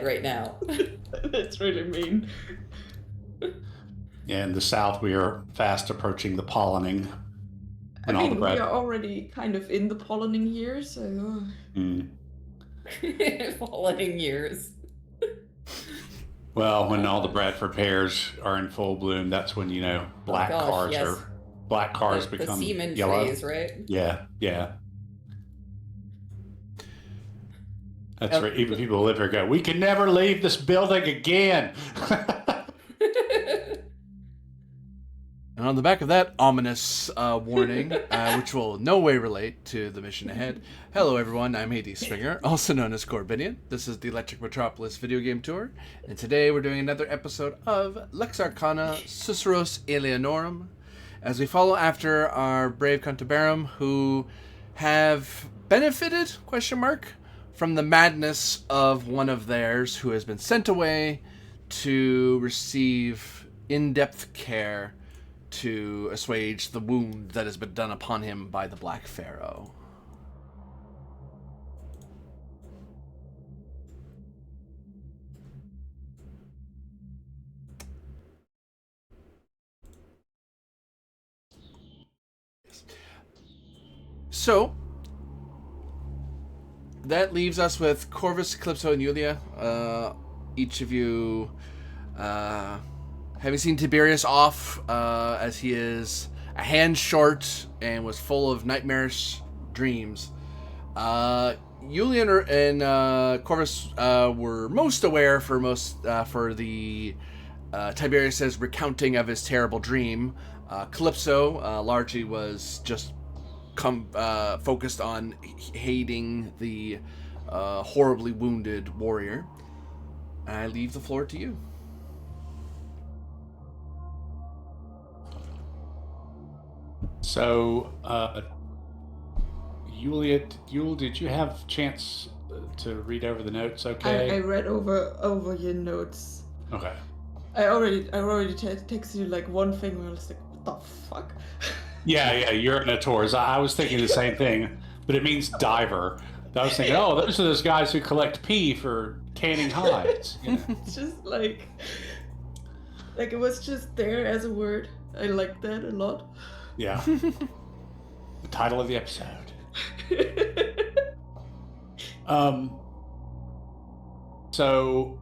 right now. That's really mean. In the south, we are fast approaching the pollinating. I mean, we are already kind of in the pollinating years, so... Pollinating years. Well, when all the Bradford pears are in full bloom, that's when, black cars become the semen yellow. phase, right? Yeah. That's right. Even people who live here go, we can never leave this building again. And on the back of that ominous warning, which will in no way relate to the mission ahead, hello everyone, I'm Hades Springer, also known as Corbinian. This is the Electric Metropolis video game tour, and today we're doing another episode of Lex Arcana, Susurros, Alienorum, as we follow after our brave Cantabarum who have benefited, from the madness of one of theirs who has been sent away to receive in-depth care to assuage the wound that has been done upon him by the Black Pharaoh. So, that leaves us with Corvus, Calypso, and Yulia. Each of you having seen Tiberius off, as he is a hand short and was full of nightmarish dreams. Julian and Corvus were most aware for the Tiberius's recounting of his terrible dream. Calypso largely was just focused on hating the horribly wounded warrior. I leave the floor to you. So, Yulia, did you have a chance to read over the notes? Okay. I read over your notes. Okay. I already texted you like one thing where I was like, what the fuck? Yeah, you're in a tours. I was thinking the same thing, but it means diver. I was thinking, those are those guys who collect pee for canning hides. It's just like it was just there as a word. I like that a lot. Yeah. The title of the episode. So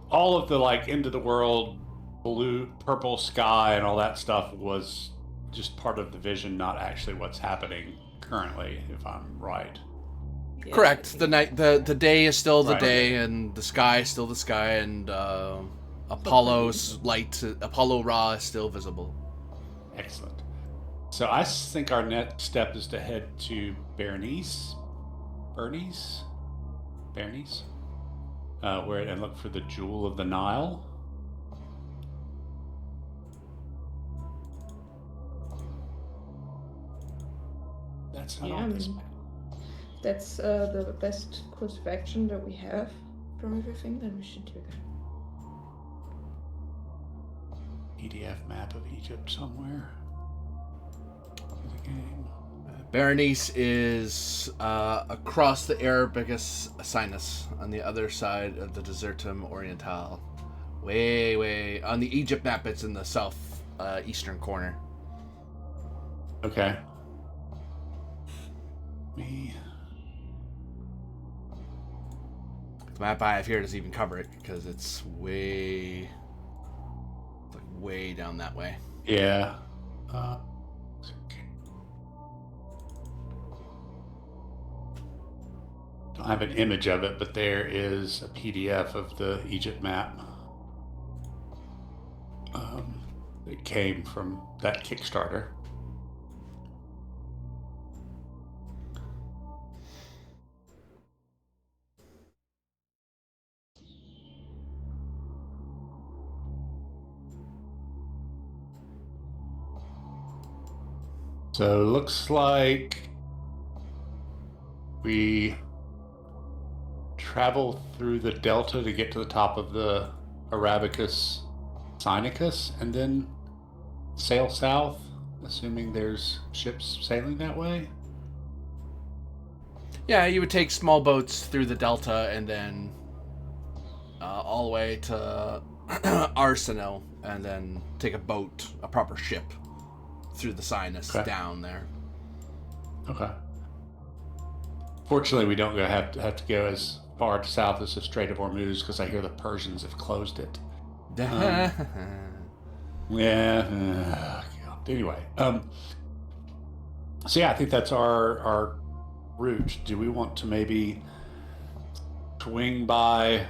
all of the end of the world blue, purple sky and all that stuff was just part of the vision, not actually what's happening currently, if I'm right. Yeah. Correct. The night, the day is still the day, and the sky is still the sky, and Apollo's light, Apollo Ra is still visible. Excellent. So I think our next step is to head to Bernice, where and look for the Jewel of the Nile. That's not on this map. That's the best course of action that we have from everything that we should do that. PDF map of Egypt somewhere. The game. Berenice is across the Arabicus Sinus on the other side of the Desertum Orientale. Way on the Egypt map. It's in the south eastern corner. Okay. The map I have here doesn't even cover it because it's way down that way. Yeah. Don't have an image of it, but there is a PDF of the Egypt map. It came from that Kickstarter. So looks like we travel through the delta to get to the top of the Arabicus Sinicus and then sail south, assuming there's ships sailing that way? Yeah, you would take small boats through the delta and then all the way to Arsenal, and then take a boat, a proper ship, through the sinus down there. Okay. Fortunately, we don't have to go as far south as the Strait of Hormuz because I hear the Persians have closed it. Yeah. Anyway, so yeah, I think that's our route. Do we want to maybe swing by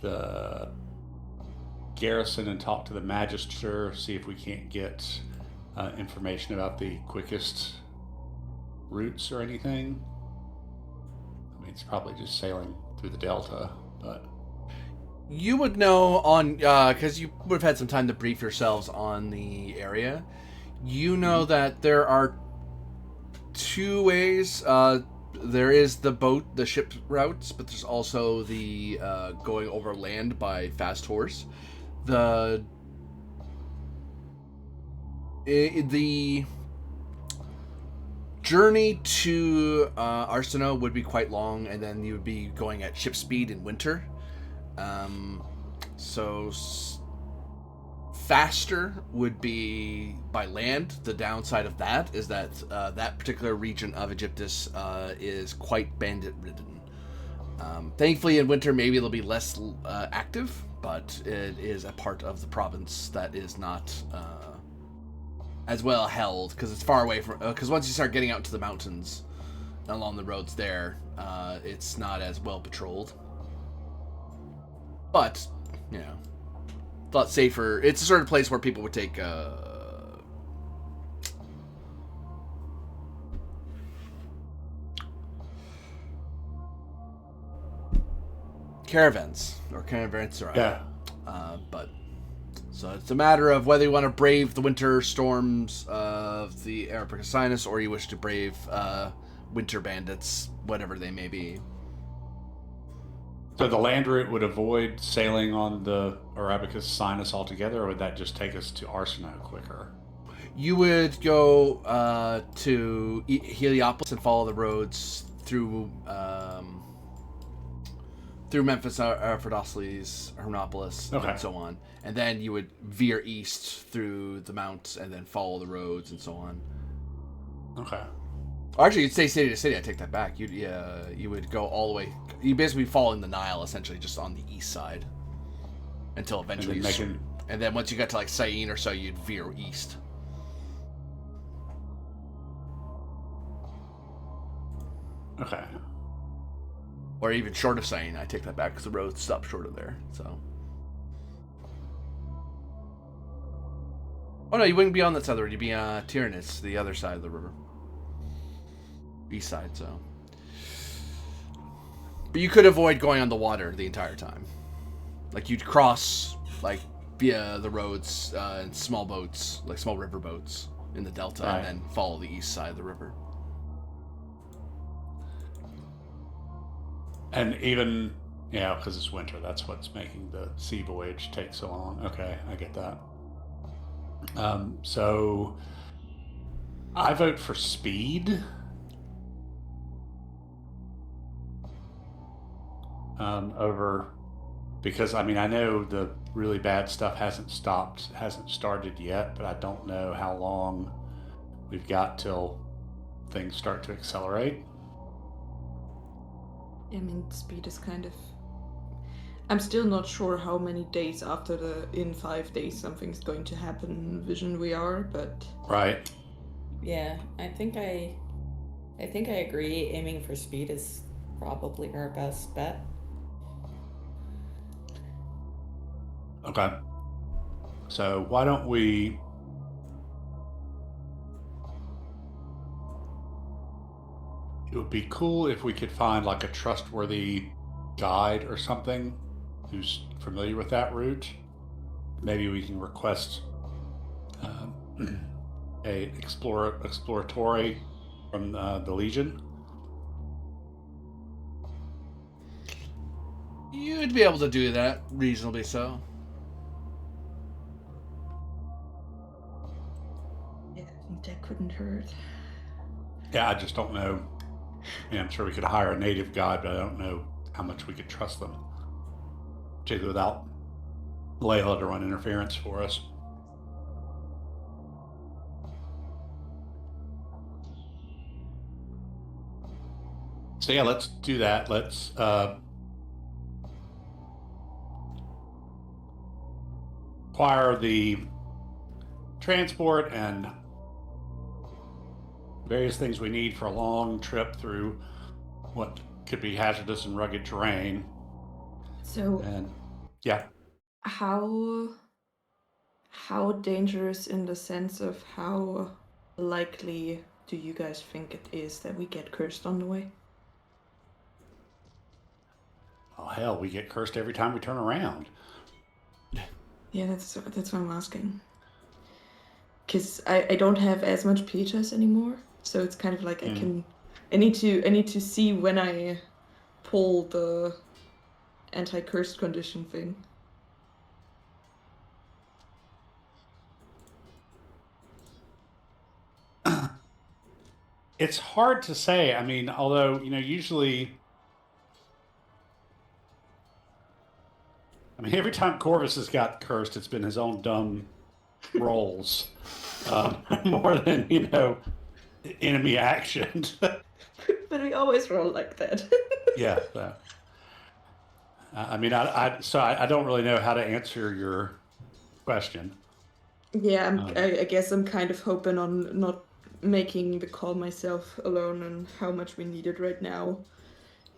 the garrison and talk to the magister, see if we can't get information about the quickest routes or anything? I mean, it's probably just sailing through the delta, but you would know on because you would have had some time to brief yourselves on the area. You know that there are two ways. There is the ship routes, but there's also the going over land by fast horse. The journey to Arsenal would be quite long, and then you would be going at ship speed in winter. Faster would be by land. The downside of that is that that particular region of Egyptus is quite bandit-ridden. Thankfully, in winter, maybe it'll be less active, but it is a part of the province that is not as well held, because it's far away from... Because once you start getting out into the mountains along the roads there, it's not as well patrolled. But, you know, a lot safer. It's the sort of place where people would take caravans or caravanserai. yeah. But so it's a matter of whether you want to brave the winter storms of the Arabica Sinus, or you wish to brave winter bandits, whatever they may be. So the land route would avoid sailing on the Arabicus Sinus altogether, or would that just take us to Arsenal quicker? You would go to Heliopolis and follow the roads through Memphis, Aphrodosiles, Hermopolis, and so on. And then you would veer east through the mounts and then follow the roads and so on. Okay. Or actually, you'd stay city to city. I take that back. You would go all the way. You basically be following the Nile, essentially, just on the east side, until eventually. And then once you got to like Syene or so, you'd veer east. Okay. Or even short of Syene. I take that back because the road stops short of there. So. Oh no, you wouldn't be on that side of the road. You'd be on Tyrannus, the other side of the river. East side, so. But you could avoid going on the water the entire time. Like, you'd cross, like, via the roads in small boats, like small river boats in the delta, and then follow the east side of the river. And even, yeah, because it's winter, that's what's making the sea voyage take so long. Okay, I get that. So, I vote for speed. Over, because I mean, I know the really bad stuff hasn't started yet, but I don't know how long we've got till things start to accelerate. I mean, speed is kind of... I'm still not sure how many days after in 5 days something's going to happen vision we are, but... Right. Yeah, I think I agree. Aiming for speed is probably our best bet. Okay. So why don't we... It would be cool if we could find like a trustworthy guide or something who's familiar with that route. Maybe we can request a exploratory from the Legion. You'd be able to do that reasonably so. Yeah, I think that couldn't hurt. Yeah, I just don't know. I mean, I'm sure we could hire a native guide, but I don't know how much we could trust them. particularly without Layla to run interference for us. So yeah, let's do that. Let's acquire the transport and various things we need for a long trip through what could be hazardous and rugged terrain. So, And yeah, how dangerous in the sense of how likely do you guys think it is that we get cursed on the way? oh hell, we get cursed every time we turn around. Yeah, that's what I'm asking. Cause I don't have as much PHS anymore, so it's kind of like I need to see when I pull the anti-cursed condition thing. It's hard to say. I mean, although, usually, every time Corvus has got cursed, it's been his own dumb rolls. More than, enemy action. But we always roll like that. Yeah. I don't really know how to answer your question. Yeah, I guess I'm kind of hoping on not making the call myself alone and how much we need it right now.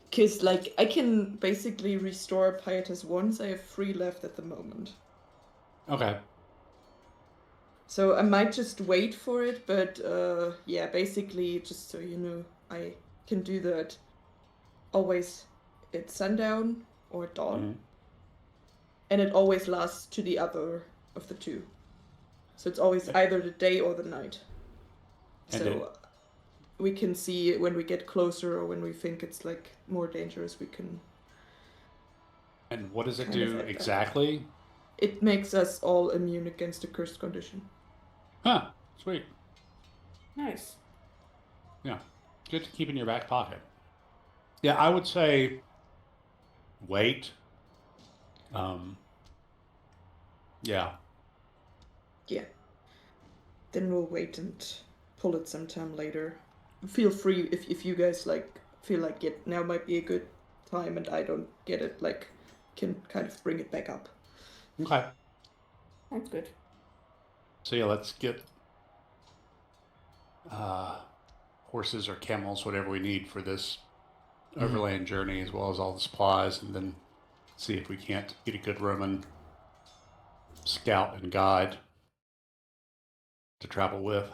Because, like, I can basically restore Pietas once. I have 3 left at the moment. Okay. So I might just wait for it, but yeah, basically, just so you know, I can do that always at sundown or dawn. Mm-hmm. And it always lasts to the other of the 2. So it's always either the day or the night. So we can see when we get closer or when we think it's like more dangerous, we can. And what does it do exactly? It makes us all immune against the cursed condition. Huh, sweet. Nice. Yeah, good to keep in your back pocket. Yeah, I would say wait. Yeah. Yeah. Then we'll wait and pull it sometime later. Feel free if you guys feel like now might be a good time and I don't get it, can kind of bring it back up. Okay. That's good. So yeah, let's get horses or camels, whatever we need for this overland journey, as well as all the supplies, and then see if we can't get a good Roman scout and guide to travel with.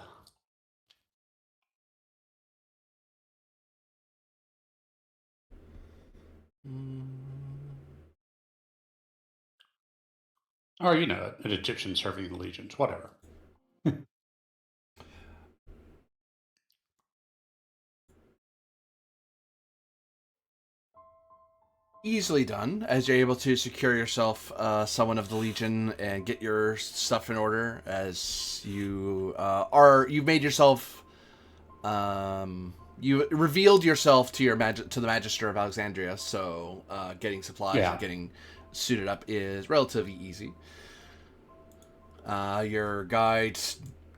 Or, an Egyptian serving the legions, whatever. Easily done, as you're able to secure yourself someone of the Legion and get your stuff in order. As you've made yourself, you revealed yourself to to the Magister of Alexandria. So getting supplies and getting suited up is relatively easy. Your guide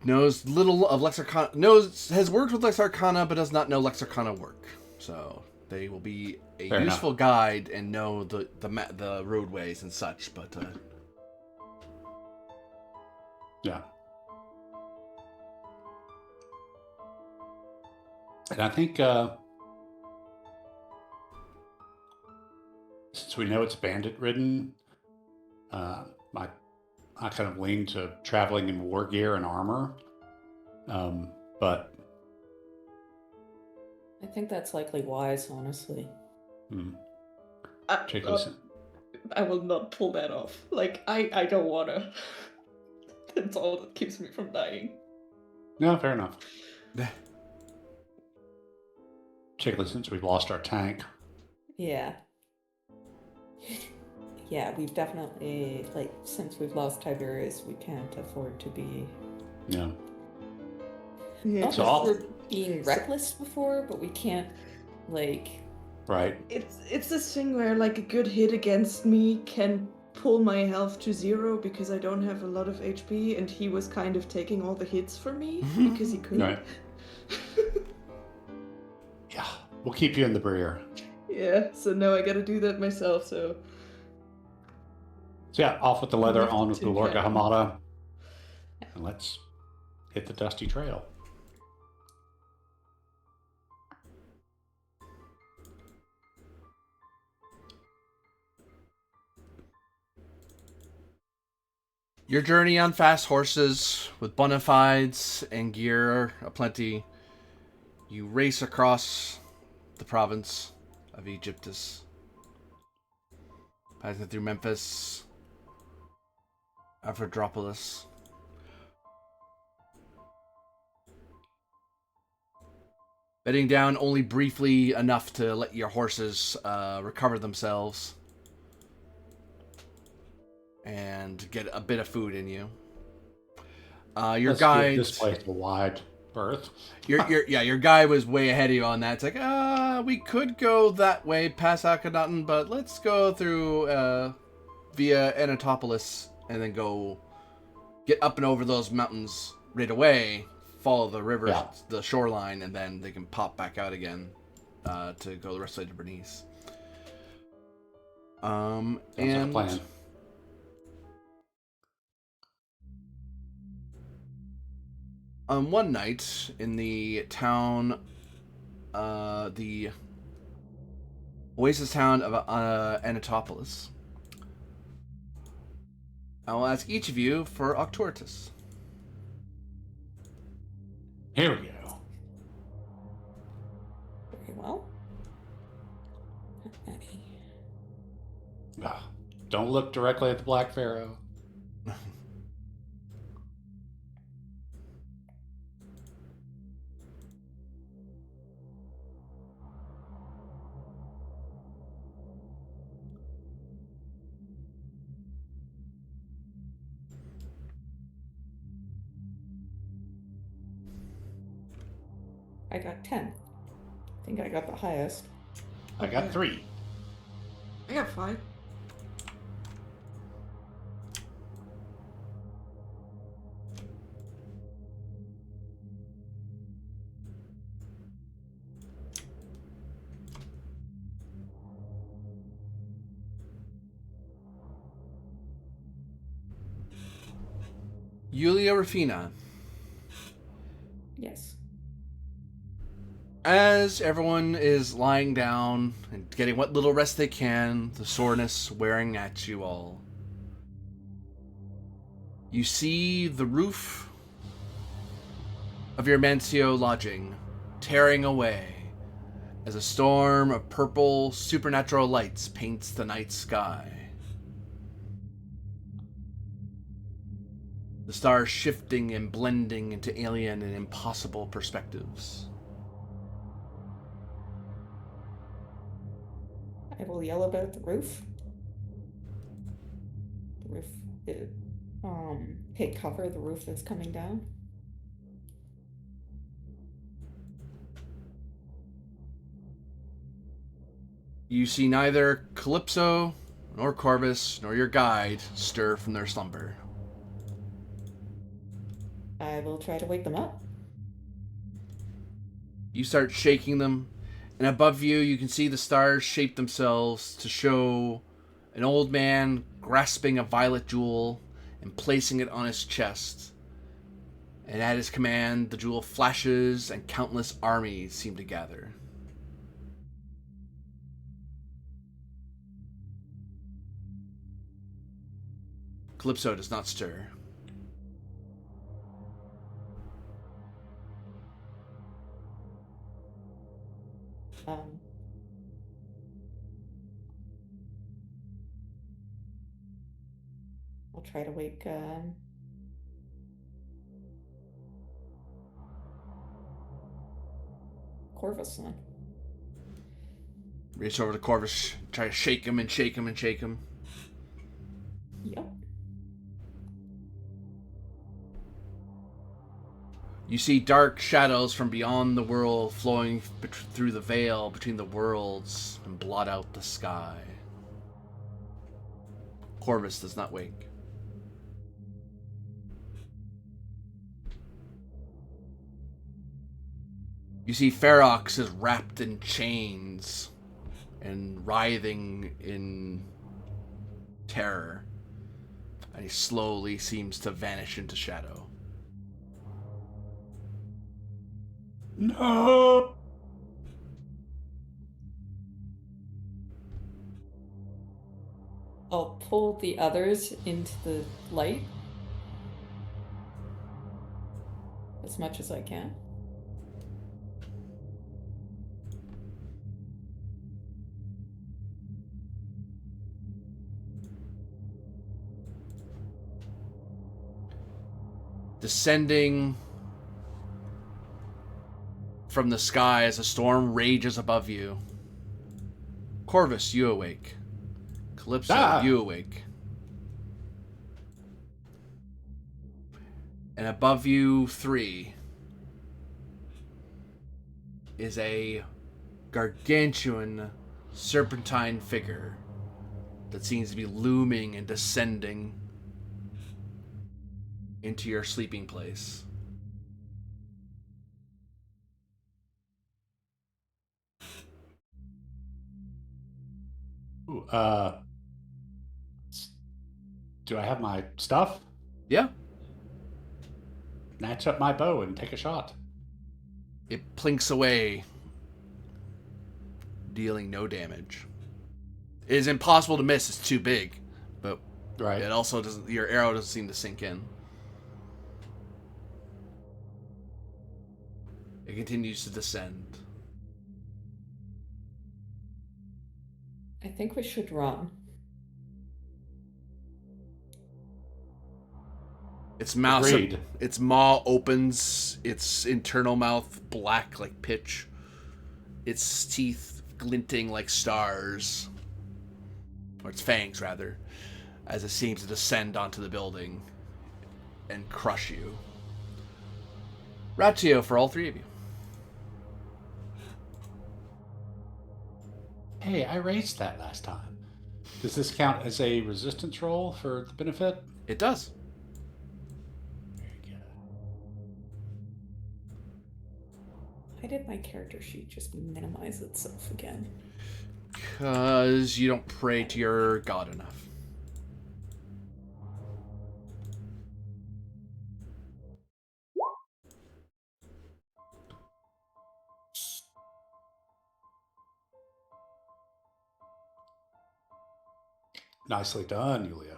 knows little of Lex Arcana, has worked with Lex Arcana, but does not know Lex Arcana work. So they will be a Fair useful enough. guide and know the roadways and such, but yeah. And I think since we know it's bandit-ridden, I kind of lean to traveling in war gear and armor, but I think that's likely wise, honestly. I will not pull that off. I don't wanna. That's all that keeps me from dying. No, fair enough. Particularly since we've lost our tank. Yeah. Yeah, we've definitely, since we've lost Tiberius, we can't afford to be... Yeah. Not that we're being reckless before, but we can't, Right. It's this thing where like a good hit against me can pull my health to 0 because I don't have a lot of HP, and he was kind of taking all the hits for me because he could. Right. Yeah, we'll keep you in the rear. Yeah, so now I gotta do that myself, so yeah, off with the leather, Left on with to the Lorca Canada. Hamada, and let's hit the dusty trail. Your journey on fast horses with bona fides and gear aplenty, you race across the province of Egyptus, passing through Memphis, Aphrodropolis. Bedding down only briefly enough to let your horses recover themselves and get a bit of food in you. Your Let's guide, give this place a wide berth. your guide was way ahead of you on that. It's like, we could go that way past Akhenaten, but let's go through via Anatopolis and then go get up and over those mountains right away. Follow the river, the shoreline, and then they can pop back out again to go the rest of the way to Bernice. That's our plan. One night in the town, the oasis town of Anatopolis, I will ask each of you for Octortus. Here we go. Very well. Ready. Don't look directly at the Black Pharaoh. I got 10. I think I got the highest. I got 3. I got 5. Yulia Rafina. Yes. As everyone is lying down and getting what little rest they can, the soreness wearing at you all, you see the roof of your Mancio lodging tearing away as a storm of purple supernatural lights paints the night sky. The stars shifting and blending into alien and impossible perspectives. I will yell about the roof. The roof. Take cover. The roof that's coming down. You see neither Calypso, nor Corvus, nor your guide stir from their slumber. I will try to wake them up. You start shaking them, and above you, you can see the stars shape themselves to show an old man grasping a violet jewel and placing it on his chest. And at his command, the jewel flashes and countless armies seem to gather. Calypso does not stir. I'll try to wake Corvus then. Reach over to Corvus, try to shake him and shake him and shake him. Yep. You see dark shadows from beyond the world flowing through the veil between the worlds and blot out the sky. Corvus does not wake. You see Ferox is wrapped in chains and writhing in terror, and he slowly seems to vanish into shadow. No! I'll pull the others into the light as much as I can. Descending from the sky as a storm rages above you. Corvus, you awake. Calypso, you awake. And above you three is a gargantuan serpentine figure that seems to be looming and descending into your sleeping place. Ooh, do I have my stuff? Yeah. Snatch up my bow and take a shot. It plinks away, dealing no damage. It is impossible to miss, it's too big, but Right. it also doesn't, your arrow doesn't seem to sink in. It continues to descend. I think we should run. Its mouth, Agreed. its maw opens, its internal mouth black like pitch, its teeth glinting like stars, or its fangs rather, as it seems to descend onto the building and crush you. Ratio for all three of you. Hey, I raised that last time. Does this count as a resistance roll for the benefit? It does. Very good. Why did my character sheet just minimize itself again? Because you don't pray to your god enough. Nicely done, Yulia.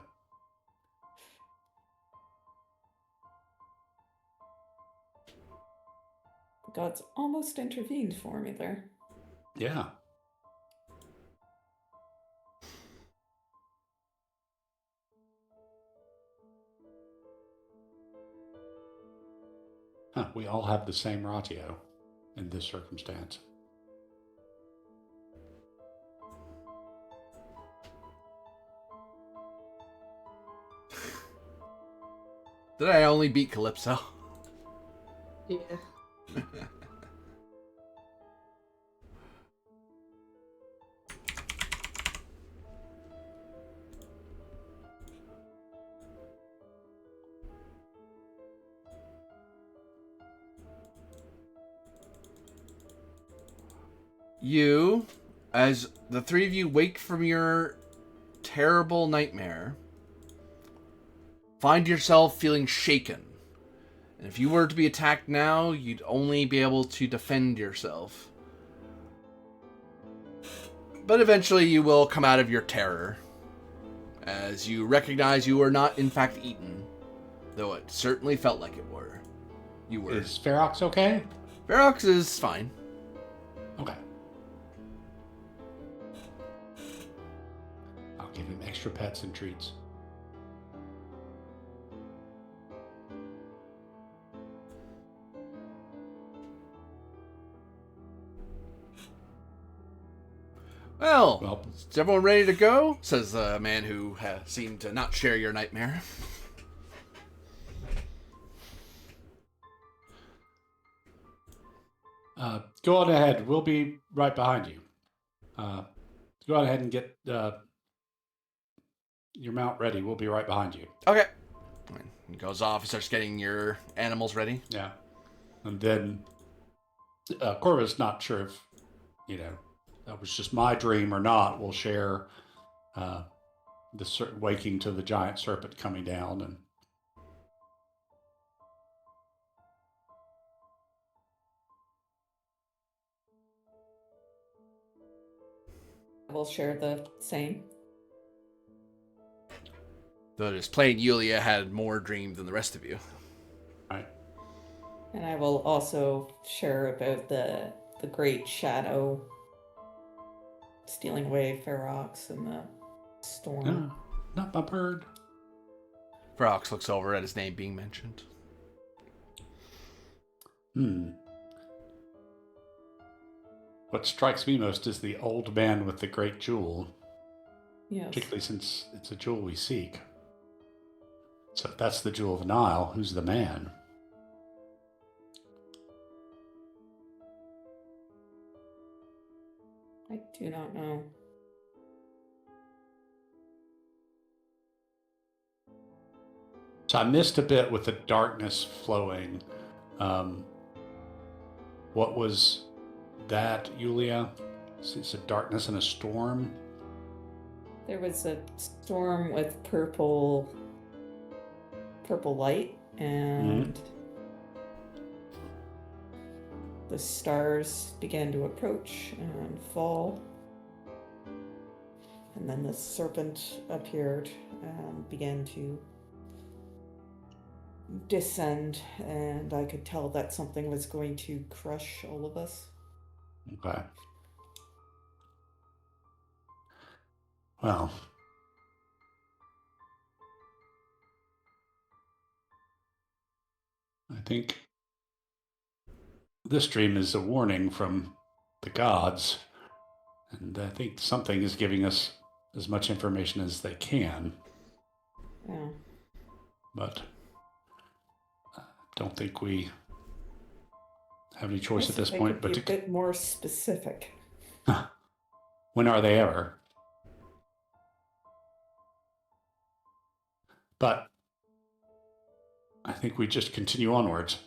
The gods almost intervened for me there. Yeah. Huh, we all have the same ratio in this circumstance. Did I only beat Calypso? Yeah. You, as the three of you wake from your terrible nightmare, find yourself feeling shaken. And if you were to be attacked now, you'd only be able to defend yourself. But eventually you will come out of your terror, as you recognize you were not in fact eaten, though it certainly felt like it were. You were. Is Ferox okay? Ferox is fine. Okay. I'll give him extra pets and treats. Well, is everyone ready to go? Says the man who seemed to not share your nightmare. Go on ahead. We'll be right behind you. Go on ahead and get your mount ready. We'll be right behind you. Okay. He goes off and starts getting your animals ready. Yeah. And then Corva's not sure if, that was just my dream or not. We'll share the waking to the giant serpent coming down. And We'll share the same. Though just plain Yulia had more dreams than the rest of you. right. And I will also share about the great shadow stealing away Ferox and the storm. No, not my bird. Ferox looks over at his name being mentioned. What strikes me most is the old man with the great jewel. Yes. Particularly since it's a jewel we seek. So if that's the jewel of the Nile, who's the man? I do not know. So I missed a bit with the darkness flowing. What was that, Yulia? It's a darkness and a storm? There was a storm with purple light, and the stars began to approach and fall. And then the serpent appeared and began to descend, and I could tell that something was going to crush all of us. Okay. Well, I think this dream is a warning from the gods, and I think something is giving us as much information as they can. Yeah. But I don't think we have any choice at this point but to be a bit more specific. When are they ever? But I think we just continue onwards.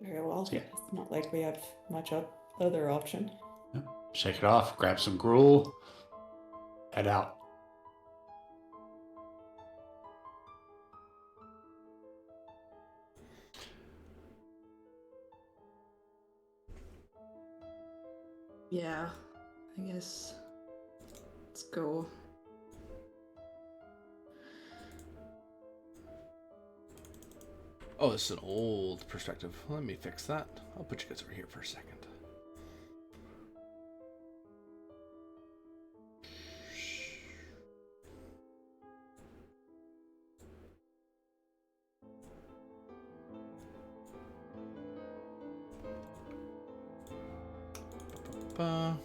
Very well. Yeah. It's not like we have much other option. Shake it off, grab some gruel, head out. Yeah, I guess. Let's go. Oh, this is an old perspective. Let me fix that. I'll put you guys over here for a second. Ba-ba-ba.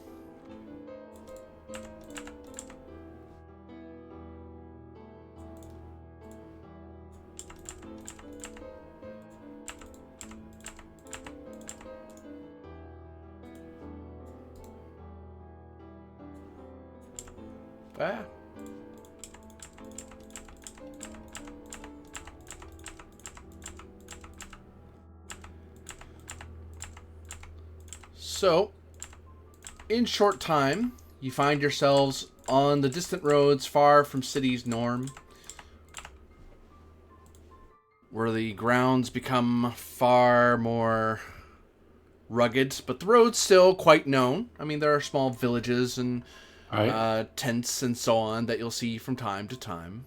Ah. So, in short time, you find yourselves on the distant roads far from city's norm, where the grounds become far more rugged, but the road's still quite known. I mean, there are small villages and tents and so on that you'll see from time to time.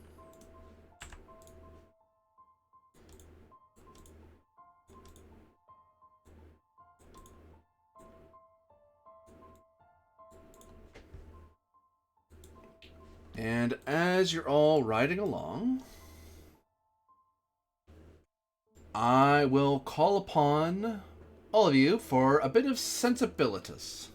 And as you're all riding along, I will call upon all of you for a bit of sensibilitas.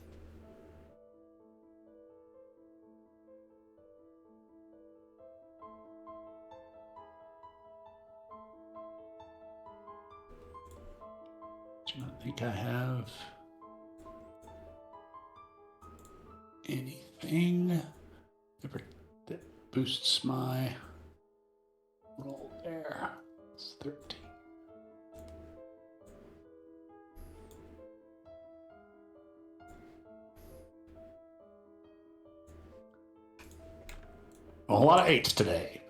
anything that boosts my roll there. It's 13. A lot of 8s today.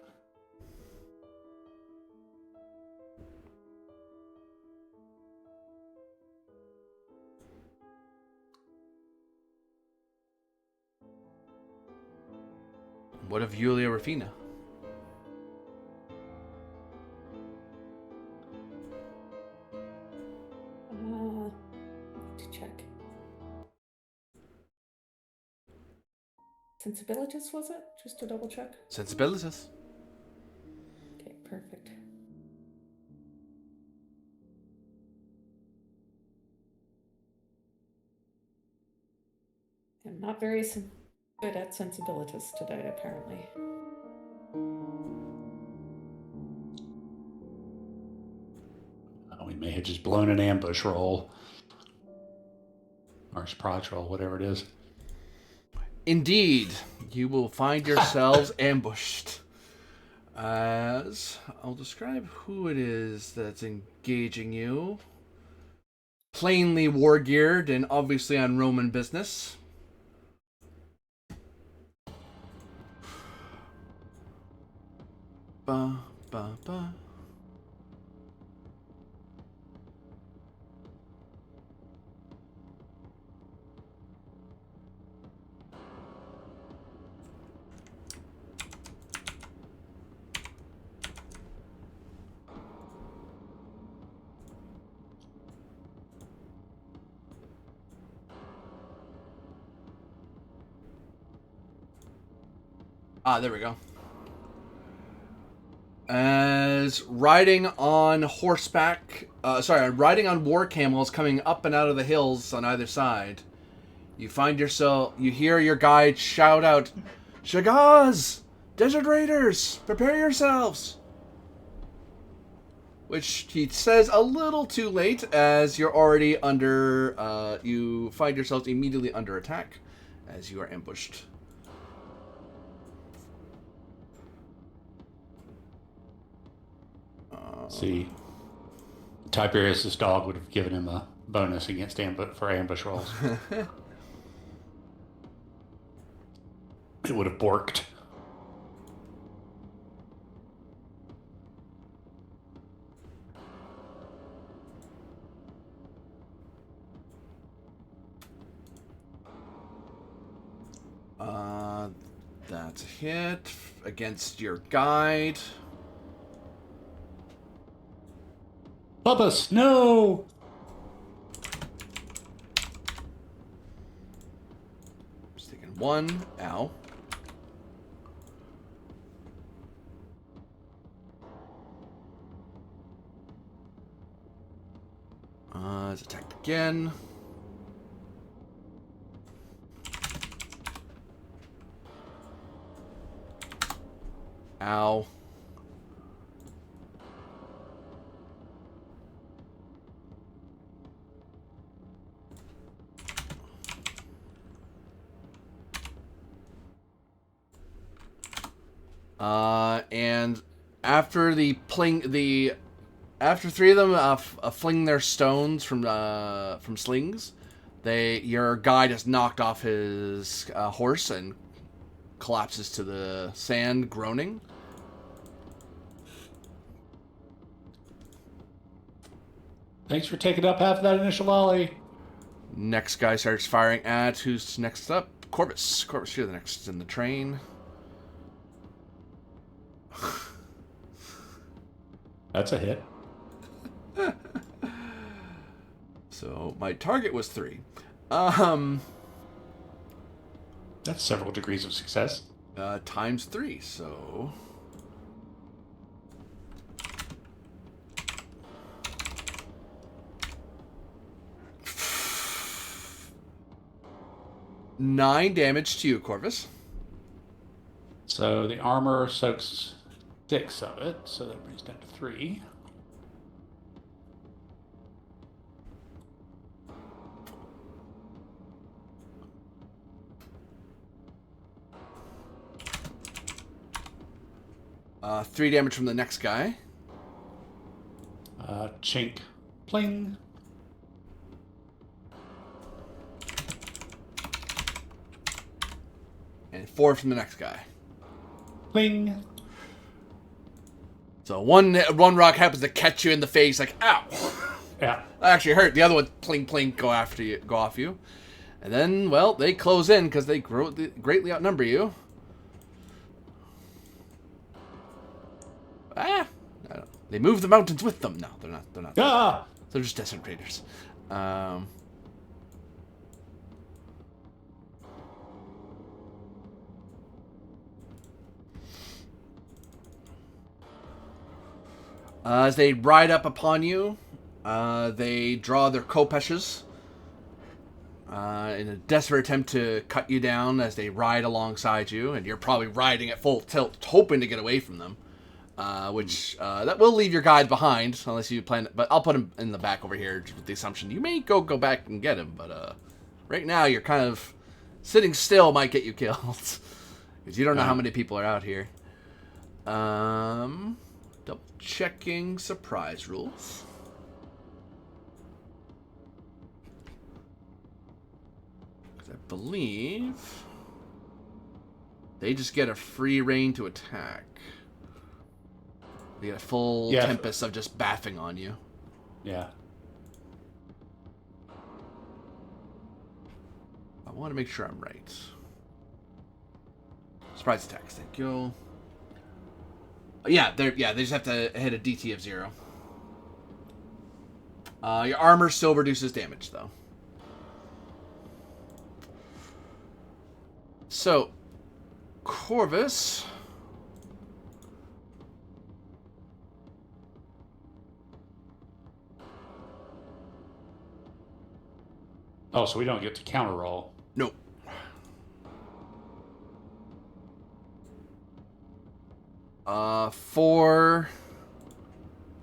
What of Yulia Rafina? To check. Sensibilities, was it? Just to double check. Sensibilities. Okay, perfect. I'm not very good at sensibilities today, apparently. We may have just blown an ambush roll. Or surprise roll, whatever it is. Indeed, you will find yourselves ambushed. As I'll describe who it is that's engaging you. Plainly war-geared and obviously on Roman business. Ba, ba, ba. There we go. As riding on horseback, riding on war camels coming up and out of the hills on either side, you hear your guide shout out, "Shagaz! Desert Raiders! Prepare yourselves!" Which he says a little too late, as you're already you find yourselves immediately under attack, as you are ambushed. See, Tiberius' dog would have given him a bonus against ambush rolls. It would have borked. That's a hit against your guide. Bubba's, no! Just taking one. Ow. It's attacked again. Ow. And after after three of them fling their stones from slings, your guide is knocked off his horse and collapses to the sand, groaning. Thanks for taking up half of that initial volley. Next guy starts firing at who's next up? Corvus. Corvus, you're the next in the train. That's a hit. So my target was 3. That's several degrees of success. Times 3, so... Nine damage to you, Corvus. So the armor soaks 6 of it, so that brings down to 3. 3 damage from the next guy. Chink. Pling. And 4 from the next guy. Pling. So one rock happens to catch you in the face, like, ow! Yeah. That actually hurt. The other one, pling, pling, go off you. And then, well, they close in because they greatly outnumber you. They move the mountains with them. No, they're not. Ah! They're just desecrators. As they ride up upon you, they draw their kopeshes in a desperate attempt to cut you down as they ride alongside you, and you're probably riding at full tilt, hoping to get away from them. Which that will leave your guide behind, unless you plan. But I'll put him in the back over here with the assumption you may go back and get him. But right now you're kind of sitting still might get you killed because you don't know how many people are out here. Double checking surprise rules. Because I believe they just get a free reign to attack. They get a full tempest of just baffing on you. Yeah. I want to make sure I'm right. Surprise attacks, thank you. They just have to hit a DT of 0. Your armor still reduces damage, though. So, Corvus. Oh, so we don't get to counter roll. Nope. Four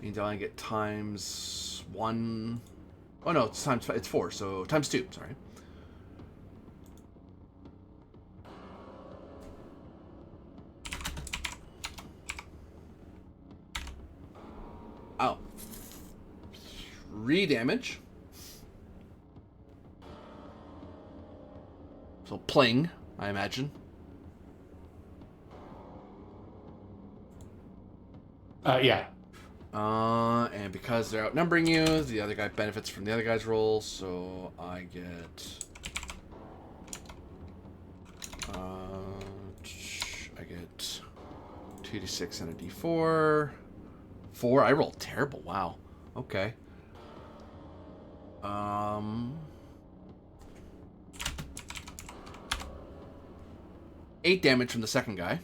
means I only get times 1. Oh no, it's 4, so times 2, sorry. Oh. 3 damage. So pling, I imagine. Yeah. And because they're outnumbering you, the other guy benefits from the other guy's roll, so I get... I get 2d6 and a d4. 4, I rolled terrible, wow. Okay. 8 damage from the second guy.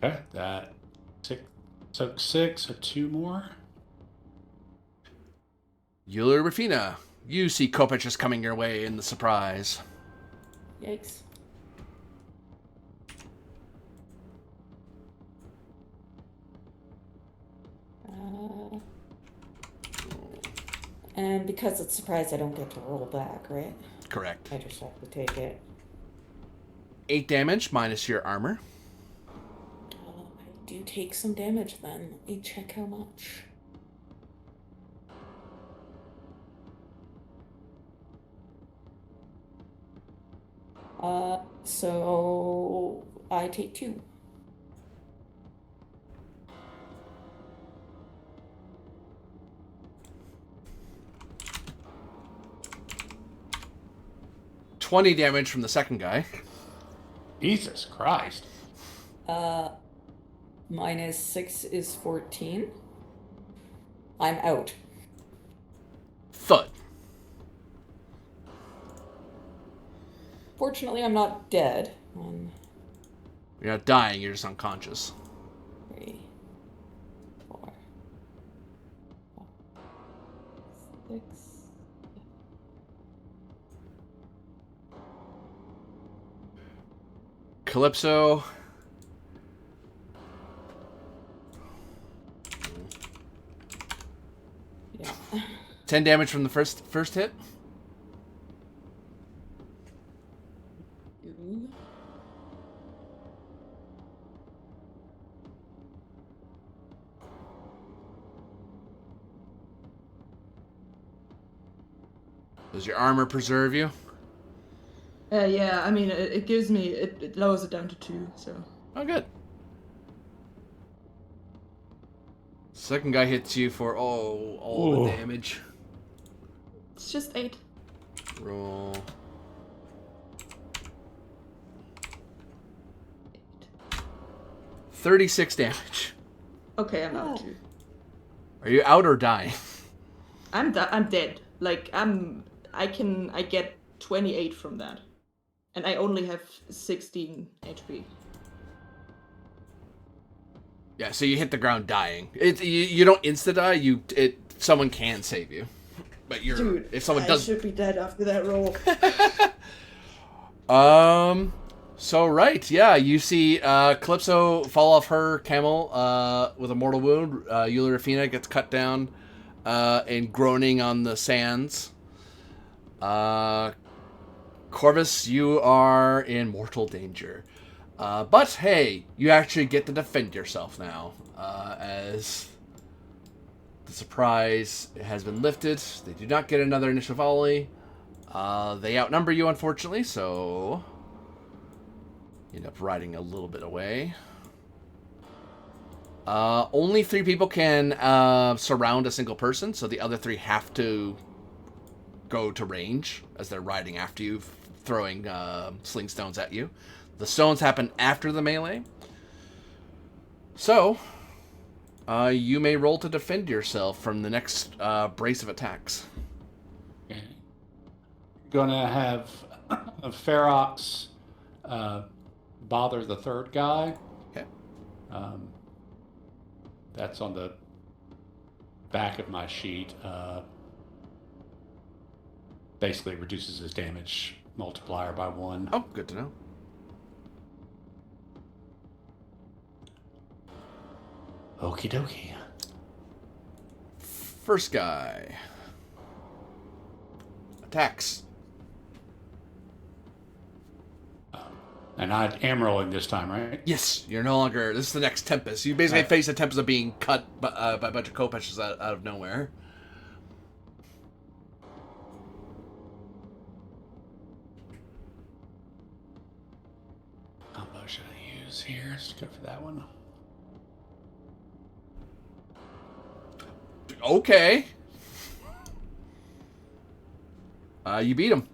Okay. That 6. So 6 or 2 more. Euler Rafina, you see Kopech just coming your way in the surprise. Yikes. And because it's surprise, I don't get to roll back, right? Correct. I just have to take it. 8 damage minus your armor. I do take some damage then. Let me check how much. So I take 2. $20 damage from the second guy. Jesus Christ. Minus 6 is 14. I'm out. Thud. Fortunately, I'm not dead. You're not dying, you're just unconscious. 3, 4, 5, 6. Calypso. Yeah. 10 damage from the first hit. Does your armor preserve you? Yeah, I mean, it gives me, it lowers it down to 2, so. Oh, good. Second guy hits you for all the damage. It's just 8. Roll. 36 damage. Okay, I'm out too. Are you out or dying? I'm dead. Like, I get 28 from that. And I only have 16 HP. Yeah, so you hit the ground dying. You don't insta die. Someone can save you, but Dude, if someone I should be dead after that roll. So right, yeah, you see Calypso fall off her camel with a mortal wound. Eulerafina gets cut down and groaning on the sands. Corvus, you are in mortal danger. But hey, you actually get to defend yourself now, as the surprise has been lifted. They do not get another initial volley. They outnumber you, unfortunately, so you end up riding a little bit away. Only 3 people can surround a single person, so the other 3 have to go to range as they're riding after you, throwing sling stones at you. The stones happen after the melee. So, you may roll to defend yourself from the next brace of attacks. Okay. Gonna have Ferox bother the third guy. Okay. That's on the back of my sheet. Basically reduces his damage multiplier by 1. Oh, good to know. Okie dokie. First guy. Attacks. And I am rolling this time, right? Yes, you're no longer... This is the next Tempest. You basically face a Tempest of being cut by a bunch of Kopeshes out of nowhere. Combo should I use here? Let's go for that one. Okay. You beat him.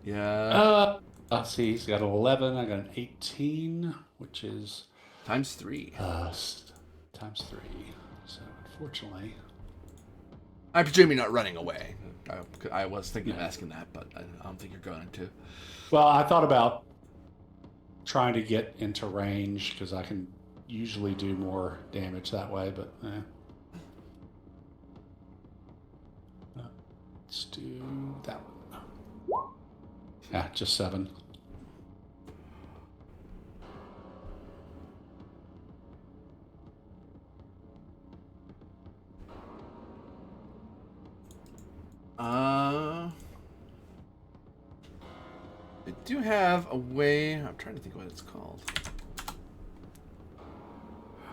Yeah. Let's see. He's got an 11. I got an 18, which is Times 3. times 3. So unfortunately, I presume you're not running away. I was thinking of asking that, but I don't think you're going to. well, I thought about trying to get into range because I can usually do more damage that way, but let's do that one. Yeah, just 7. They do have a way. I'm trying to think what it's called.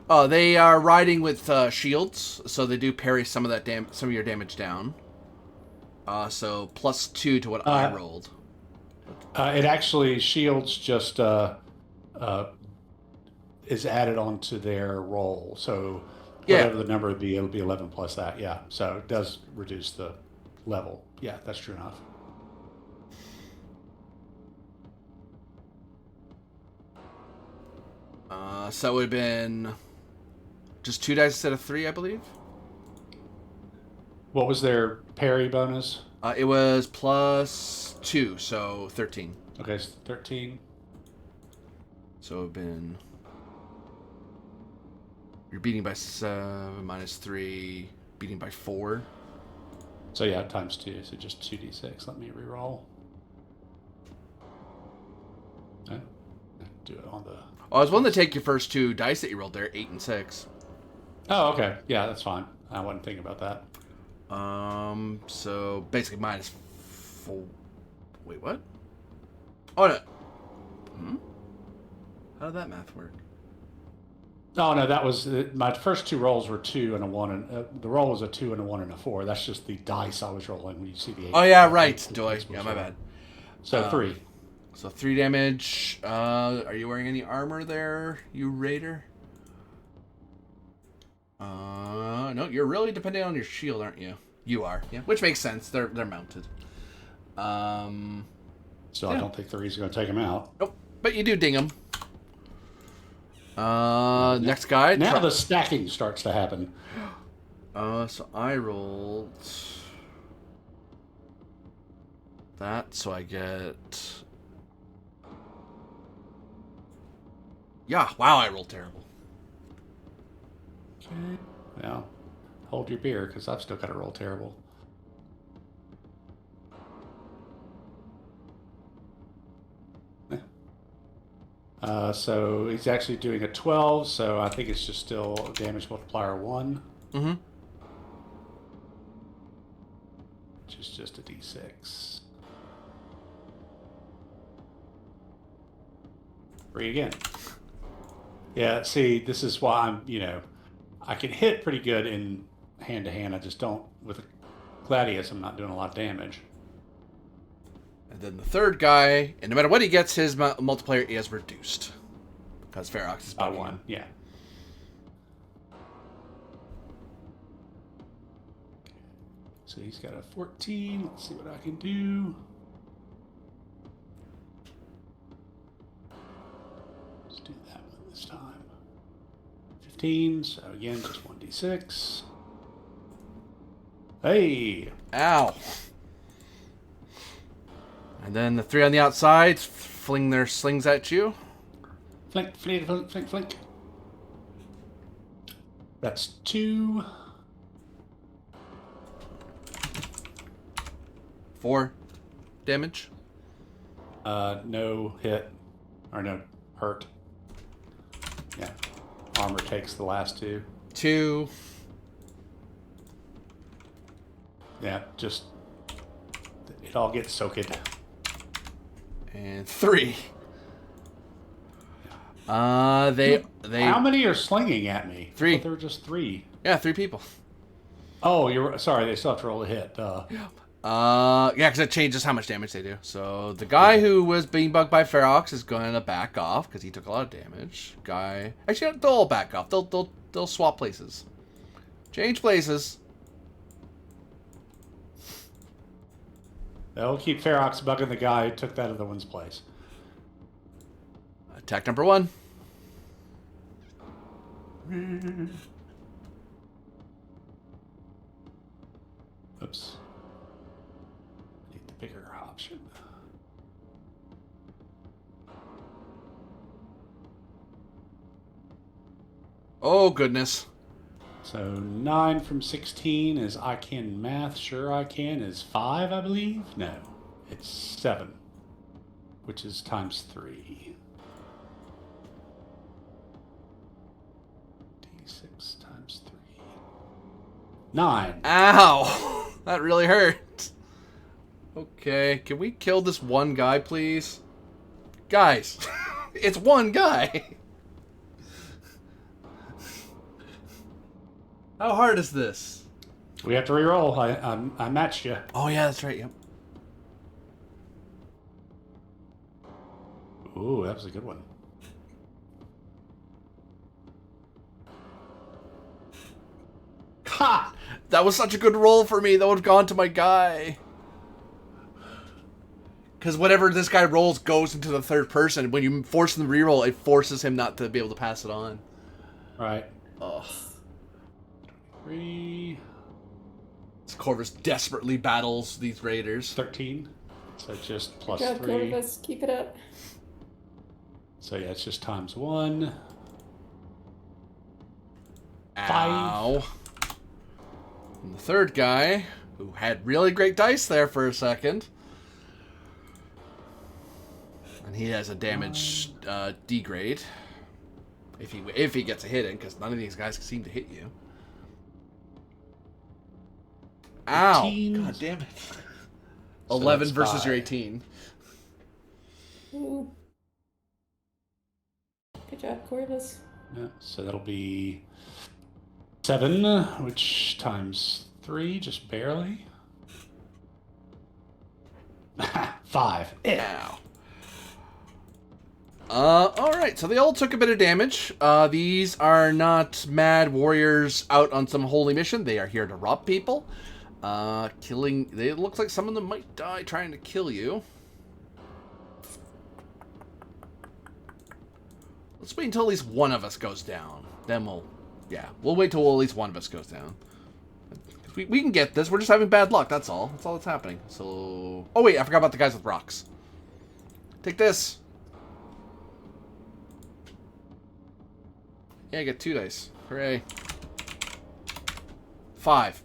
Oh, they are riding with shields, so they do parry some of that some of your damage down. So +2 to what I rolled. It actually shields just is added onto their roll. So whatever the number would be, it'll be 11 plus that. Yeah. So it does reduce the level. Yeah, that's true enough. So it would have been just 2 dice instead of 3, I believe. What was their parry bonus? It was +2, so 13. Okay, so 13. So it would have been... You're beating by 7, -3, beating by 4. So yeah, times 2, so just 2d6. Let me reroll. Do it on the... Oh, I was willing to take your first 2 dice that you rolled there, 8 and 6. Oh, okay. Yeah, that's fine. I wasn't thinking about that. So basically -4. Wait, what? Oh no. How did that math work? Oh no, that was my first two rolls were 2 and a 1, and the roll was a 2 and a 1 and a 4. That's just the dice I was rolling when you see the 8. Oh yeah, right. Joy. Yeah, my bad. So 3. So 3 damage. Are you wearing any armor there, you raider? No, you're really depending on your shield, aren't you? You are, yeah. Which makes sense. They're mounted. So yeah. I don't think 3 is going to take him out. Nope, but you do ding him. Next guy. Now the stacking starts to happen. So I rolled that, so I get. Yeah, wow, I rolled terrible. Okay. Well, hold your beer, because I've still got to roll terrible. So he's actually doing a 12, so I think it's just still damage multiplier 1. Mm-hmm. Which is just a d6. 3 again. Yeah, see, this is why I'm, I can hit pretty good in hand-to-hand. I just don't, with a Gladius, I'm not doing a lot of damage. And then the third guy, and no matter what he gets, his multiplier is reduced. Because Ferox is by 1. Yeah. So he's got a 14. Let's see what I can do. Let's do that one this time. 15. So again, just 1d6. Hey! Ow! And then the 3 on the outside fling their slings at you. Flink, flink, flink, flink, flink. That's 2. 4 damage. No hit. Or no hurt. Yeah. Armor takes the last 2. 2. Yeah, just... It all gets soaked. And 3. They. How many are slinging at me? 3. There were just 3. Yeah, 3 people. Oh, you're sorry. They still have to roll a hit. Yeah, because it changes how much damage they do. So the guy who was being bugged by Ferox is going to back off because he took a lot of damage. Actually, they'll all back off. They'll swap places. Change places. They'll keep Ferox bugging the guy who took that other one's place. Attack number 1. Oops. Need the bigger option. Oh, goodness. So 9 from 16 is I can math. Sure I can is 5, I believe. No, it's 7, which is times 3. D6 times 3. 9. Ow! That really hurt. Okay, can we kill this one guy, please? Guys, it's one guy. How hard is this? We have to reroll. I matched you. Oh yeah, that's right. Yep. Ooh, that was a good one. Ha! That was such a good roll for me. That would have gone to my guy. Because whatever this guy rolls goes into the third person. When you force him to reroll, it forces him not to be able to pass it on. Right. Ugh. 3. Corvus desperately battles these raiders. 13. So just plus Good job, 3. Corvus. Keep it up. So yeah, it's just times 1. Ow. And the third guy, who had really great dice there for a second. And he has a damage degrade. If he gets a hit in, because none of these guys seem to hit you. Ow! 18. God damn it. So 11 that's versus 5. your 18. Ooh. Good job, Corvus. Yeah, so that'll be 7, which times 3, just barely. 5. Ow. Alright, so they all took a bit of damage. These are not mad warriors out on some holy mission. They are here to rob people. It looks like some of them might die trying to kill you. Let's wait until at least one of us goes down. Then we'll wait till at least one of us goes down. We can get this. We're just having bad luck, that's all. That's all that's happening. So... Oh, wait, I forgot about the guys with rocks. Take this. Yeah, I get 2 dice. Hooray. 5.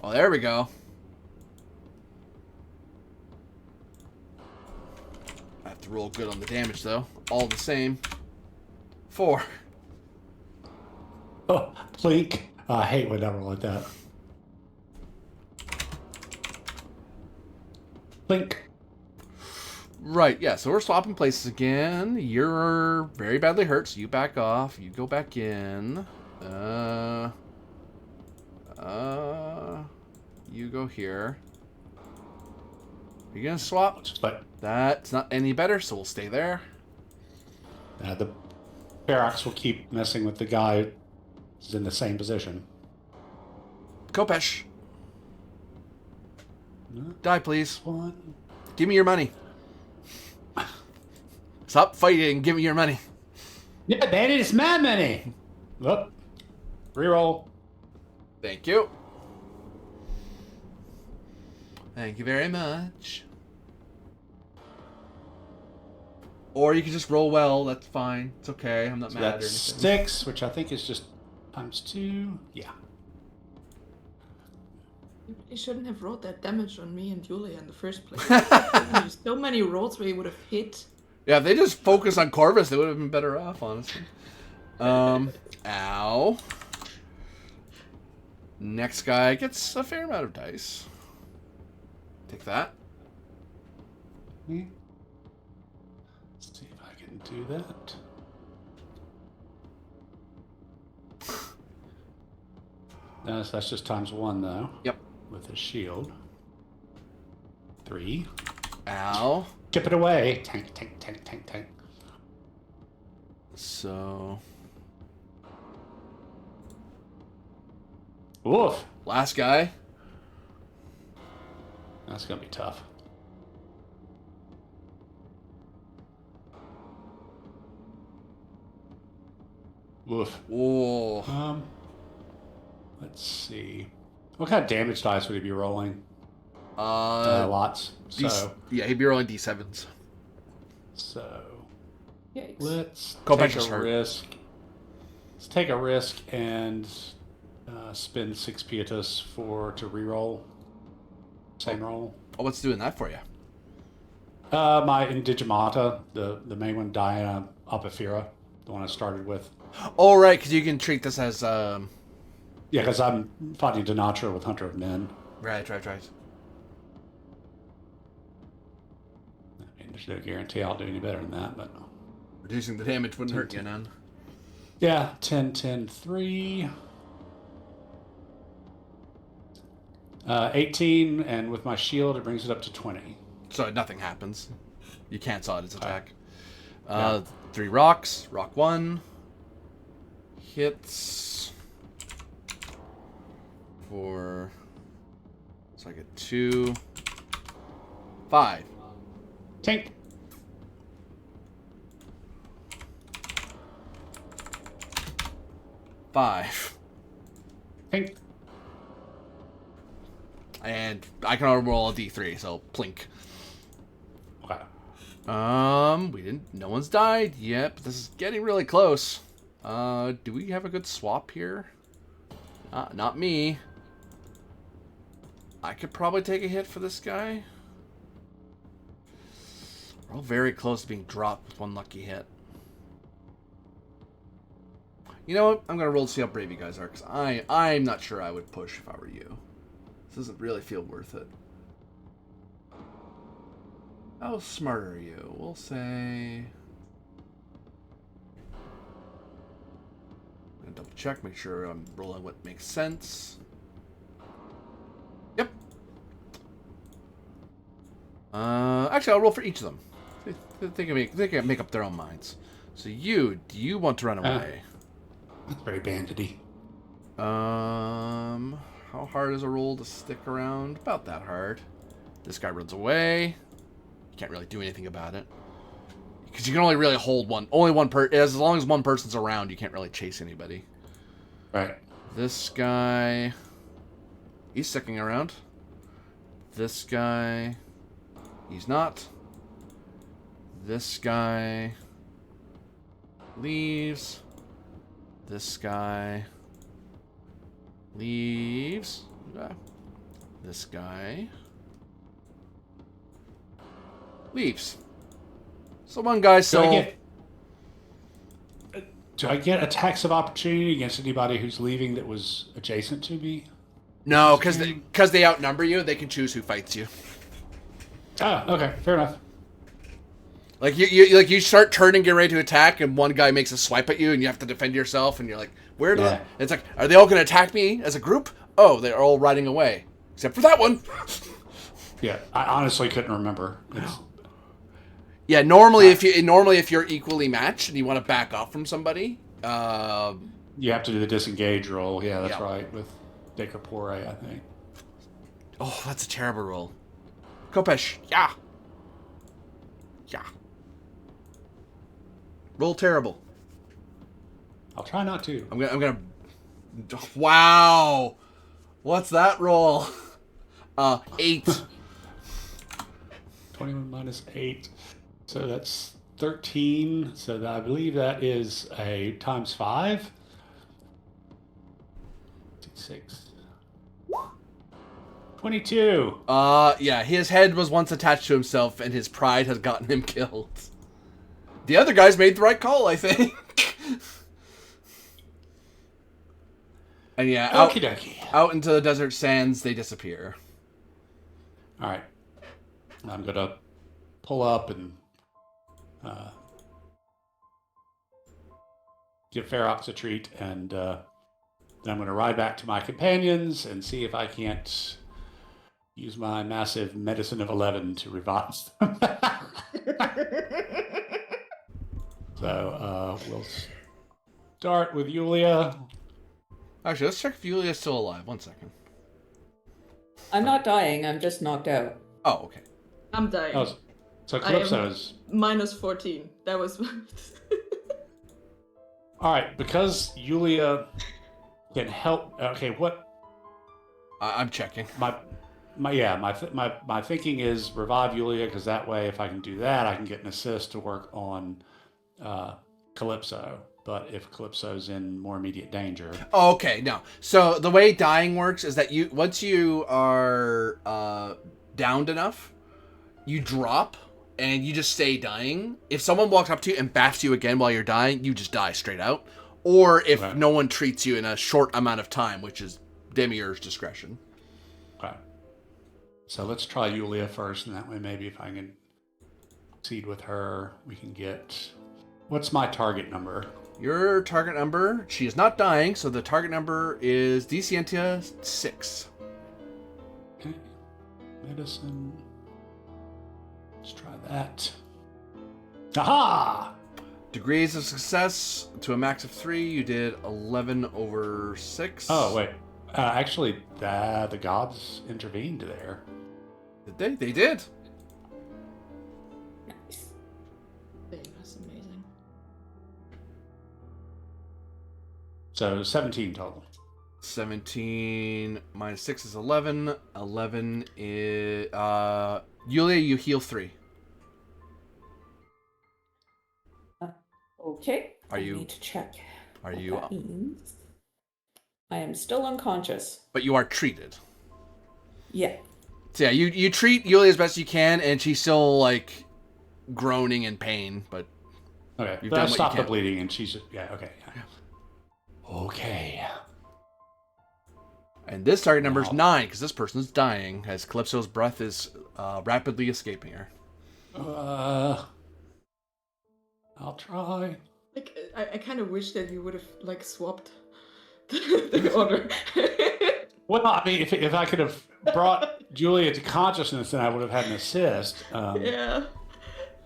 Oh, there we go. I have to roll good on the damage, though. All the same. 4. Oh, plink. I hate when I roll like that. Plink. Right, yeah, so we're swapping places again. You're very badly hurt, so you back off. You go back in. You go here. Are you gonna swap? But That's not any better, so we'll stay there. the Ferox will keep messing with the guy who's in the same position. Kopesh. Die, please. 1. Give me your money. Stop fighting and give me your money. Yeah, Bandit, it's my money. Look. Reroll. Thank you. Thank you very much. Or you can just roll well. That's fine. It's okay. I'm not So mad or that's anything. 6, which I think is just times 2. Yeah. You shouldn't have rolled that damage on me and Julia in the first place. There's so many rolls where you would have hit. Yeah, if they just focus on Corvus, they would have been better off, honestly. Ow. Next guy gets a fair amount of dice. Take that. Let's see if I can do that. That's just times 1, though. Yep. With his shield. 3. Ow. Chip it away. Tank, tank, tank, tank, tank. So... Woof. Last guy. That's going to be tough. Woof. Whoa. Let's see. What kind of damage dice would he be rolling? Lots. Yeah, he'd be rolling D7s. So Yikes. let's Kopesh take is a hurt. risk. Let's take a risk and spend 6 pietas to reroll. Same roll. Oh, what's doing that for you? My Indigimata, the main one, Diana Apifira, the one I started with. Oh, right, because you can treat this as... Yeah, because I'm fighting Denatra with Hunter of Men. Right. I mean, there's no guarantee I'll do any better than that, but... Reducing the damage wouldn't hurt you none. Yeah, 10, 10, 3. 18, and with my shield, it brings it up to 20. So nothing happens. You cancel out its attack. Yeah. 3 rocks. Rock 1. Hits. 4. So I get 2. 5. Tank. 5. Tank. And I can only roll a D3, so plink. Okay. No one's died yet, but this is getting really close. Do we have a good swap here? Not me. I could probably take a hit for this guy. We're all very close to being dropped with one lucky hit. You know what? I'm gonna roll to see how brave you guys are, because I'm not sure I would push if I were you. This doesn't really feel worth it. How smart are you? We'll say... I'm gonna double check, make sure I'm rolling what makes sense. Yep. Actually, I'll roll for each of them. They can make up their own minds. So do you want to run away? That's very bandity. How hard is a roll to stick around? About that hard. This guy runs away. You can't really do anything about it. Because you can only really hold one. Only one as long as one person's around, you can't really chase anybody. Right. This guy... He's sticking around. This guy... He's not. This guy... leaves. This guy... leaves. This guy... leaves. So one guy still... Do I get attacks of opportunity against anybody who's leaving that was adjacent to me? No, because they outnumber you, they can choose who fights you. Ah, okay, fair enough. Like you start turning, get ready to attack, and one guy makes a swipe at you, and you have to defend yourself, and you're like, where do I... It's like, are they all going to attack me as a group? Oh, they're all riding away, except for that one. Yeah, I honestly couldn't remember. Yeah, normally if you're equally matched and you want to back off from somebody, you have to do the disengage roll. Yeah, that's right, with Decapore, I think. Oh, that's a terrible roll. Kopesh, yeah. Roll terrible. I'll try not to. I'm gonna. Wow, what's that roll? 8. 21 minus 8. So that's 13. So I believe that is a times 5. 6. 22. Yeah, his head was once attached to himself, and his pride has gotten him killed. The other guys made the right call, I think. And yeah, out into the desert sands, they disappear. All right. I'm going to pull up and give Ferox a treat, and then I'm going to ride back to my companions and see if I can't use my massive medicine of 11 to revive them. So we'll start with Yulia. Actually, let's check if Yulia's still alive. 1 second. I'm not dying, I'm just knocked out. Oh, okay. I'm dying. Oh, so Calypso's... minus 14. That was... Alright, because Yulia can help... Okay, what... I'm checking. My thinking is revive Yulia, because that way, if I can do that, I can get an assist to work on Calypso. But if Calypso's in more immediate danger... Oh, okay, no. So the way dying works is that once you are downed enough, you drop and you just stay dying. If someone walks up to you and bats you again while you're dying, you just die straight out. Or if no one treats you in a short amount of time, which is Demir's discretion. Okay. So let's try Yulia first, and that way maybe if I can succeed with her, we can get... What's my target number? Your target number, she is not dying, so the target number is Decientia 6. Okay. Medicine. Let's try that. Aha! Degrees of success to a max of 3. You did 11 over 6. Oh, wait. Actually, the gods intervened there. Did they? They did. Nice. That's amazing. So 17 total. 17 minus 6 is 11. 11 is... Yulia, you heal 3. Okay. I need to check. Are what you... that means. I am still unconscious. But you are treated. Yeah. So yeah, you treat Yulia as best you can, and she's still, like, groaning in pain, but... Okay, you've but done I what stopped you the can. bleeding, and she's... Yeah, okay. Okay. And this target number is 9, because this person is dying, as Calypso's breath is rapidly escaping her. I'll try. Like, I kind of wish that we would have, like, swapped the order. Well, I mean, if I could have brought Julia to consciousness, then I would have had an assist. Yeah.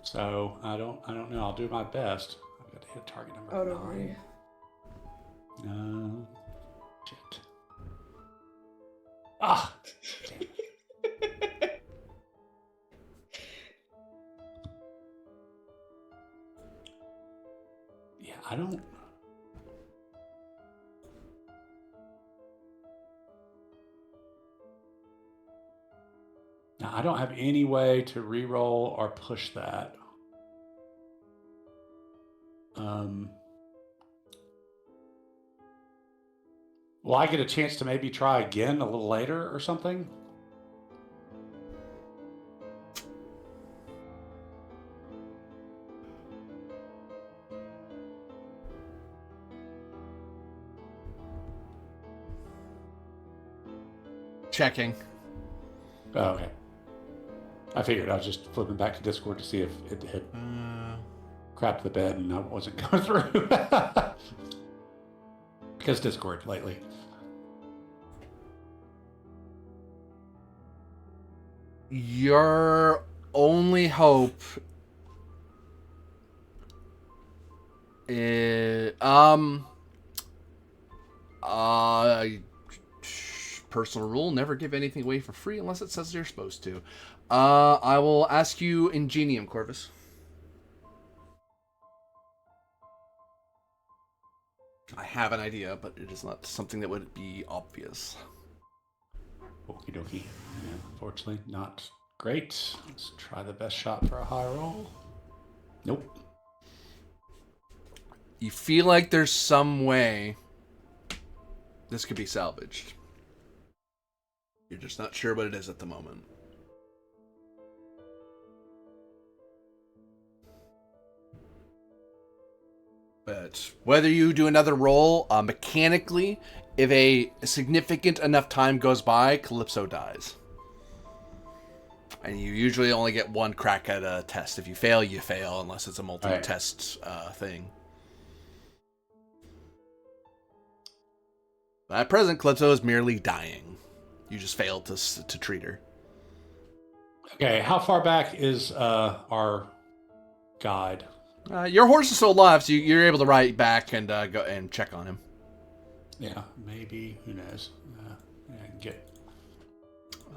So I don't know. I'll do my best. I've got to hit target number 9. Don't worry. Shit. Ah. Damn it. Yeah, I don't. Now, I don't have any way to re-roll or push that. Will I get a chance to maybe try again a little later or something? Checking. Oh, okay. I figured I was just flipping back to Discord to see if it had crapped the bed and I wasn't going through. Because Discord lately. Your only hope is personal rule: never give anything away for free unless it says you're supposed to. I will ask you Ingenium, Corvus. I have an idea, but it is not something that would be obvious. Okie dokie. Yeah, unfortunately, not great. Let's try the best shot for a high roll. Nope. You feel like there's some way this could be salvaged. You're just not sure what it is at the moment. But whether you do another roll, mechanically, if a significant enough time goes by, Calypso dies. And you usually only get one crack at a test. If you fail, you fail, unless it's a multi-test thing. But at present, Calypso is merely dying. You just failed to treat her. Okay, how far back is our guide? Your horse is still alive, so you're able to ride back and go and check on him. Yeah, maybe. Who knows? Get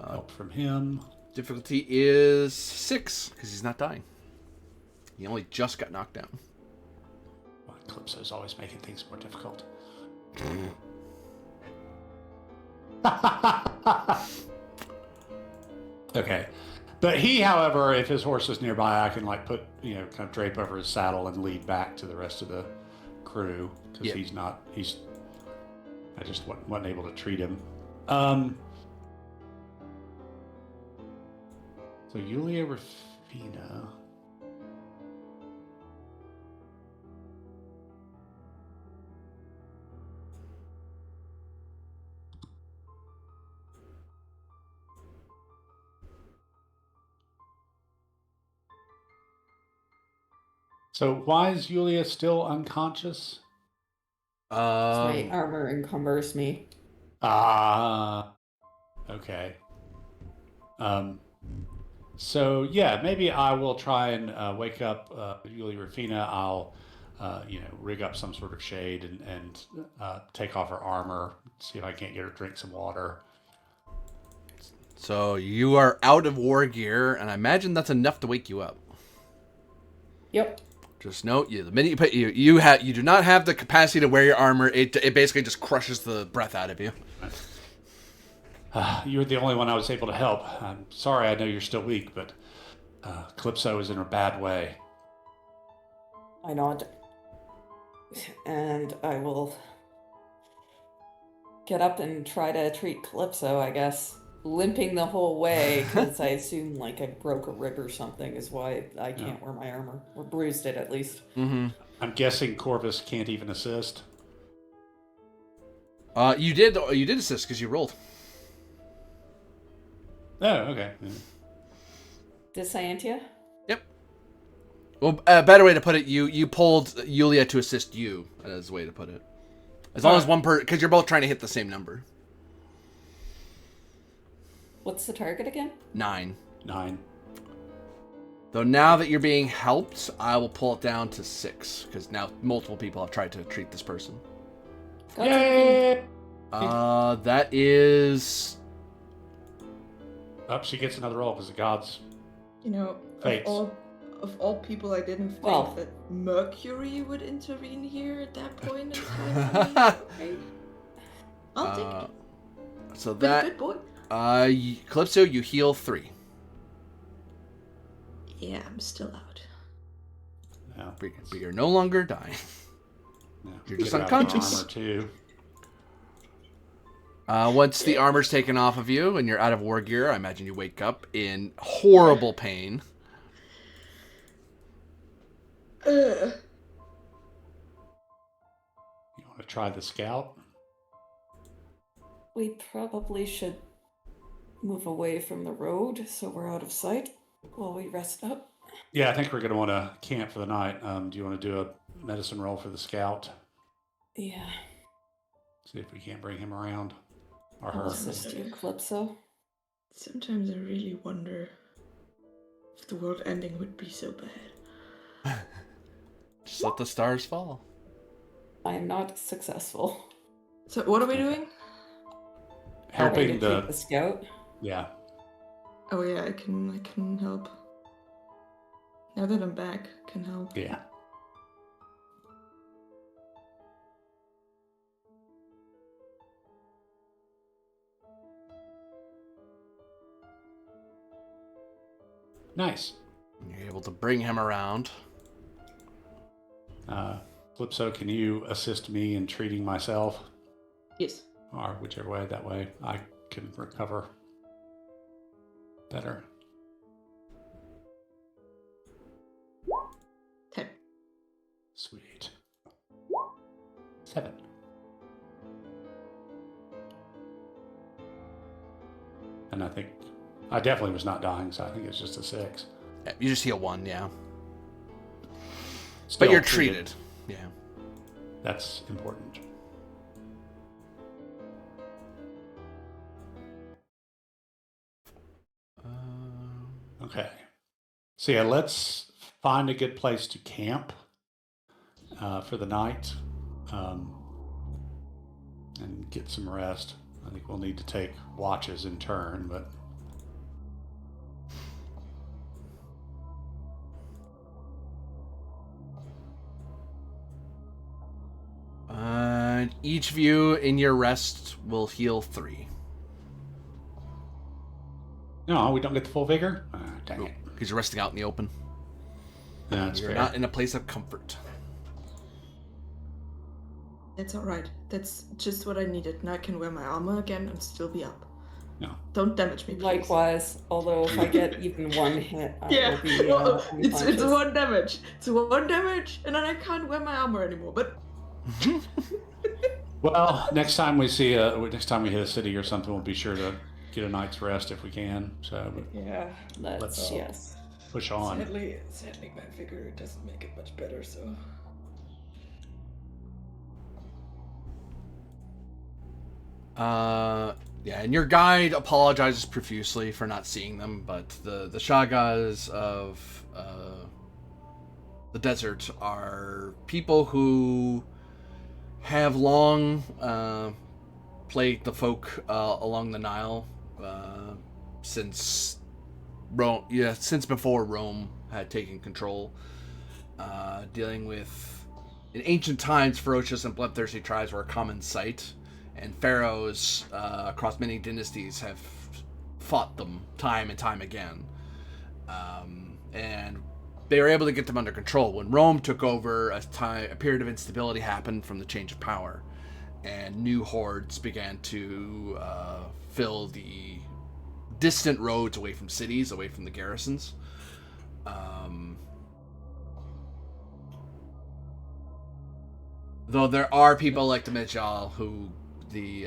help from him. Difficulty is 6, because he's not dying. He only just got knocked down. Well, Calypso's always making things more difficult. Okay. But he, however, if his horse is nearby, I can like put, kind of drape over his saddle and lead back to the rest of the crew because I just wasn't able to treat him. So Yulia Rafina. So why is Yulia still unconscious? My armor encumbers me. Okay. So yeah, maybe I will try and wake up Yulia Rafina. I'll rig up some sort of shade and take off her armor, see if I can't get her to drink some water. So you are out of war gear, and I imagine that's enough to wake you up. Yep. Just note, the minute you put you do not have the capacity to wear your armor. It basically just crushes the breath out of you. You were the only one I was able to help. I'm sorry, I know you're still weak, but Calypso is in a bad way. I nod. And I will get up and try to treat Calypso, I guess. Limping the whole way, because I assume like I broke a rib or something is why I can't wear my armor. Or bruised it, at least. Mm-hmm. I'm guessing Corvus can't even assist. You did assist because you rolled. Oh, okay. Yeah. Did Scientia? Yep. Well, a better way to put it, you pulled Yulia to assist you, as a way to put it. As long as one person, because you're both trying to hit the same number. What's the target again? 9. Though now that you're being helped, I will pull it down to 6, because now multiple people have tried to treat this person. Yay! That is... Oh, she gets another roll because the gods. You know, Fates. of all people, I didn't think that Mercury would intervene here at that point in time. Okay. I'll take it. So Been a that... good boy. Calypso, you heal 3. Yeah, I'm still out. No, But you're no longer dying. no. You're just Get her out of unconscious. armor too. Once the armor's taken off of you and you're out of war gear, I imagine you wake up in horrible pain. You want to try the scout? We probably should move away from the road so we're out of sight while we rest up. Yeah, I think we're going to want to camp for the night. Do you want to do a medicine roll for the scout? Yeah. See if we can't bring him around. Or I'll her. assist you, Calypso. Sometimes I really wonder if the world ending would be so bad. Just let the stars fall. I am not successful. So what are we doing? Helping Ready to take the scout. Yeah. Oh yeah, I can help. Now that I'm back, I can help. Yeah. Nice. You're able to bring him around. Calypso, can you assist me in treating myself? Yes. Or whichever way, that way I can recover better. 10. Sweet. 7. And I think I definitely was not dying, so I think it's just a 6. You just heal 1, yeah. Still But you're treated. Yeah. That's important. Okay. So yeah, let's find a good place to camp for the night and get some rest. I think we'll need to take watches in turn, but each of you in your rest will heal 3. no, we don't get the full vigor. Dang it. Because you're resting out in the open. No, that's You're fair. not in a place of comfort. It's alright. That's just what I needed. Now I can wear my armor again and still be up. No. Don't damage me, please. Likewise, although if I get even one hit, I Yeah, will be well, it's unconscious. 1 damage. It's 1 damage, and then I can't wear my armor anymore. But Well, next time we hit a city or something, we'll be sure to get a night's rest if we can. So yeah, Let's, yes. push on. sadly, my figure doesn't make it much better. So Yeah, and your guide apologizes profusely for not seeing them, but the Shagas of the desert are people who have long plagued the folk along the Nile since Rome. Yeah, since before Rome had taken control, dealing with in ancient times ferocious and bloodthirsty tribes were a common sight. And pharaohs across many dynasties have fought them time and time again. And they were able to get them under control. When Rome took over, a period of instability happened from the change of power. And new hordes began to fill the distant roads away from cities, away from the garrisons. Though there are people like the Medjal who the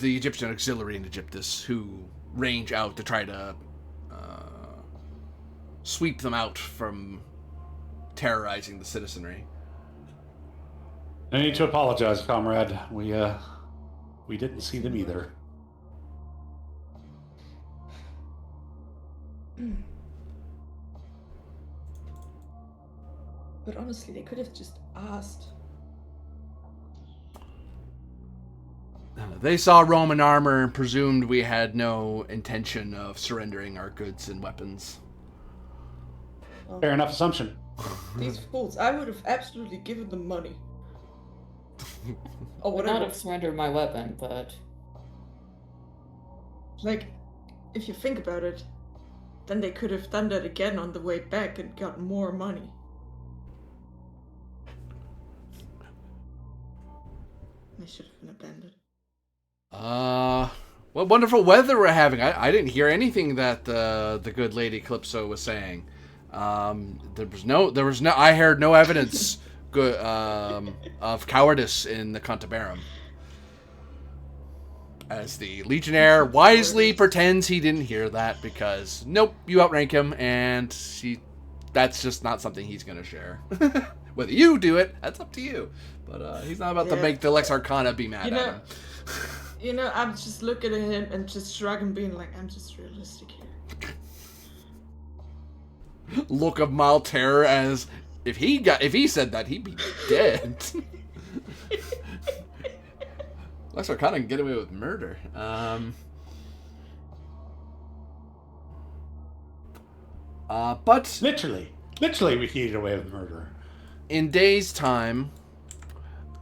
Egyptian auxiliary in Egyptus who range out to try to sweep them out from terrorizing the citizenry. No need to apologize, comrade. We didn't see them either. But honestly, they could have just asked. They saw Roman armor and presumed we had no intention of surrendering our goods and weapons. Fair enough assumption. These fools, I would have absolutely given them money. Or I would whatever. not have surrendered my weapon, but... Like, if you think about it, then they could have done that again on the way back and got more money. They should have been abandoned. What wonderful weather we're having. I didn't hear anything that the good lady Calypso was saying. There was no I heard no evidence of cowardice in the Cantabarum. As the Legionnaire wisely pretends he didn't hear that because, nope, you outrank him, and that's just not something he's going to share. Whether you do it, that's up to you. But he's not about to make the Lex Arcana be mad at him. You know, I'm just looking at him and just shrugging, being like, I'm just realistic here. Look of mild terror as if he said that, he'd be dead. Lex Arcana can get away with murder. But Literally, we can get away with murder. in days' time,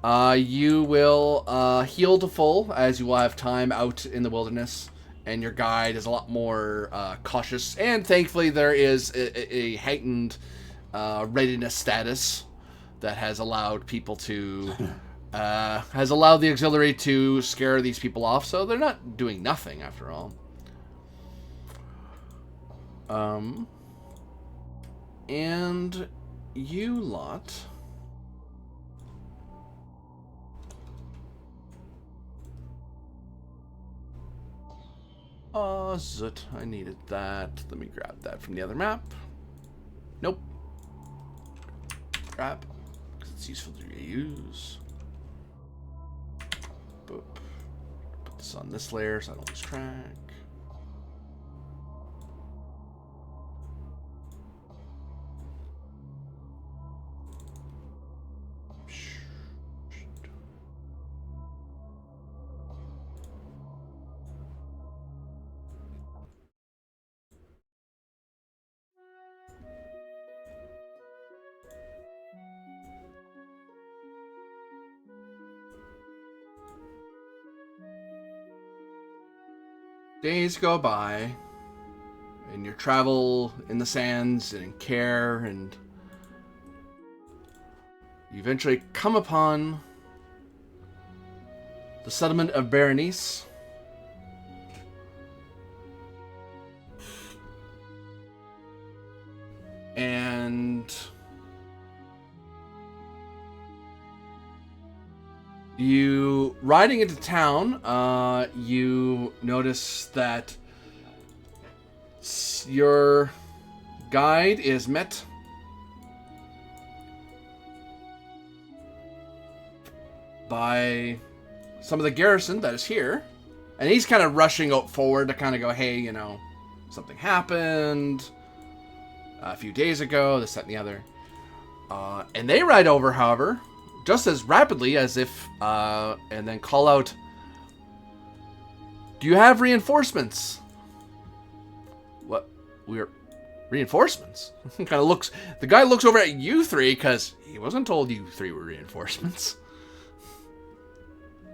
you will heal to full, as you will have time out in the wilderness, and your guide is a lot more cautious. And thankfully, there is a heightened readiness status that has allowed people to has allowed the auxiliary to scare these people off. So they're not doing nothing after all. And you lot. Zut, I needed that. Let me grab that from the other map. Nope. Grab, because it's useful to reuse. Boop. Put this on this layer so I don't lose track. Days go by, and your travel in the sands and in care, and you eventually come upon the settlement of Berenice. And you, riding into town, you notice that your guide is met by some of the garrison that is here. And he's kind of rushing out forward to kind of go, hey, you know, something happened a few days ago, this, that, and the other. And they ride over, however, just as rapidly as if, and then call out, do you have reinforcements? What? We're reinforcements? Kind of looks, the guy looks over at you three, because he wasn't told you three were reinforcements.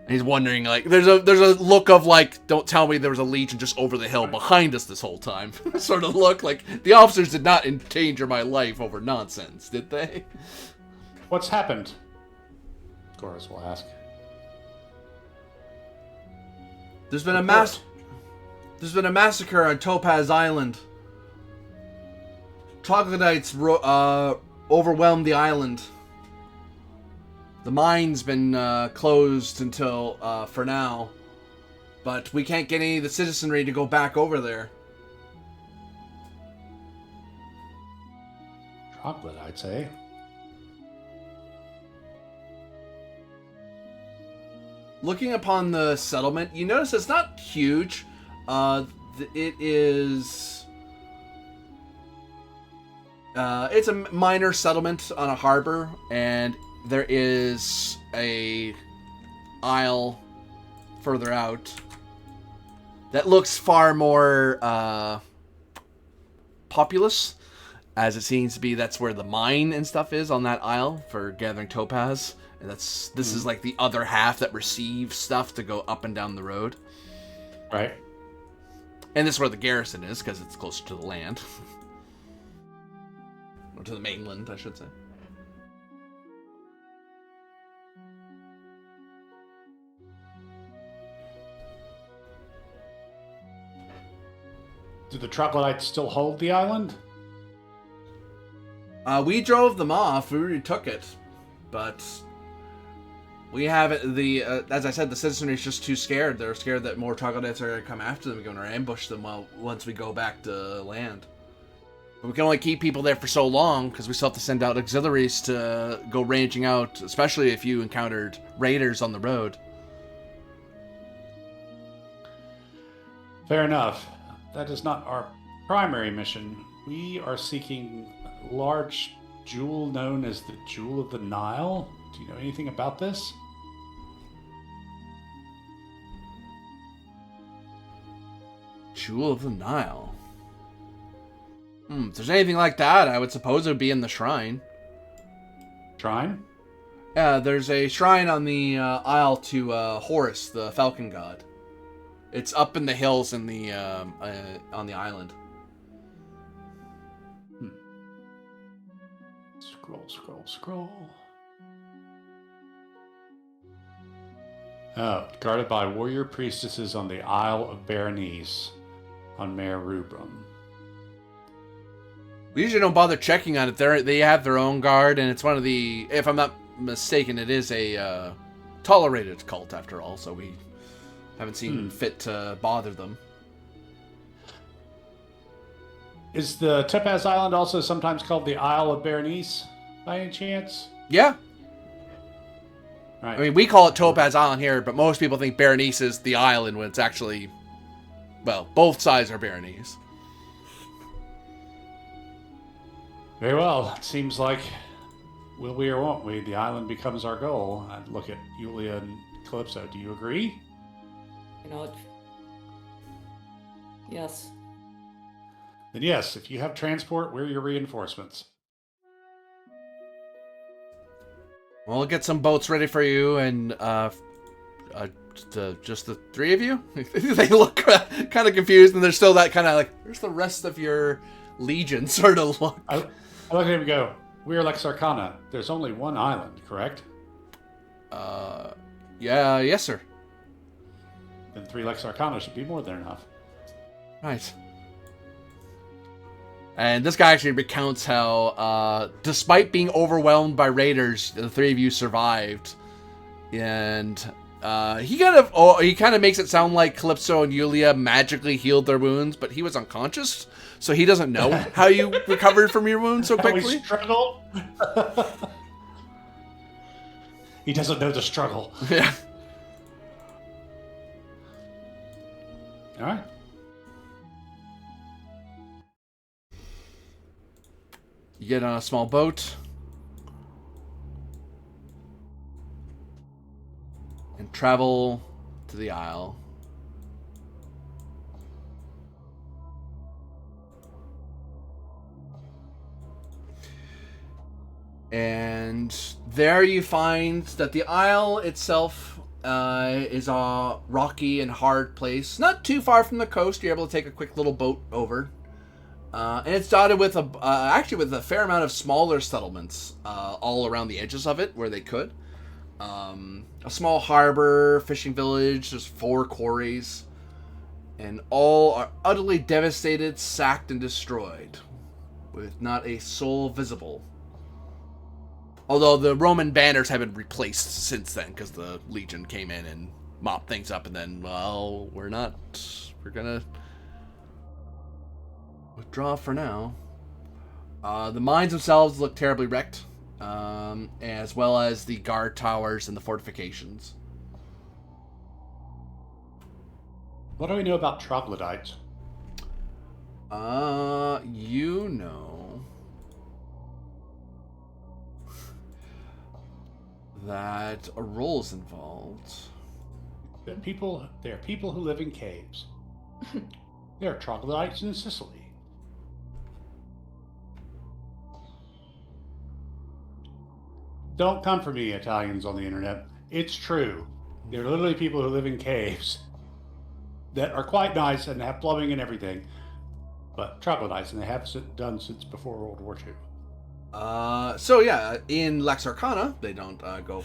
And he's wondering, like, there's a look of, like, don't tell me there was a legion just over the hill behind us this whole time. Sort of look like the officers did not endanger my life over nonsense, did they? What's happened? Chorus will ask. There's been a massacre on Topaz Island. Troglodytes overwhelmed the island. The mine's been closed until for now, but we can't get any of the citizenry to go back over there. Chocolate, I'd say. looking upon the settlement, you notice it's not huge. It is... it's a minor settlement on a harbor, and there is a isle further out that looks far more populous, as it seems to be that's where the mine and stuff is on that isle for gathering topaz. And this is like the other half that receives stuff to go up and down the road. Right. And this is where the garrison is, because it's closer to the land. Or to the mainland, I should say. Do the troglodytes still hold the island? We drove them off. We already took it. But we haven't... as I said, the citizenry is just too scared. They're scared that more troglodytes are going to come after them and ambush them once we go back to land. But we can only keep people there for so long, because we still have to send out auxiliaries to go ranging out, especially if you encountered raiders on the road. Fair enough. That is not our primary mission. We are seeking a large jewel known as the Jewel of the Nile. Do you know anything about this? Jewel of the Nile. If there's anything like that, I would suppose it would be in the shrine. Shrine? Yeah, there's a shrine on the isle to Horus, the falcon god. It's up in the hills in the on the island. Scroll. Oh, guarded by warrior priestesses on the Isle of Berenice on Mare Rubrum. We usually don't bother checking on it. They have their own guard, and it's one of the, if I'm not mistaken, it is a tolerated cult after all, so we haven't seen fit to bother them. Is the Topaz Island also sometimes called the Isle of Berenice, by any chance? Yeah. Right. I mean, we call it Topaz Island here, but most people think Berenice is the island when it's actually, well, both sides are Berenice. Very well. It seems like, will we or won't we, the island becomes our goal. I'd look at Yulia and Calypso. Do you agree? You know, yes. Then yes, if you have transport, we're your reinforcements. Well, we'll get some boats ready for you, and just the three of you? They look kind of confused, and they're still that kind of like, where's the rest of your legion sort of look? I look at him and go, we are like Arcana. There's only one island, correct? Yeah, yes, sir. Then 3 Lex Arcana should be more than enough. Right. And this guy actually recounts how, despite being overwhelmed by raiders, the 3 of you survived. And he kind of makes it sound like Calypso and Yulia magically healed their wounds, but he was unconscious, so he doesn't know how you recovered from your wounds so quickly. How we struggle? He doesn't know the struggle. Yeah. All right. You get on a small boat and travel to the isle. And there you find that the isle itself is a rocky and hard place. Not too far from the coast. You're able to take a quick little boat over. And it's dotted with actually with a fair amount of smaller settlements all around the edges of it where they could. A small harbor, fishing village, there's 4 quarries. And all are utterly devastated, sacked, and destroyed, with not a soul visible. Although the Roman banners have been replaced since then, because the Legion came in and mopped things up, and then, well, we're gonna withdraw for now. The mines themselves look terribly wrecked, as well as the guard towers and the fortifications. What do we know about troglodytes? You know that a role is involved. They are people who live in caves. There are troglodytes in Sicily. Don't come for me, Italians on the internet. It's true. They're literally people who live in caves that are quite nice and have plumbing and everything, but troglodytes, and they have done since before World War II. So yeah, in Lex Arcana, they don't go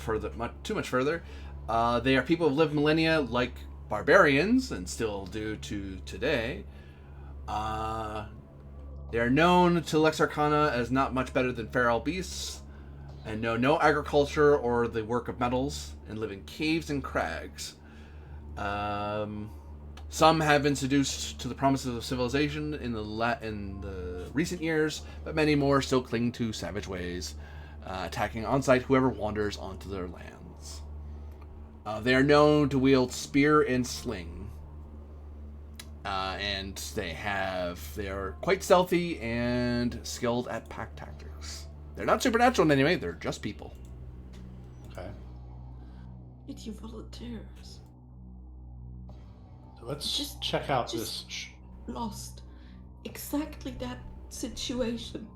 too much further. They are people who have lived millennia like barbarians and still do to today. They are known to Lex Arcana as not much better than feral beasts, and know no agriculture or the work of metals, and live in caves and crags. Some have been seduced to the promises of civilization in the recent years, but many more still cling to savage ways, attacking on sight whoever wanders onto their lands. They are known to wield spear and sling, and they are quite stealthy and skilled at pack tactics. They're not supernatural in any way; they're just people. Okay. Did you volunteers? So let's check out this. Lost. Exactly that situation.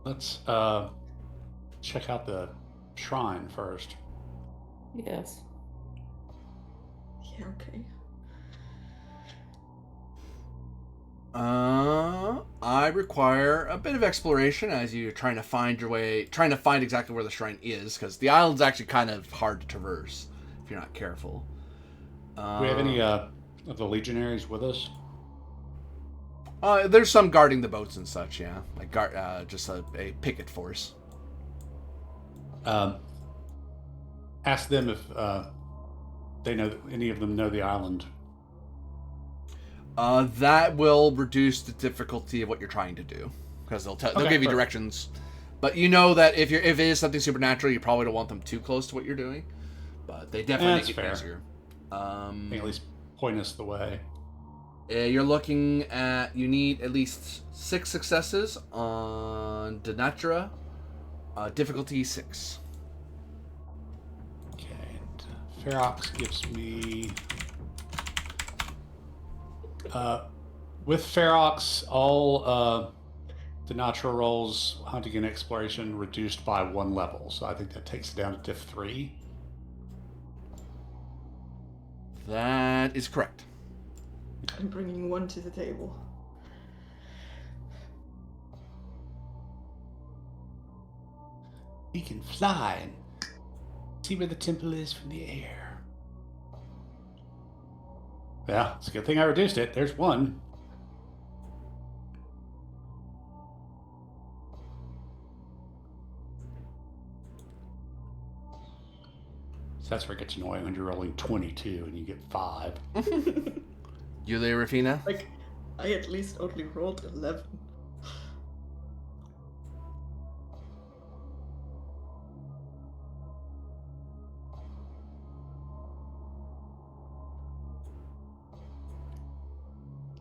Let's check out the shrine first. Yes. Yeah, okay. I require a bit of exploration as you're trying to find exactly where the shrine is, because the island's actually kind of hard to traverse if you're not careful. Do we have any of the legionaries with us? There's some guarding the boats and such, yeah. Like just a picket force. Ask them if any of them know the island. That will reduce the difficulty of what you're trying to do, because they'll give you directions. But you know that if it is something supernatural, you probably don't want them too close to what you're doing. But they definitely make it easier. They at least point us the way. You're looking at, you need at least 6 successes on Denatura, difficulty 6. Okay, and Ferox gives me. With Ferox, all the natural rolls, hunting and exploration, reduced by 1 level. So I think that takes it down to diff 3. That is correct. I'm bringing 1 to the table. He can fly and see where the temple is from the air. Yeah, it's a good thing I reduced it. There's 1. So that's where it gets annoying when you're rolling 22 and you get 5. You there, Rafina? Like, I at least only rolled 11.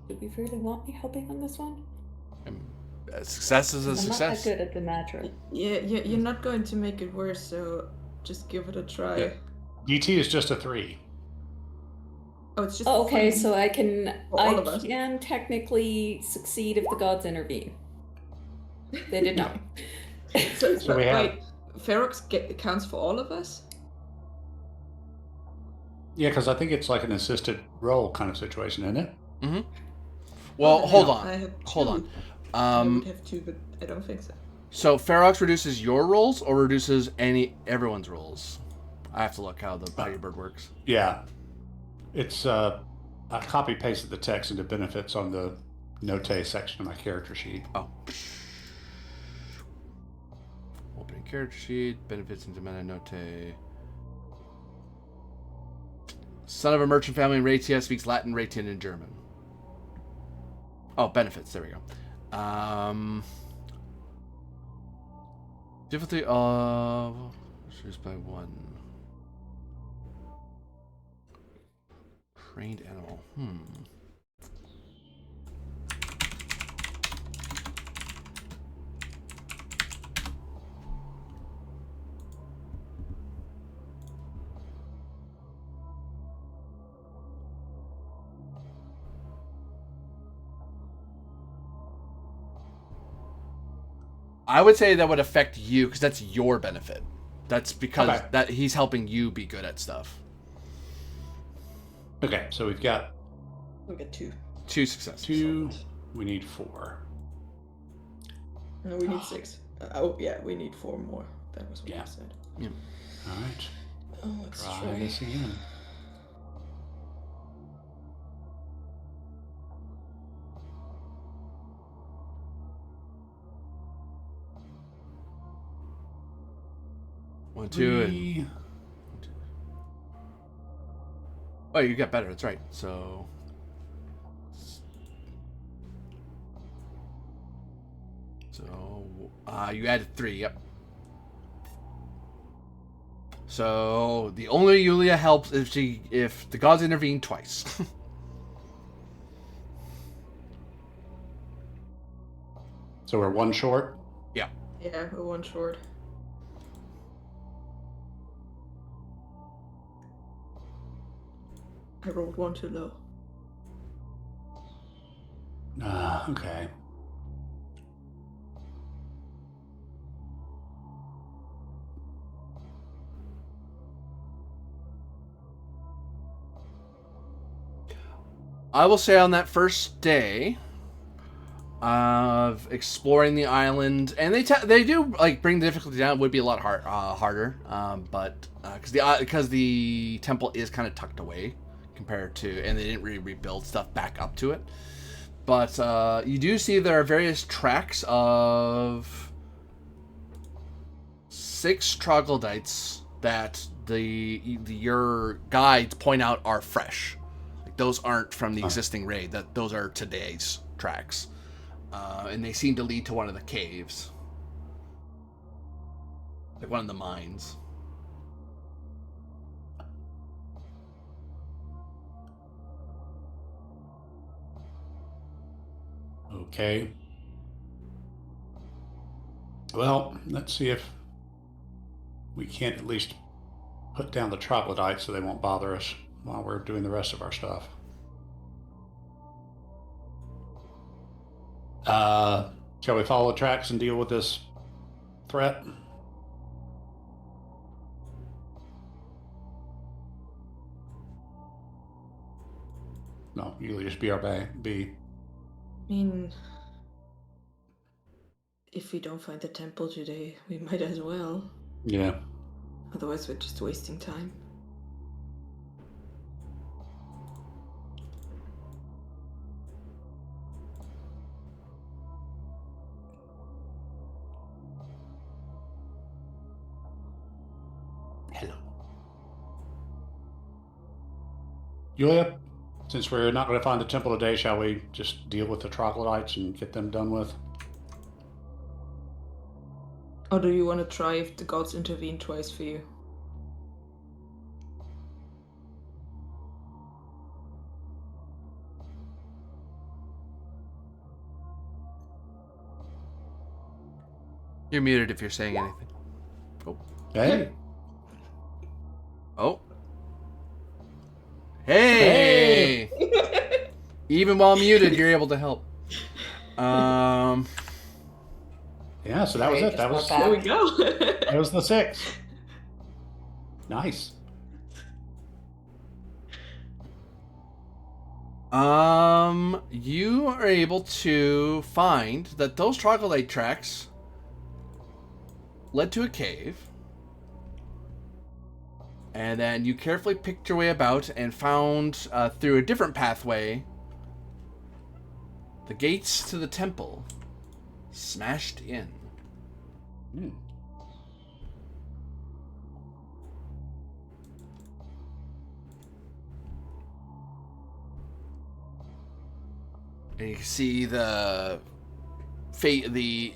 Do we really want me helping on this one? A success is a success. I'm not that good at the natural. Yeah, you're not going to make it worse, so just give it a try. Yeah. DT is just a 3. Oh, it's just Okay, 3. so I can For all of us. can technically succeed if the gods intervene. They did not. So we have- wait, Ferox counts for all of us? Yeah, because I think it's like an assisted roll kind of situation, isn't it? Mm-hmm. Well, hold on. I have 2. Hold on. I would have 2, but I don't think so. So Ferox reduces your rolls or reduces everyone's rolls? I have to look how your bird works. Yeah. It's I copy pasted the text into benefits on the note section of my character sheet. Oh. Opening character sheet, benefits into meta note. Son of a merchant family in Rhaetia, speaks Latin, Rhaetian, and German. Oh, benefits. There we go. Difficulty of reduced by 1. Trained animal. I would say that would affect you because that's your benefit. That's because that he's helping you be good at stuff. Okay, so we got 2. 2 successes. 2. We need 4. No, we need 6. We need 4 more. That was what you said. Yeah. All right. Let's Try this again. One, 2, and... Oh, you got better. That's right. So... you added 3, yep. So, the only Yulia helps if the gods intervene twice. So we're 1 short? Yeah, we're 1 short. I rolled 1 too low. Okay. I will say on that first day of exploring the island, and they do like bring the difficulty down. It would be a lot harder, but because the temple is kind of tucked away compared to, and they didn't really rebuild stuff back up to it. But you do see there are various tracks of 6 troglodytes that your guides point out are fresh. Those aren't from the existing raid. Those are today's tracks, and they seem to lead to one of the caves, like one of the mines. Okay. Well, let's see if we can't at least put down the troglodytes so they won't bother us while we're doing the rest of our stuff. Shall we follow the tracks and deal with this threat? No, you'll just be our B. I mean, if we don't find the temple today, we might as well. Yeah. Otherwise, we're just wasting time. Hello. Yulia, since we're not going to find the temple today, shall we just deal with the troglodytes and get them done with? Or do you want to try if the gods intervene twice for you? You're muted if you're saying anything. Oh. Hey. Oh. Hey! Even while muted, you're able to help. Yeah, so that was it. That was There we go. that was the 6. Nice. You are able to find that those troglodyte tracks led to a cave. And then you carefully picked your way about and found, through a different pathway, the gates to the temple smashed in. Mm. And you can see the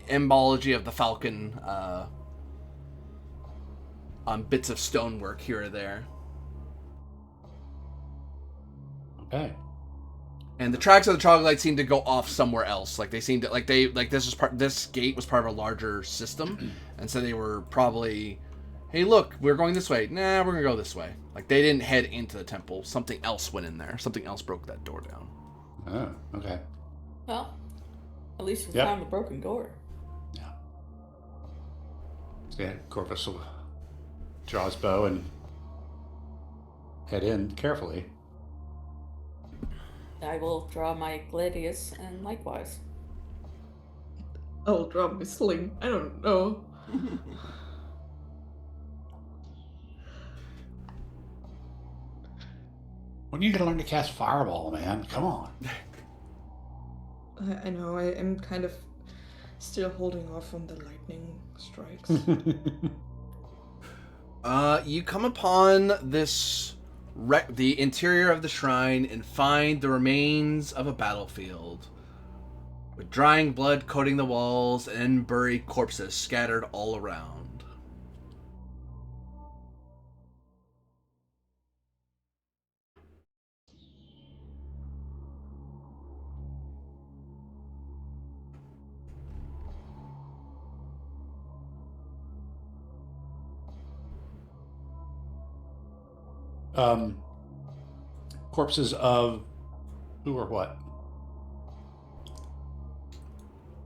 embology of the falcon on bits of stonework here or there. Okay. And the tracks of the troglodyte seem to go off somewhere else. Like they seem to this gate was part of a larger system, and so they were probably, hey, look, we're going this way. Nah, we're gonna go this way. Like they didn't head into the temple. Something else went in there. Something else broke that door down. Oh, okay. Well, at least we Yep. found the broken door. Yeah. So yeah, Corvus will draw his bow and head in carefully. I will draw my gladius and likewise. I'll draw my sling. I don't know. When are you gonna learn to cast Fireball, man? Come on. I know, I am kind of still holding off on the lightning strikes. You come upon this the interior of the shrine and find the remains of a battlefield with drying blood coating the walls and buried corpses scattered all around. Corpses of who or what?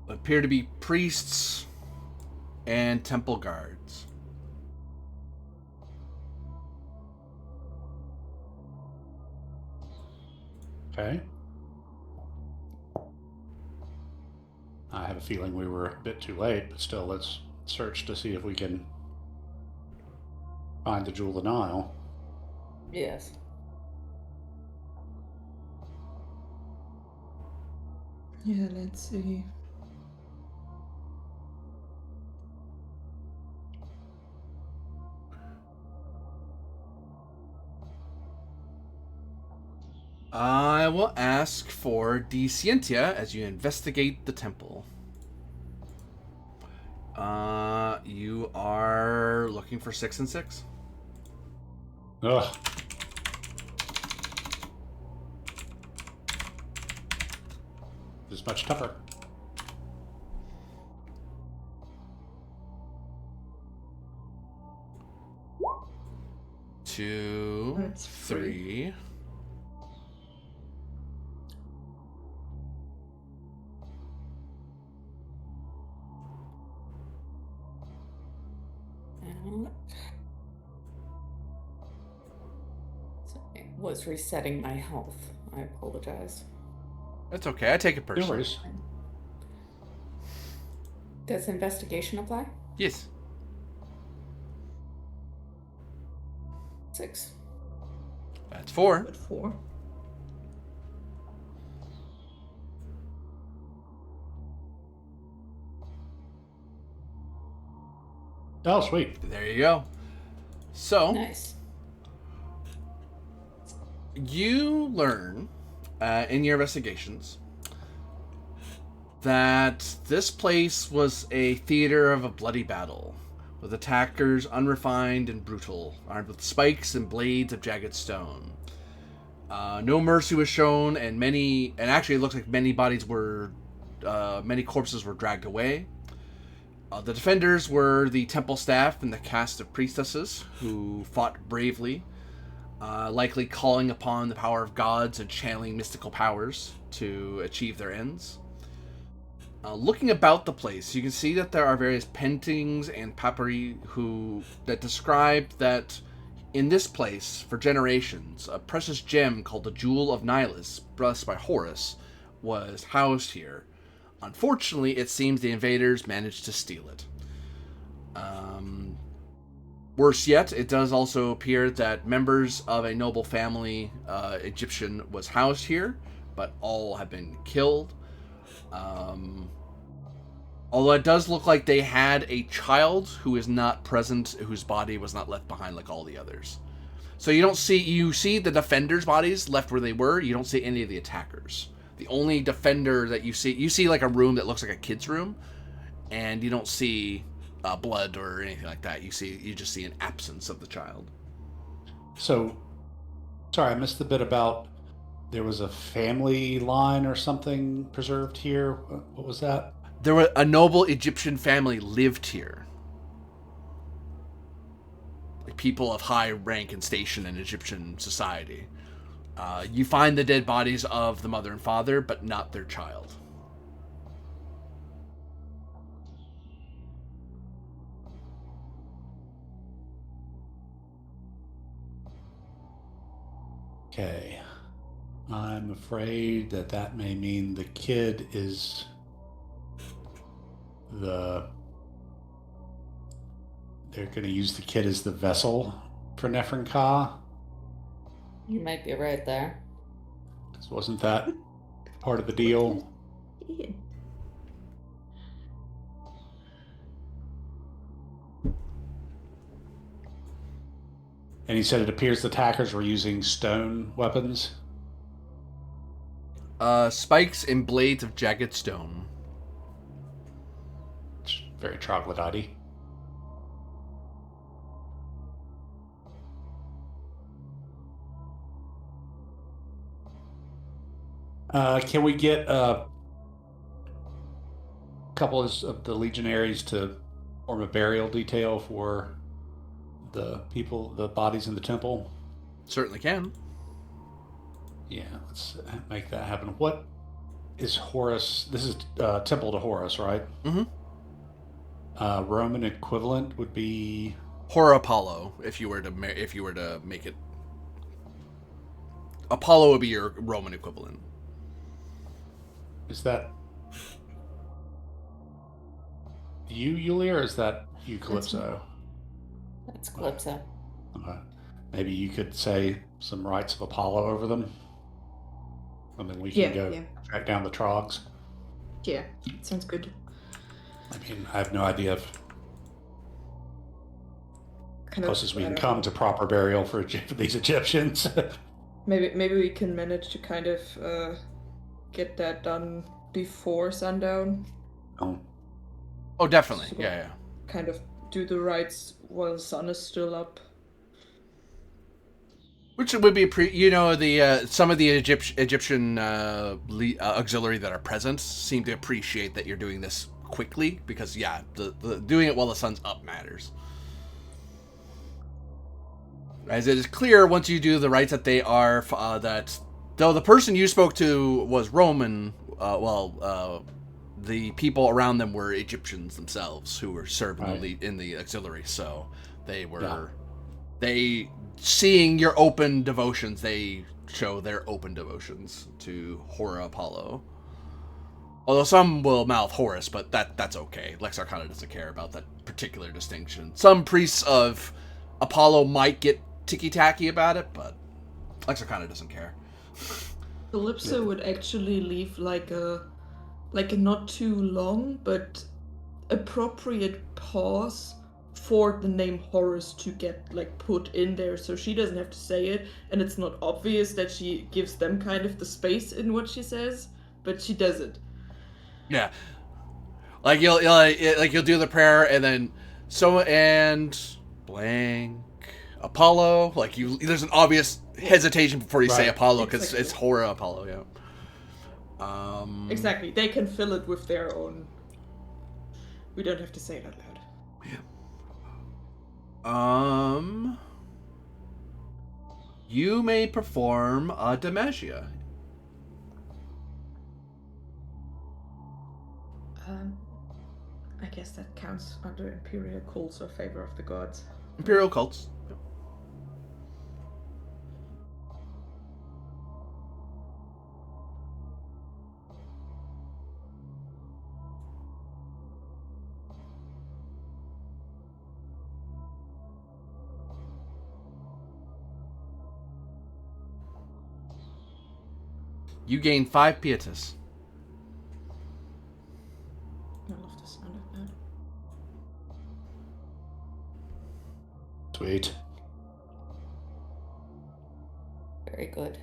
Appear to be priests and temple guards. Okay. I have a feeling we were a bit too late, but still, let's search to see if we can find the Jewel of the Nile. Yes. Yeah, let's see. I will ask for Descientia as you investigate the temple. You are looking for 6 and 6. Ugh. This is much tougher. Two, That's 3. And so it was resetting my health. I apologize. That's okay. I take it No personally. worries. Does investigation apply? Yes. 6. That's 4. But 4. Oh, sweet. There you go. So, Nice. you learn in your investigations that this place was a theater of a bloody battle, with attackers unrefined and brutal, armed with spikes and blades of jagged stone. No mercy was shown, and actually it looks like many corpses were dragged away. The defenders were the temple staff and the cast of priestesses who fought bravely, likely calling upon the power of gods and channeling mystical powers to achieve their ends. Looking about the place, you can see that there are various paintings and papyri that describe that in this place, for generations, a precious gem called the Jewel of Nilus, blessed by Horus, was housed here. Unfortunately, it seems the invaders managed to steal it. Worse yet, it does also appear that members of a noble family, Egyptian, was housed here, but all have been killed. Although it does look like they had a child who is not present, whose body was not left behind like all the others. So you see the defenders' bodies left where they were, you don't see any of the attackers. The only defender that you see like a room that looks like a kid's room, and you don't see blood or anything like that. You just see an absence of the child. So, sorry, I missed the bit about there was a family line or something preserved here. What was that? There were a noble Egyptian family lived here. Like people of high rank and station in Egyptian society. You find the dead bodies of the mother and father, but not their child. Okay. I'm afraid that may mean the kid is they're going to use the kid as the vessel for Nefren Ka. You might be right there. Wasn't that part of the deal? Yeah. And he said it appears the attackers were using stone weapons. Spikes and blades of jagged stone. It's very troglodyte-y. Can we get a couple of the legionaries to form a burial detail for the bodies in the temple? Certainly can. Yeah, let's make that happen. What is Horus? This is temple to Horus, right? Mm-hmm. Roman equivalent would be Hora Apollo, if you were to make it. Apollo would be your Roman equivalent. Is that you, Yulia, or is that you, Calypso? That's Calypso. Okay. Maybe you could say some rites of Apollo over them, and then we can go track down the trogs. Yeah, sounds good. I mean, I have no idea if closest we can come to proper burial for these Egyptians. Maybe we can manage to kind of get that done before sundown. Oh, definitely. So Yeah. Kind of do the rites while the sun is still up. Which would be some of the Egyptian auxiliary that are present seem to appreciate that you're doing this quickly because the doing it while the sun's up matters. As it is clear once you do the rites that they are that though the person you spoke to was Roman, the people around them were Egyptians themselves who were served in the auxiliary, so they seeing your open devotions, they show their open devotions to Hora Apollo. Although some will mouth Horus, but that's okay. Lex Arcana doesn't care about that particular distinction. Some priests of Apollo might get ticky-tacky about it, but Lex Arcana doesn't care. Calypso would actually leave like a not too long but appropriate pause for the name Horus to get put in there, so she doesn't have to say it, and it's not obvious that she gives them kind of the space in what she says, but she does it. Yeah, you'll do the prayer and then and blank Apollo. There's an obvious hesitation before you say Apollo because it's Hora Apollo. Yeah. Exactly. They can fill it with their own. We don't have to say it out loud. Yeah. You may perform a Demagia. I guess that counts under Imperial cults or favor of the gods. Imperial cults. Yep. You gain 5 pietas. I love the sound of that. Sweet. Very good.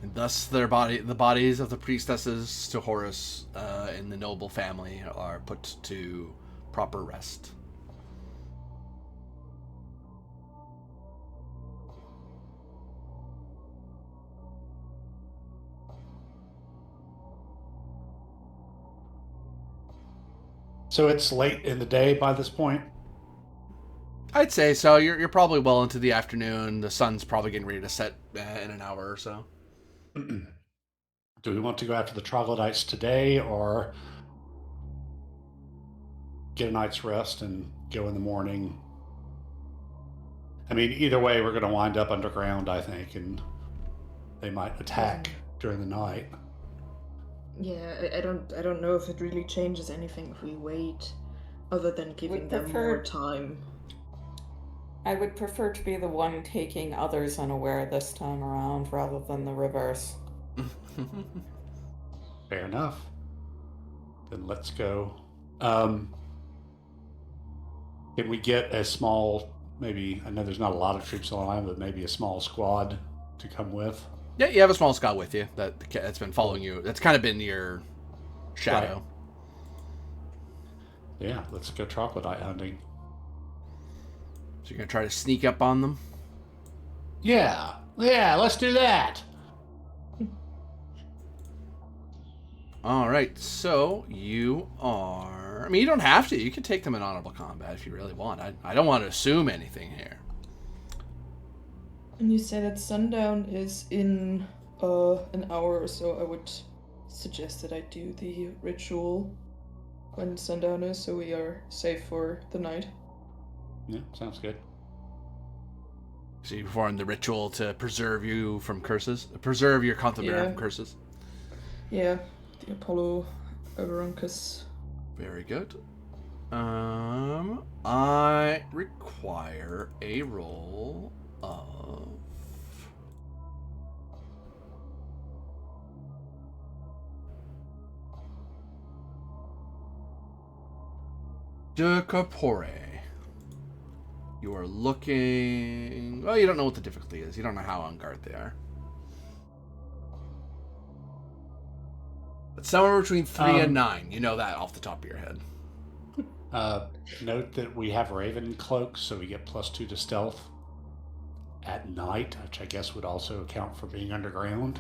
And thus, the bodies of the priestesses to Horus and the noble family are put to proper rest. So it's late in the day by this point? I'd say so. You're probably well into the afternoon. The sun's probably getting ready to set in an hour or so. Do we want to go after the troglodytes today, or get a night's rest and go in the morning? I mean, either way, we're going to wind up underground, I think, and they might attack during the night. Yeah, I don't know if it really changes anything if we wait, other than giving them more time. I would prefer to be the one taking others unaware this time around, rather than the reverse. Fair enough. Then let's go. Can we get a small, maybe, I know there's not a lot of troops on the line, but maybe a small squad to come with? Yeah, you have a small scout with you that's been following you. That's kind of been your shadow. Right. Yeah, let's go troglodyte hunting. So you're going to try to sneak up on them? Yeah, let's do that. All right, so you are... I mean, you don't have to. You can take them in honorable combat if you really want. I don't want to assume anything here. And you say that sundown is in an hour or so. I would suggest that I do the ritual when sundown is, so we are safe for the night. Yeah, sounds good. So you perform the ritual to preserve you from curses? Preserve your concubine from curses? Yeah, the Apollo Overuncus. Very good. I require a roll of... De Corpore. You are looking... Well, you don't know what the difficulty is. You don't know how on guard they are. But somewhere between 3 and 9. You know that off the top of your head. Note that we have Raven cloaks, so we get +2 to stealth at night, which I guess would also account for being underground.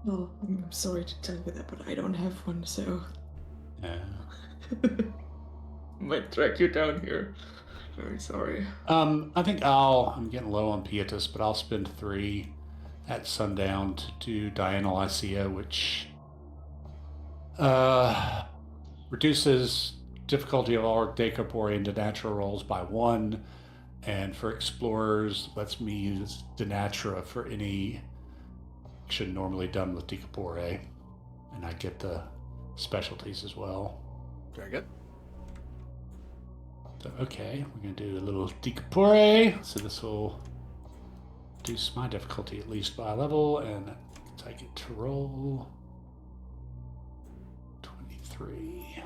Oh, I'm sorry to tell you that, but I don't have one, so... Yeah. Might track you down here. Very sorry. I think I'm getting low on Pietas, but I'll spend 3 at sundown to do Diana Lycia, which reduces difficulty of all Decorpore into natural rolls by 1, and for explorers lets me use Denatura for any action normally done with Decorpore, and I get the specialties as well. Very good. So, okay, we're going to do a little Decorpore, so this will reduce my difficulty at least by a level, and I get to roll 23.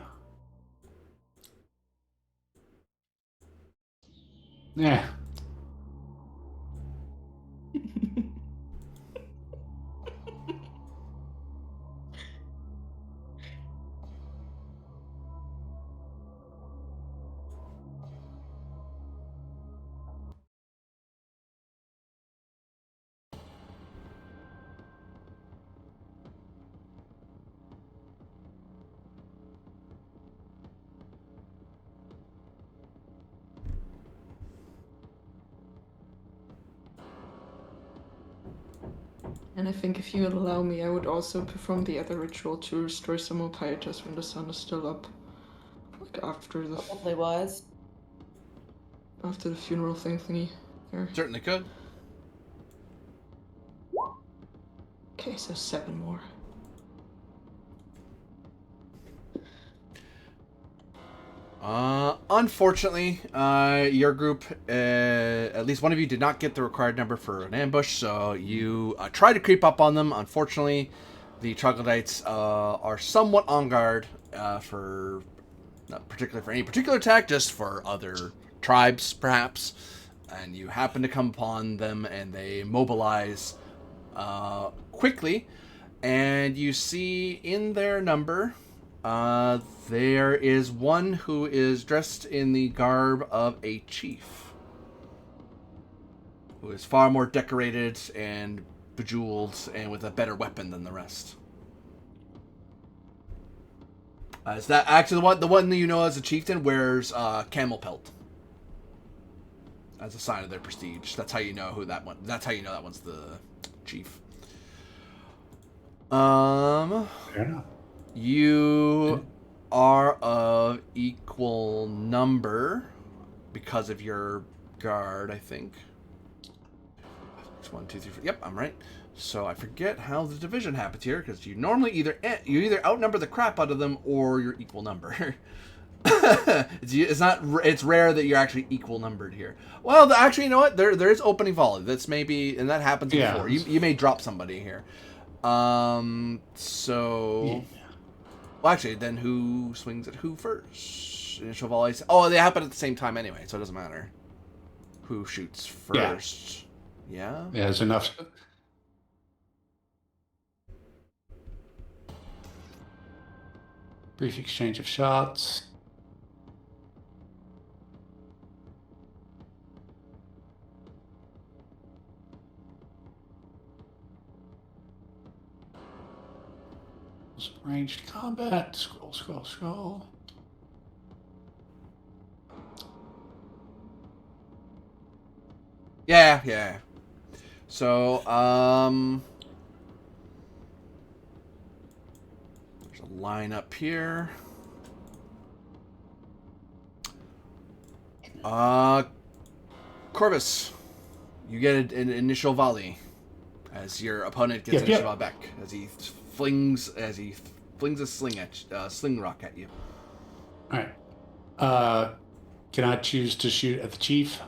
Yeah. And I think if you would allow me, I would also perform the other ritual to restore some more pietas when the sun is still up. Like after the... Probably was. After the funeral thingy. There. Certainly could. Okay, so 7 more. Unfortunately, your group, at least one of you, did not get the required number for an ambush, so you try to creep up on them. Unfortunately, the troglodytes are somewhat on guard for, not particularly for any particular attack, just for other tribes, perhaps. And you happen to come upon them, and they mobilize quickly, and you see in their number, there is one who is dressed in the garb of a chief, who is far more decorated and bejeweled and with a better weapon than the rest. Is that actually the one that you know as a chieftain wears camel pelt as a sign of their prestige. That's how you know who that one. That's how you know that one's the chief. Fair enough. You are of equal number because of your guard, I think. It's 1, 2, 3, 4. Yep, I'm right. So I forget how the division happens here, because you normally either outnumber the crap out of them or you're equal number. It's rare that you're actually equal numbered here. Well, actually, you know what? There is opening volley. That's maybe, and that happens before. You may drop somebody here. So, yeah. Well, actually, then who swings at who first? Initial volleys. Oh, they happen at the same time anyway, so it doesn't matter who shoots first. Yeah. Yeah, there's enough. Brief exchange of shots. Ranged combat. Scroll. Yeah. So, there's a line up here. Corvus, you get an initial volley as your opponent gets an initial volley back as he flings a sling rock at you. All right. Can I choose to shoot at the chief?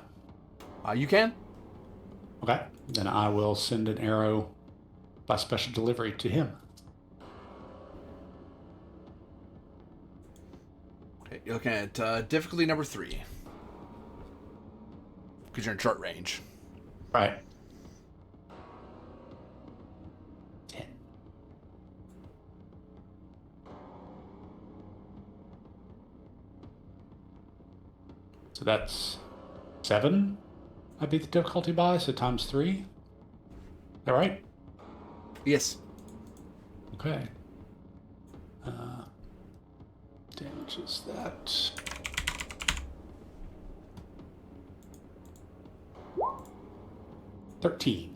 You can. Okay. Then I will send an arrow by special delivery to him. Okay, you're looking at difficulty number 3. Because you're in short range. Right. 10. So that's 7. I beat the difficulty by, so times 3. All right? Yes. Okay. Damages that. $13.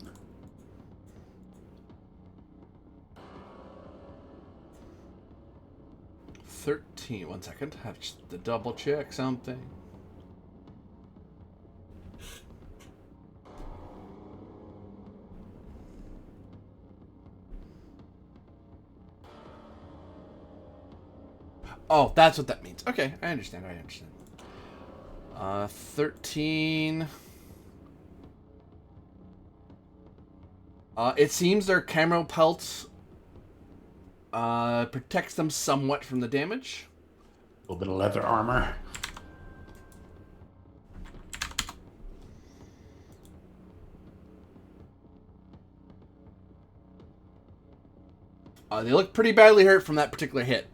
13. 1 second. I have to double check something. Oh, that's what that means. Okay, I understand. 13. It seems their camo pelt protects them somewhat from the damage. A little bit of leather armor. They look pretty badly hurt from that particular hit,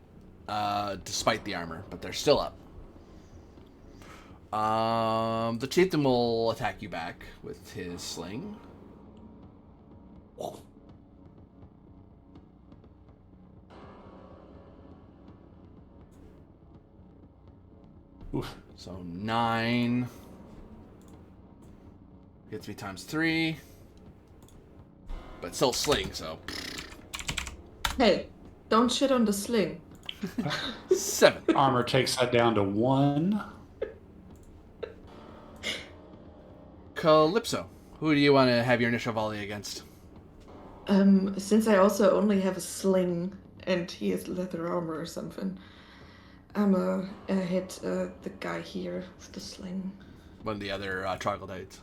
despite the armor, but they're still up. The chieftain will attack you back with his sling. Oof. So 9 hits me times 3, but still sling. So Hey, don't shit on the sling. 7. Armor takes that down to 1. Calypso, who do you want to have your initial volley against? Since I also only have a sling and he has leather armor or something, I'm gonna hit the guy here with the sling. One of the other troglodytes.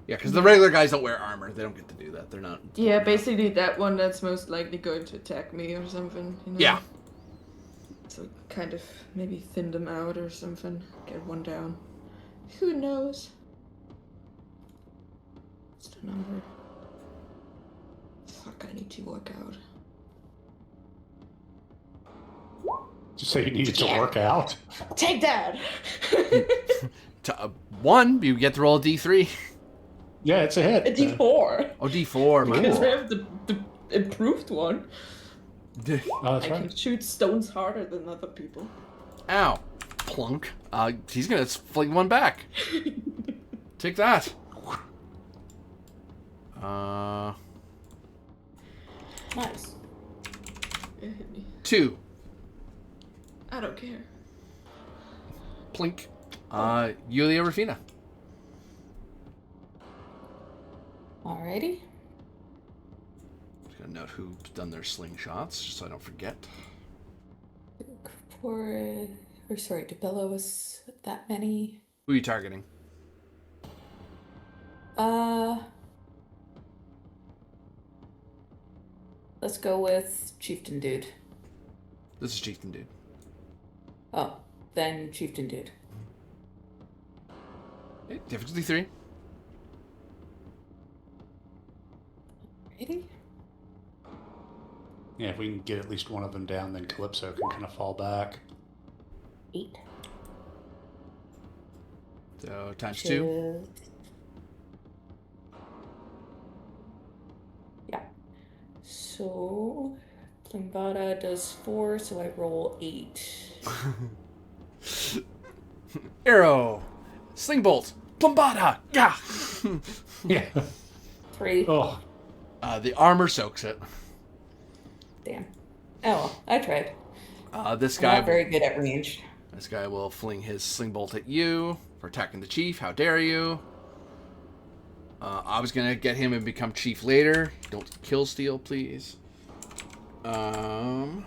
Yeah, because the regular guys don't wear armor. They don't get to do that. They're not. Yeah, basically that one that's most likely going to attack me or something. You know? Yeah. So kind of maybe thin them out or something. Get one down. Who knows? What's the number? fuck, I need to work out. Just say you needed to work out. Take that! 1, you get to roll a d3. Yeah, it's a hit. A D4. Oh, d4. My Because I lord. have the improved one. Oh, that's I right. can shoot stones harder than other people. Ow. Plunk. He's gonna fling one back. Take that. Nice. It hit me. 2. I don't care. Plink. Yulia Rafina. Alrighty. Just gonna note who's done their slingshots, just so I don't forget. To Bellow was that many. Who are you targeting? Let's go with Chieftain Dude. This is Chieftain Dude. Oh, then Chieftain Dude. Okay, difficulty 3. Ready? Yeah, if we can get at least one of them down, then Calypso can kind of fall back. 8. So times 2. Yeah. So Plimbata does 4, so I roll 8. Arrow. Sling bolt. Plumbata. Yeah. Yeah. 3. Oh, The armor soaks it. Damn. Oh well, I tried. This I'm guy. not very good at range. This guy will fling his sling bolt at you for attacking the chief. How dare you? I was gonna get him and become chief later. Don't kill steal, please. 4.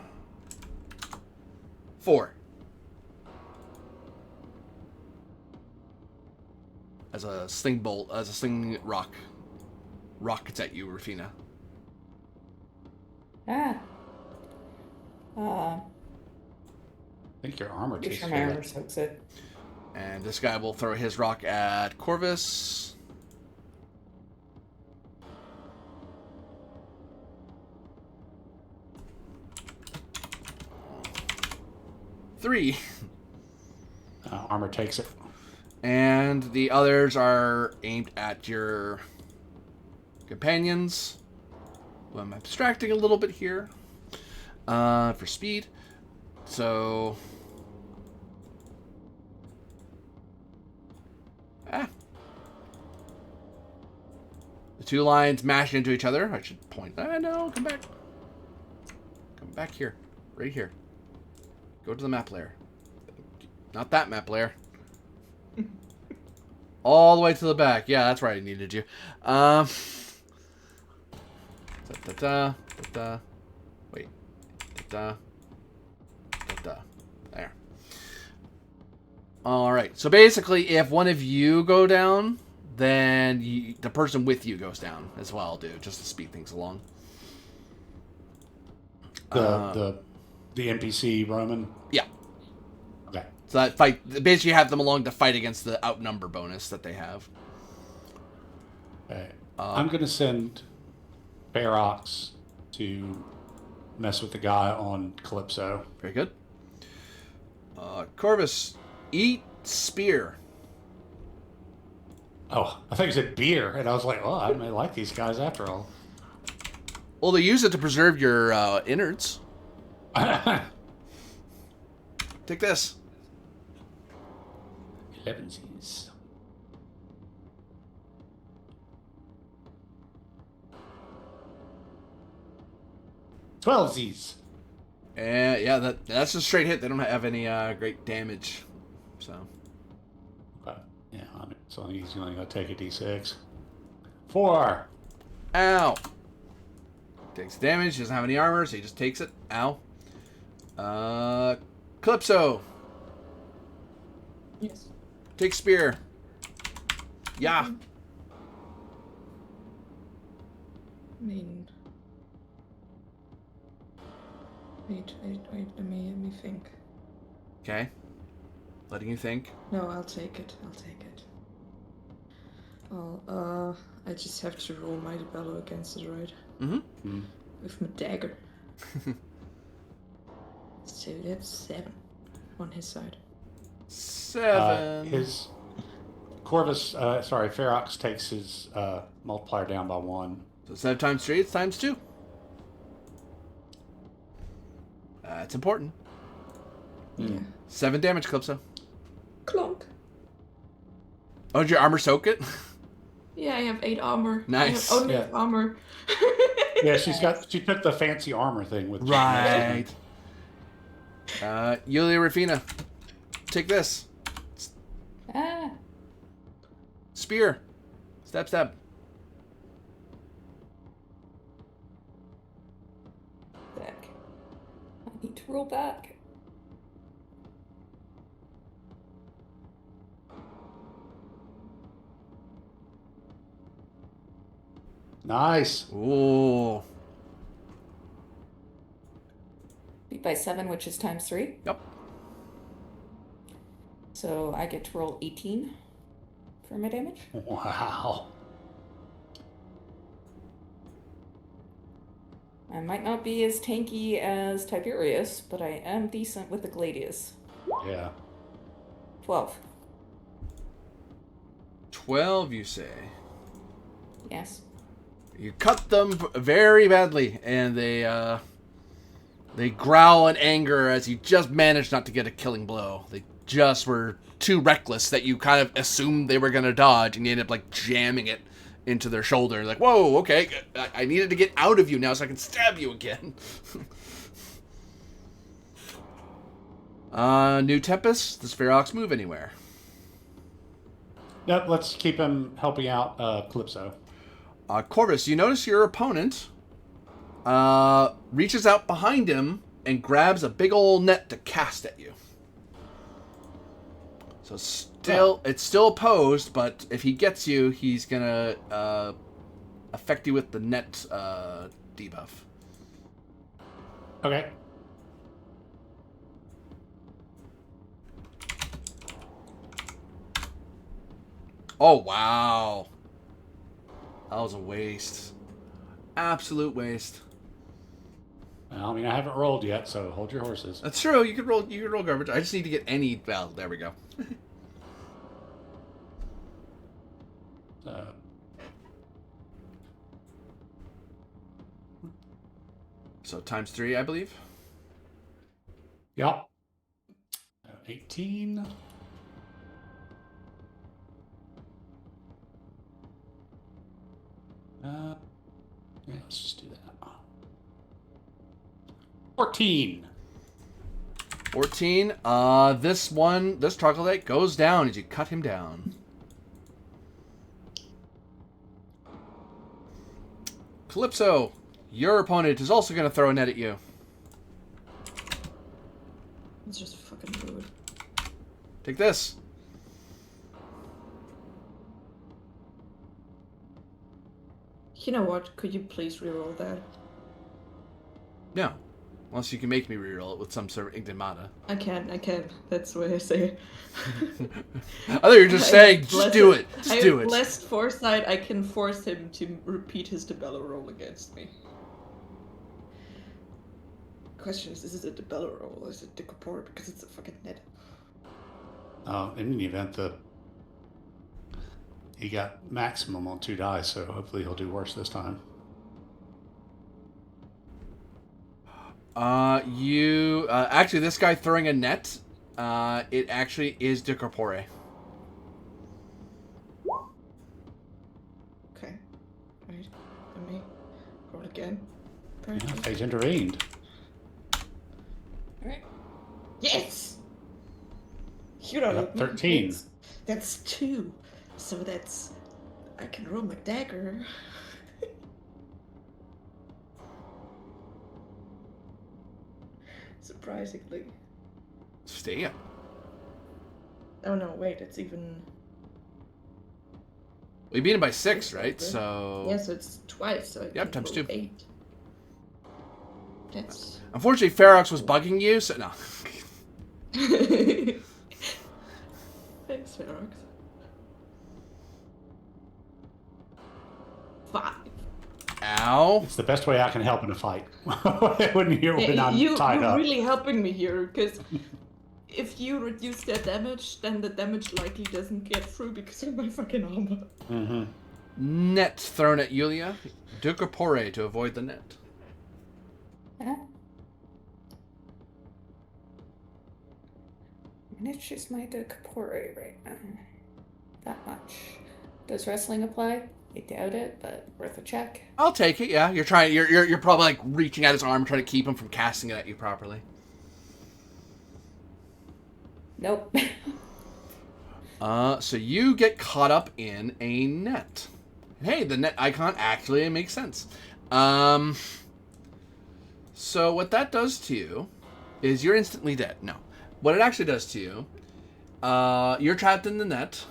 As a sling rock rockets at you, Rafina. Ah. I think your armor Pretty takes sure my care of armor that. soaks it. And this guy will throw his rock at Corvus. Three. Armor takes it. And the others are aimed at your companions. Well, I'm abstracting a little bit here for speed. So... The two lines mash into each other. I should point. No, come back. Come back here. Right here. Go to the map layer. Not that map layer. All the way to the back. Yeah, that's where I needed you. Wait. There. Alright, so basically, if one of you go down, then the person with you goes down as well, dude, just to speed things along. The NPC Roman? Yeah. Okay. So that fight, basically have them along to fight against the outnumber bonus that they have. Okay. I'm going to send Ferox to mess with the guy on Calypso. Very good. Corvus, eat spear. Oh, I thought you said beer, and I was like, oh, I may like these guys after all. Well, they use it to preserve your innards. Take this. 11s. Twelvesies. Yeah, that's a straight hit. They don't have any great damage. So. Okay. Yeah, I mean, so he's only going to take a d6. 4. Ow. Takes damage. He doesn't have any armor, so he just takes it. Ow. Calypso. Yes. Take spear. Yeah. I mean... Wait, let me think. Okay. Letting you think. No, I'll take it. I just have to roll my bellow against it, right? Mm-hmm. With my dagger. So that's 7 on his side. 7. Ferox takes his multiplier down by 1. So 7 times 3, it's times 2. That's important. Yeah. 7 damage, Calypso. Clunk. Oh, did your armor soak it? Yeah, I have 8 armor. Nice. I have only armor. Yeah, she took the fancy armor thing with Right. Yulia Rafina, take this. Ah. Spear. Stab, stab. Back. I need to roll back. Nice. Ooh. Beat by 7, which is times 3. Yep. So I get to roll 18 for my damage. Wow. I might not be as tanky as Tiberius, but I am decent with the Gladius. Yeah. 12. 12, you say? Yes. You cut them very badly, and they growl in anger as you just managed not to get a killing blow. They just were too reckless that you kind of assumed they were going to dodge, and you ended up like jamming it into their shoulder. Like, whoa, okay, I needed to get out of you now so I can stab you again. New Tempest, does Ferox move anywhere? Yep, let's keep him helping out Calypso. Corvus, you notice your opponent reaches out behind him and grabs a big old net to cast at you. So it's still opposed, but if he gets you, he's gonna affect you with the net debuff. Okay. Oh, wow. That was a waste. Absolute waste. Well, I mean, I haven't rolled yet, so hold your horses. That's true. You could roll garbage. I just need to get any. Well, there we go. So times 3, I believe. Yep. 18. Yeah, let's just do that. 14. 14. This troglodyte goes down as you cut him down. Calypso, your opponent is also going to throw a net at you. It's just fucking rude. Take this. You know what? Could you please reroll that? No. Unless you can make me reroll it with some sort of ignomata. I can. That's what I say. I thought you were just saying, just do it. Just do it. Blessed foresight, I can force him to repeat his Debella roll against me. Question is it a Debella roll or is it Decapore because it's a fucking net? In any event, he got maximum on 2 dice, so hopefully he'll do worse this time. Actually, this guy throwing a net, it actually is Decorpore. Okay. Right. Let me roll again. Yeah, fate intervened. Alright. Yes! You don't Yep, know. 13. That's 2. So that's... I can roll my dagger. Surprisingly. Stay. Oh no, wait, it's even... We beat him by 6, right? So... Yeah, so it's twice, so I Yep, can times roll 2. 8. That's... Unfortunately, Ferox was bugging you, so... No. Thanks, Ferox. 5. Ow. It's the best way I can help in a fight. when I'm tied you're up. really helping me here, because if you reduce their damage, then the damage likely doesn't get through because of my fucking armor. Mm-hmm. Net thrown at Yulia. Ducapore to avoid the net. Huh? It's just my Ducapore right now. That much. Does wrestling apply? I doubt it, but worth a check. I'll take it. Yeah, you're probably like reaching at his arm, trying to keep him from casting it at you properly. Nope. So you get caught up in a net. Hey, the net icon actually makes sense. So what that does to you is you're instantly dead. No. What it actually does to you, you're trapped in the net.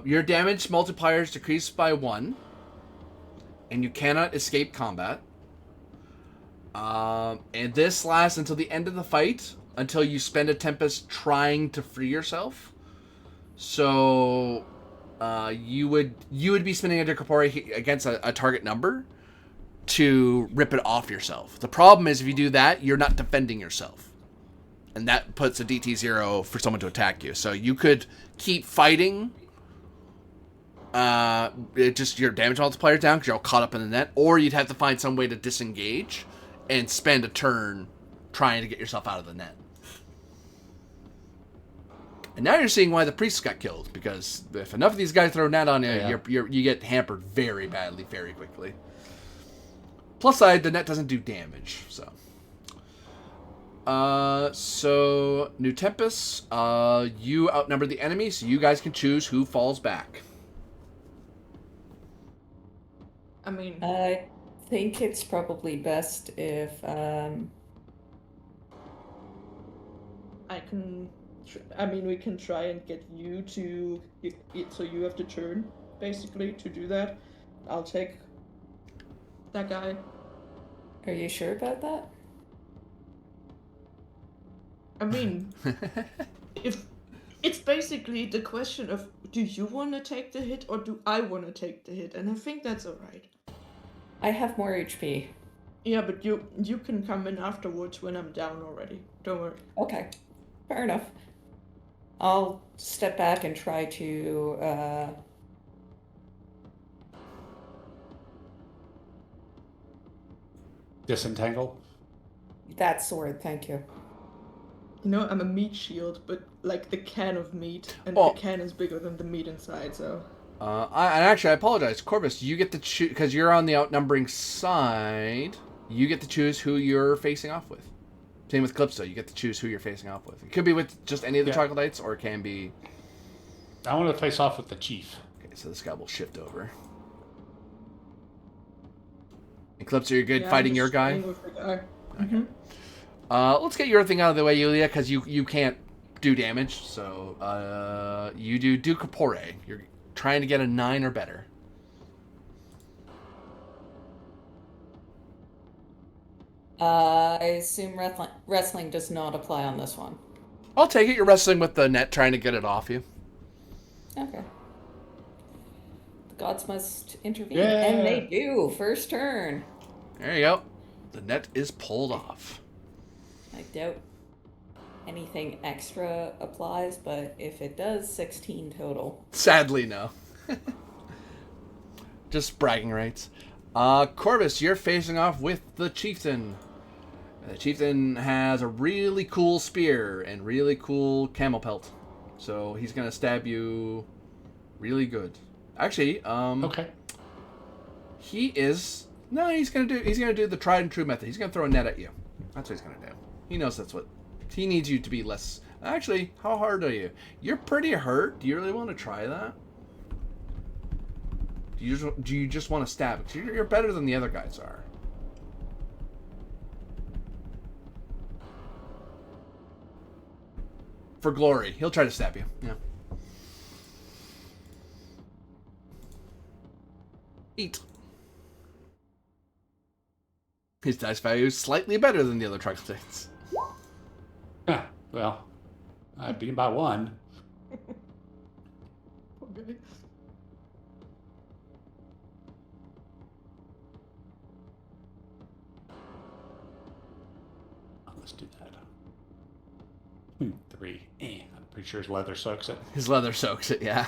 Your damage multiplier is decreased by 1. And you cannot escape combat. And this lasts until the end of the fight, until you spend a Tempest trying to free yourself. So you would be spending a Ducapore against a target number to rip it off yourself. The problem is if you do that, you're not defending yourself. And that puts a DT 0 for someone to attack you. So you could keep fighting. It just your damage multiplier down because you're all caught up in the net. Or you'd have to find some way to disengage and spend a turn trying to get yourself out of the net. And now you're seeing why the priests got killed. Because if enough of these guys throw a net on you, you get hampered very badly, very quickly. Plus side, the net doesn't do damage, so... So, New Tempest, you outnumber the enemy, so you guys can choose who falls back. I mean... I think it's probably best if, we can try and get you to... So you have to turn, basically, to do that. I'll take that guy. Are you sure about that? I mean, if it's basically the question of, do you want to take the hit or do I want to take the hit? And I think that's alright. I have more HP. Yeah, but you can come in afterwards when I'm down already. Don't worry. Okay, fair enough. I'll step back and try to, Disentangle? That sword, thank you. You know, I'm a meat shield, but like the can of meat, and the can is bigger than the meat inside, so... I apologize. Corvus, you get to choose, because you're on the outnumbering side, you get to choose who you're facing off with. Same with Calypso, you get to choose who you're facing off with. It could be with just any of the troglodytes, or it can be... I want to face off with the chief. Okay, so this guy will shift over. And Calypso, you're good fighting your guy? With the guy. Okay. Let's get your thing out of the way, Yulia, because you can't do damage. So you do Ducapore. You're trying to get a 9 or better. I assume wrestling does not apply on this one. I'll take it. You're wrestling with the net, trying to get it off you. Okay. The gods must intervene, and they do. First turn. There you go. The net is pulled off. I doubt anything extra applies, but if it does, 16 total. Sadly, no. Just bragging rights. Corvus, you're facing off with the chieftain. The chieftain has a really cool spear and really cool camel pelt. So he's gonna stab you really good. Actually, Okay. he's gonna do the tried and true method. He's gonna throw a net at you. That's what he's gonna do. He knows that's what he needs you to be less. Actually, how hard are you? You're pretty hurt. Do you really want to try that? Do you just want to stab? Because you're better than the other guys are. For glory, he'll try to stab you. Yeah. Eat. His dice value is slightly better than the other troglodytes. Well, I beat him by 1. Okay. let's do that. 3. I'm pretty sure his leather soaks it. His leather soaks it, yeah.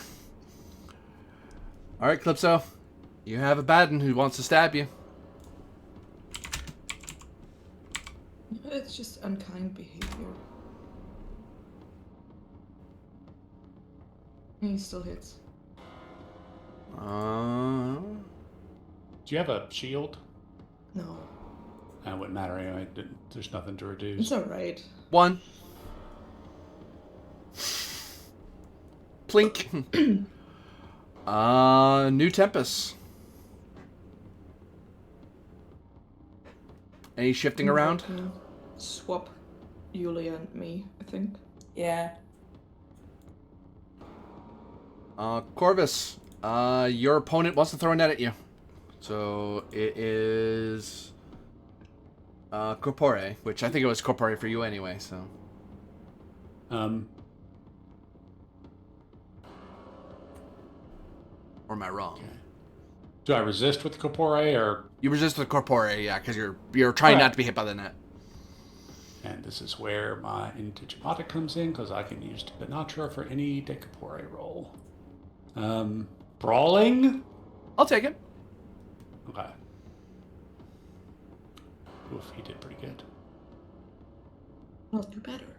All right, Calypso. You have a bad one who wants to stab you. It's just unkind behavior. He still hits. Do you have a shield? No. That wouldn't matter anyway. There's nothing to reduce. It's alright. 1. Plink. New Tempest. Any shifting around? Swap Yulia and me, I think. Yeah. Corvus. Your opponent wants to throw a net at you. So it is Corpore, which I think it was Corpore for you anyway, so. Or am I wrong? Okay. Do I resist with Corpore, or... You resist with Corpore, yeah, because you're trying not to be hit by the net. And this is where my Indigimata comes in, because I can use Benatra for any de Corpore roll. Brawling? I'll take it. Okay. Oof, he did pretty good. I'll do better.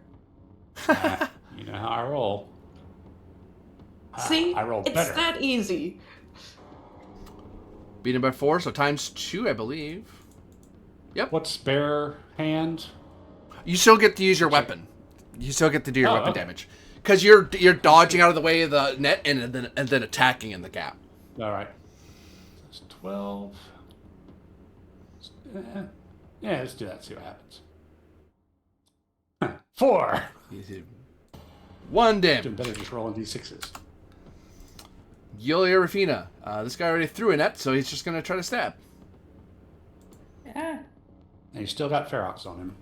You know how I roll. See? I roll it's better. that easy. Beat him by 4, so times 2, I believe. Yep. What's spare hand? You still get to use your weapon. You still get to do your weapon okay. damage. Because you're dodging out of the way of the net and then attacking in the gap. All right. That's 12. Yeah, let's do that. See what happens. 4. You see 1 Doing damage. better just rolling d6s. Yulia Rafina. This guy already threw a net, so he's just going to try to stab. Yeah. And he's still got Ferox on him.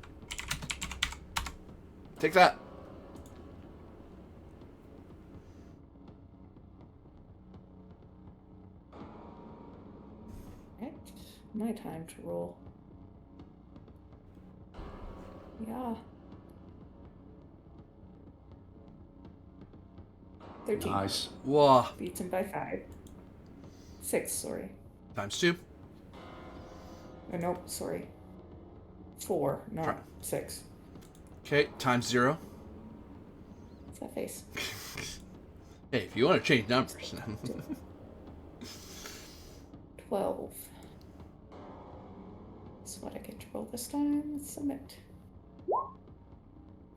Take that. Right. My time to roll. Yeah. 13. Nice. Whoa. Beats him by 5. 6, sorry. Times 2. Oh, nope, sorry. 4, not Try. 6. Okay, times 0. What's that face? Hey, if you want to change numbers. 12. That's what I get to roll this time. Let's submit.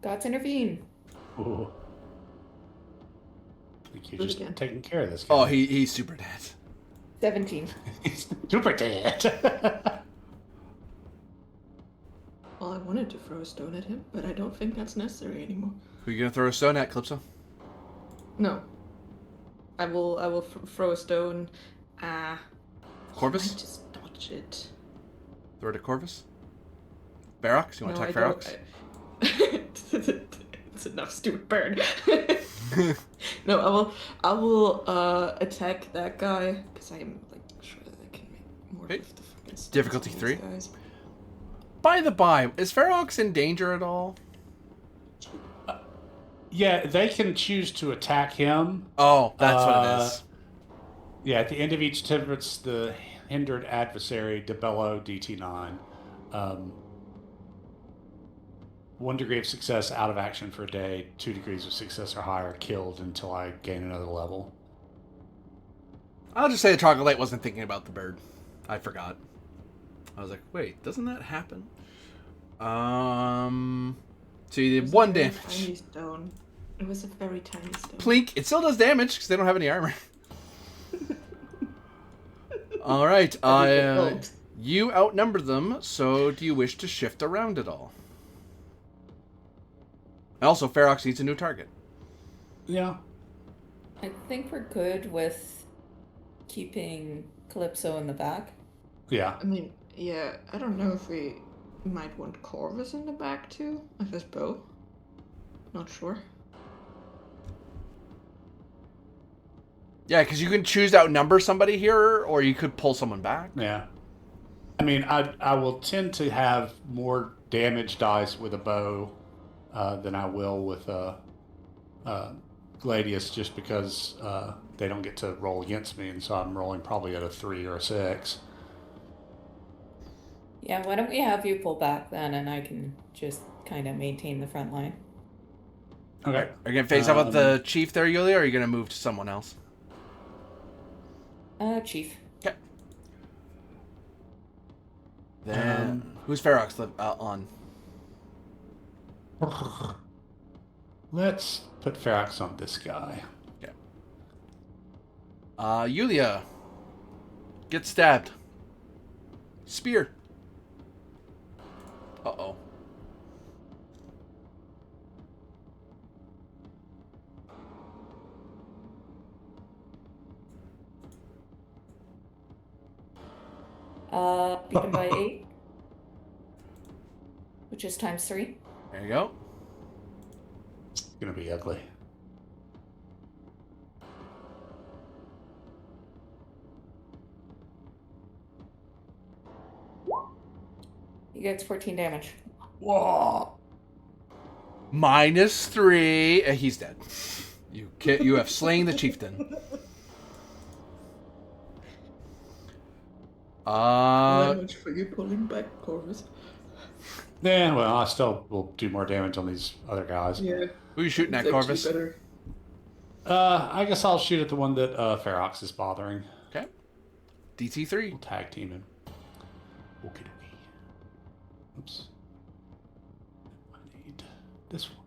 Gods intervene. Ooh. I think you're Do it just again. taking care of this guy. Oh, he's super dead. 17. He's super dead. Well, I wanted to throw a stone at him, but I don't think that's necessary anymore. Who are you going to throw a stone at, Calypso? No. I will throw a stone. Corvus? I just dodge it. Throw it at Corvus? Ferox? You want to attack Ferox? It's enough, stupid bird. No, I will attack that guy because I'm like sure that I can make more Okay. of the fucking stuff Difficulty on 3. these guys. By the by, is Ferox in danger at all? Yeah, they can choose to attack him. Oh, that's what it is. Yeah, at the end of each temperance, the hindered adversary debello DT9. 1 degree of success out of action for a day, 2 degrees of success or higher killed until I gain another level. I'll just say the Troglodyte wasn't thinking about the bird. I forgot. I was like, wait, doesn't that happen? So you did 1 Tiny damage. stone. It was a very tiny stone. Plink. It still does damage because they don't have any armor. All right. You outnumber them, so do you wish to shift around at all? Also, Ferox needs a new target. Yeah. I think we're good with keeping Calypso in the back. Yeah. I mean, yeah, I don't know if we might want Corvus in the back too, with his bow. Not sure. Yeah, because you can choose to outnumber somebody here, or you could pull someone back. Yeah. I mean, I will tend to have more damage dice with a bow than I will with a Gladius, just because they don't get to roll against me, and so I'm rolling probably at a 3 or a 6. Yeah, why don't we have you pull back then, and I can just kind of maintain the front line. Okay. Are you gonna face off with the chief there, Yulia, or are you gonna move to someone else? Chief. Okay. Then who's Ferox on? Let's put Ferox on this guy. Okay. Yulia. Get stabbed. Spear. Uh-oh. Beat him by 8, which is times 3. There you go. It's gonna be ugly. He gets 14 damage. Whoa! -3. He's dead. You have slain the chieftain. How much for you pulling back, Corvus? Yeah, well, I still will do more damage on these other guys. Yeah. Who are you shooting at, Corvus? Better. I guess I'll shoot at the one that Ferox is bothering. Okay. DT3. We'll tag team him. Okie dokie. Oops. I need this one.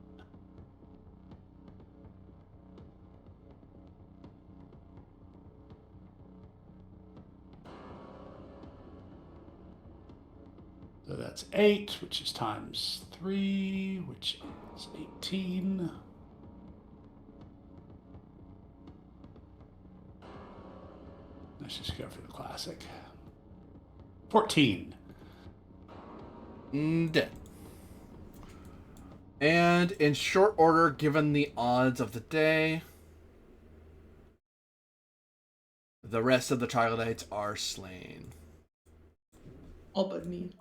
So that's 8, which is times 3, which is 18. Let's just go for the classic. 14. Dead. And in short order, given the odds of the day, the rest of the troglodytes are slain. All but me.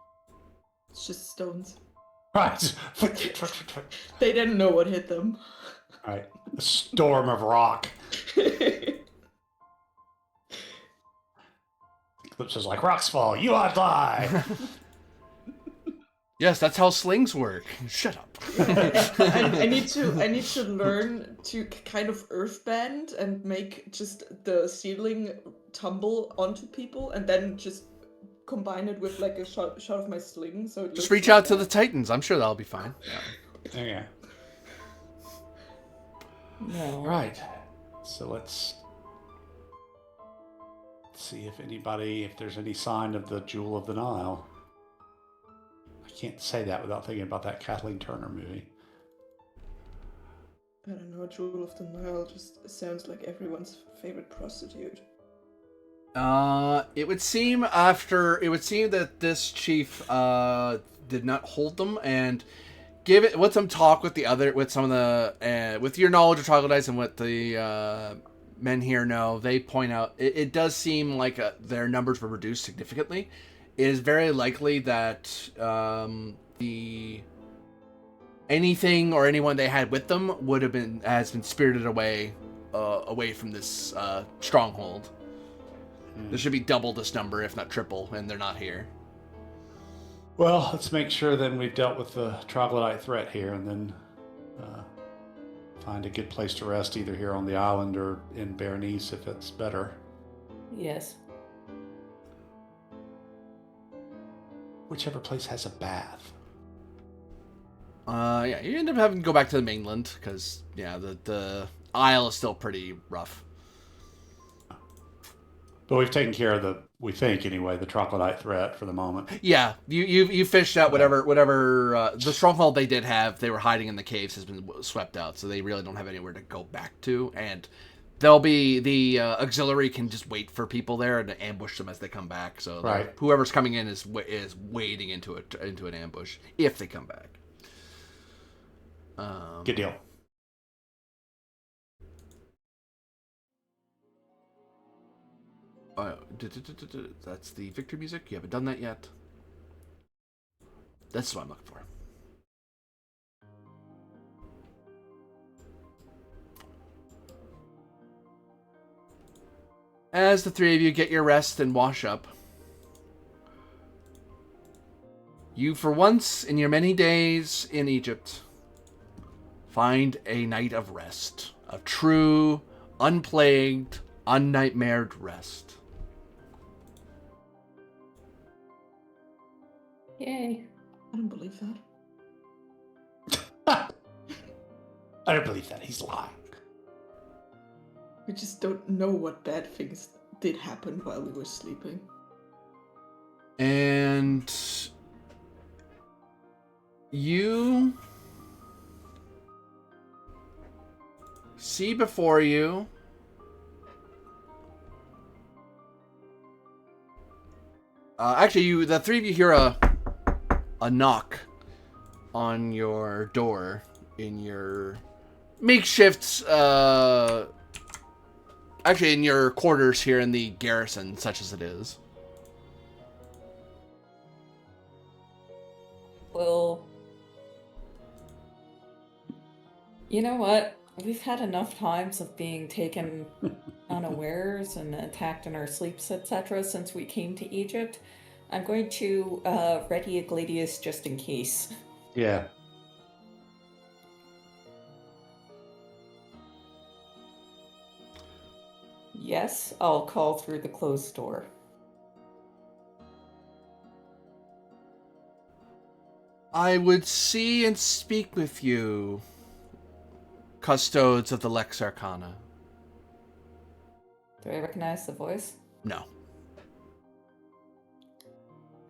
It's just stones. Right. They didn't know what hit them. Right. A storm of rock. Eclipse is like, rocks fall, you outlie. Yes, that's how slings work. Shut up. I need to learn to kind of earthbend and make just the ceiling tumble onto people, and then just combine it with like a shot of my sling. So Just reach out to the Titans. I'm sure that'll be fine. Yeah. Okay. No. Right. So let's see if there's any sign of the Jewel of the Nile. I can't say that without thinking about that Kathleen Turner movie. I don't know, Jewel of the Nile just sounds like everyone's favorite prostitute. It would seem that this chief did not hold them, and with some talk with some of the with your knowledge of troglodytes and what the men here know, they point out it does seem like their numbers were reduced significantly. It is very likely that anything or anyone they had with them has been spirited away from this stronghold. There should be double this number, if not triple, and they're not here. Well, let's make sure then we've dealt with the troglodyte threat here, and then find a good place to rest, either here on the island or in Berenice, if it's better. Yes. Whichever place has a bath. Yeah, you end up having to go back to the mainland, because, yeah, the isle is still pretty rough. But we've taken care of we think anyway, the troglodyte threat for the moment. Yeah, you fished out whatever the stronghold they did have. They were hiding in the caves has been swept out, so they really don't have anywhere to go back to. And they'll be the auxiliary can just wait for people there and ambush them as they come back. So right. Whoever's coming in is wading into an ambush if they come back. Good deal. That's the victory music. You haven't done that yet. That's what I'm looking for. As the three of you get your rest and wash up, you, for once in your many days in Egypt, find a night of rest. Of true, unplagued, unnightmared rest. Yay. I don't believe that. I don't believe that. He's lying. We just don't know what bad things did happen while we were sleeping. And you see before you the three of you hear a knock on your door in your makeshift in your quarters here in the garrison, such as it is. Well, you know what? We've had enough times of being taken unawares and attacked in our sleeps, etc. since we came to Egypt. I'm going to ready a Gladius just in case. Yeah. Yes, I'll call through the closed door. I would see and speak with you, custodes of the Lex Arcana. Do I recognize the voice? No.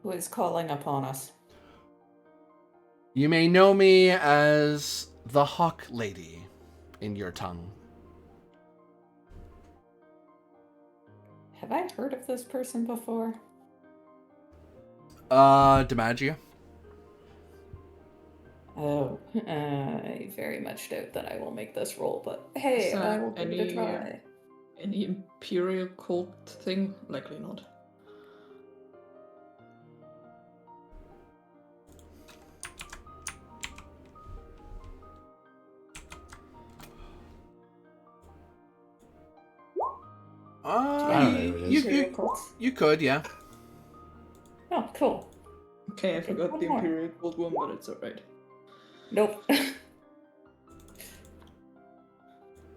Who is calling upon us? You may know me as the Hawk Lady in your tongue. Have I heard of this person before? DiMaggio? Oh, I very much doubt that I will make this roll, but hey, So, I will give it a try. Any imperial cult thing? Likely not. I don't know who it is. Imperial cults? You could, yeah. Oh, cool. Okay, I forgot One the more. imperial cult one, but it's alright. Nope.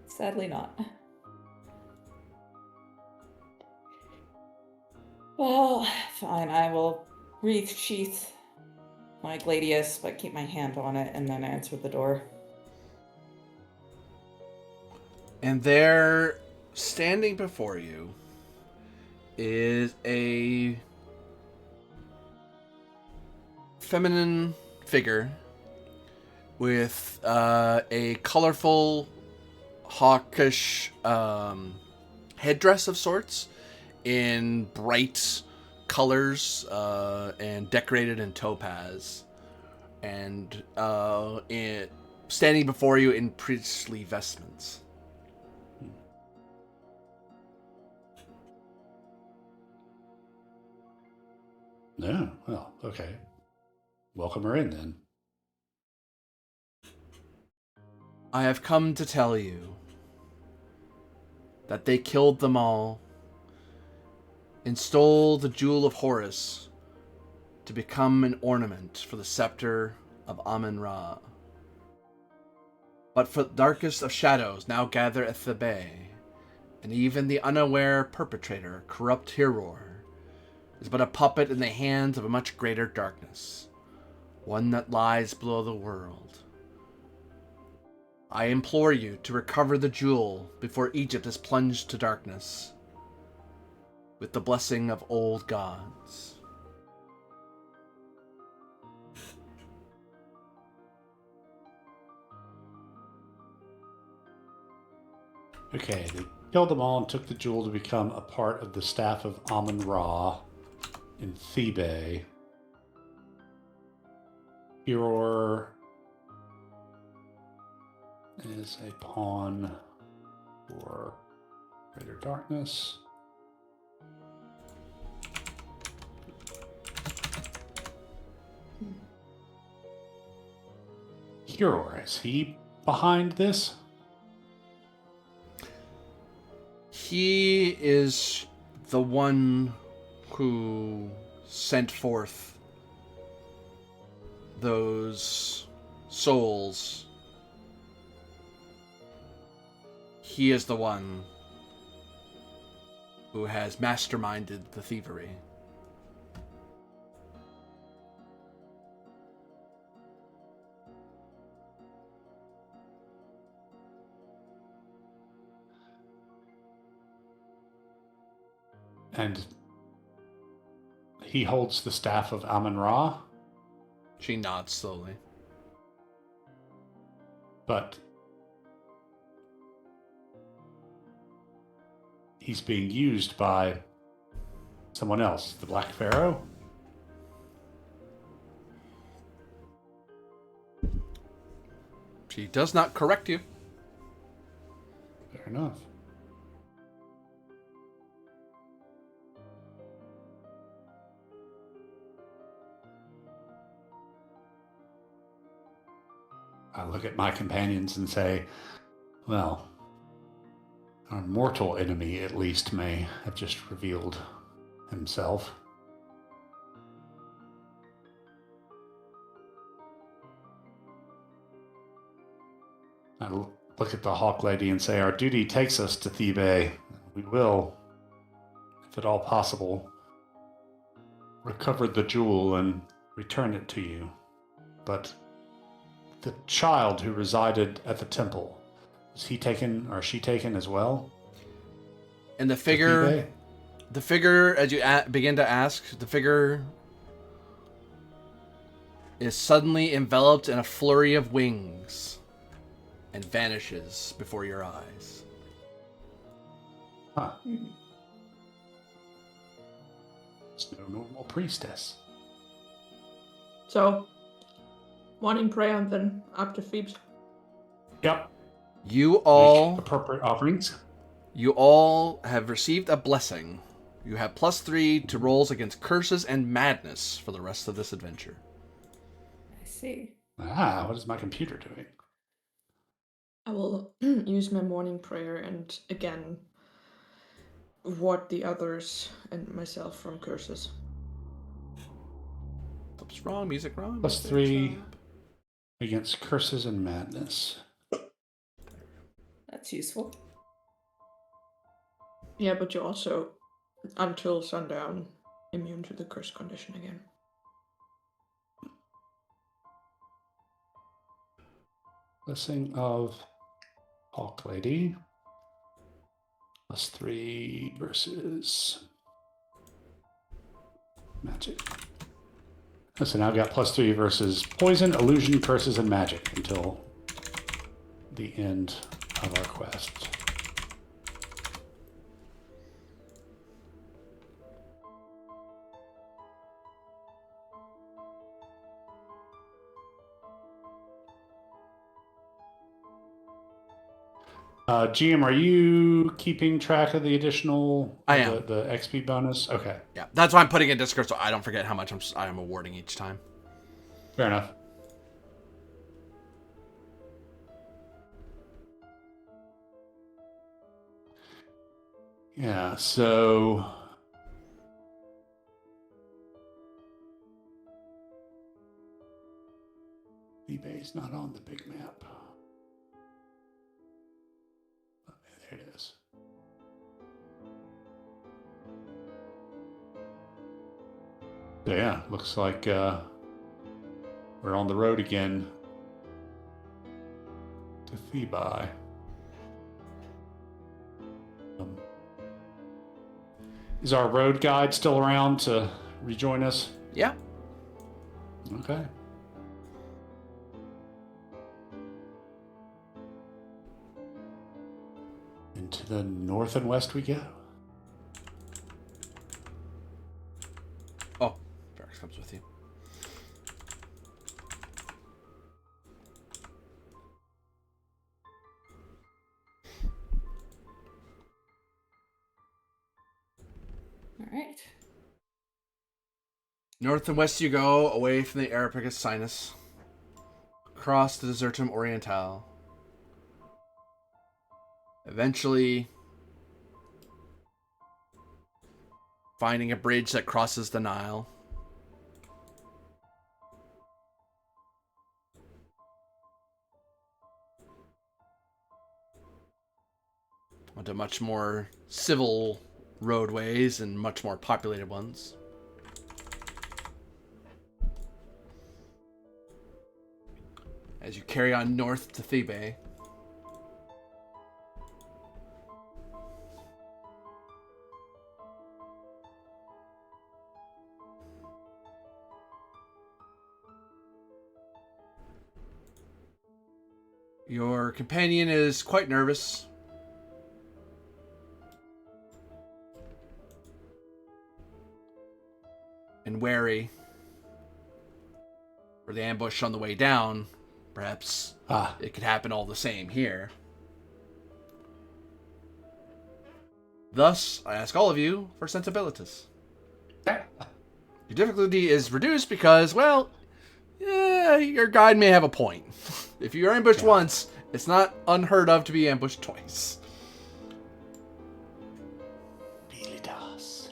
Sadly not. Well, fine, I will sheath my Gladius, but keep my hand on it and then answer the door. And there, standing before you, is a feminine figure with a colorful, hawkish headdress of sorts in bright colors and decorated in topaz. And standing before you in priestly vestments. No, well, okay. Welcome her in then. I have come to tell you that they killed them all and stole the Jewel of Horus to become an ornament for the scepter of Amun-Ra. But for the darkest of shadows now gather at the bay, and even the unaware perpetrator, corrupt Hiror, is but a puppet in the hands of a much greater darkness, one that lies below the world. I implore you to recover the jewel before Egypt is plunged to darkness, with the blessing of old gods. Okay, they killed them all and took the jewel to become a part of the staff of Amun-Ra in Thebe. Hiror is a pawn for greater darkness. Huror, is he behind this? He is the one who sent forth those souls. He is the one who has masterminded the thievery. And he holds the staff of Amun-Ra, She nods slowly. but he's being used by someone else, the Black Pharaoh? She does not correct you. Fair enough. I look at my companions and say, well, our mortal enemy at least may have just revealed himself. I look at the Hawk Lady and say, our duty takes us to Thebe. We will, if at all possible, recover the jewel and return it to you. But the child who resided at the temple, was he taken or she taken as well? And the figure, as you begin to ask, the figure is suddenly enveloped in a flurry of wings and vanishes before your eyes. Huh. It's no normal priestess. So, morning prayer and then up to Thebes. Yep. You all Make appropriate offerings. You all have received a blessing. You have +3 to rolls against curses and madness for the rest of this adventure. I see. Ah, what is my computer doing? I will use my morning prayer and again ward the others and myself from curses. Oops, wrong, music wrong. +3 against curses and madness. That's useful. Yeah, but you're also, until sundown, immune to the curse condition again. Blessing of Hawk Lady. +3 versus magic. So now I've got +3 versus poison, illusion, curses, and magic until the end of our quest. GM, are you keeping track of the additional I am. the XP bonus? Okay. Yeah, that's why I'm putting it in Discord so I don't forget how much I'm awarding each time. Fair enough. Yeah, so eBay's not on the big map. There it is. So yeah, looks like we're on the road again to Thebai. Is our road guide still around to rejoin us? Yeah. Okay. Into the north and west we go. Oh, Barracks comes with you. All right. North and west you go, away from the Areopagus Sinus. across the Desertum Oriental. Eventually, finding a bridge that crosses the Nile. Onto much more civil roadways and much more populated ones. As you carry on north to Thebe. Your companion is quite nervous. And wary. For the ambush on the way down, perhaps it could happen all the same here. Thus, I ask all of you for sensibilities. Your difficulty is reduced because, well, yeah, your guide may have a point. If you're ambushed once, it's not unheard of to be ambushed twice. Really does.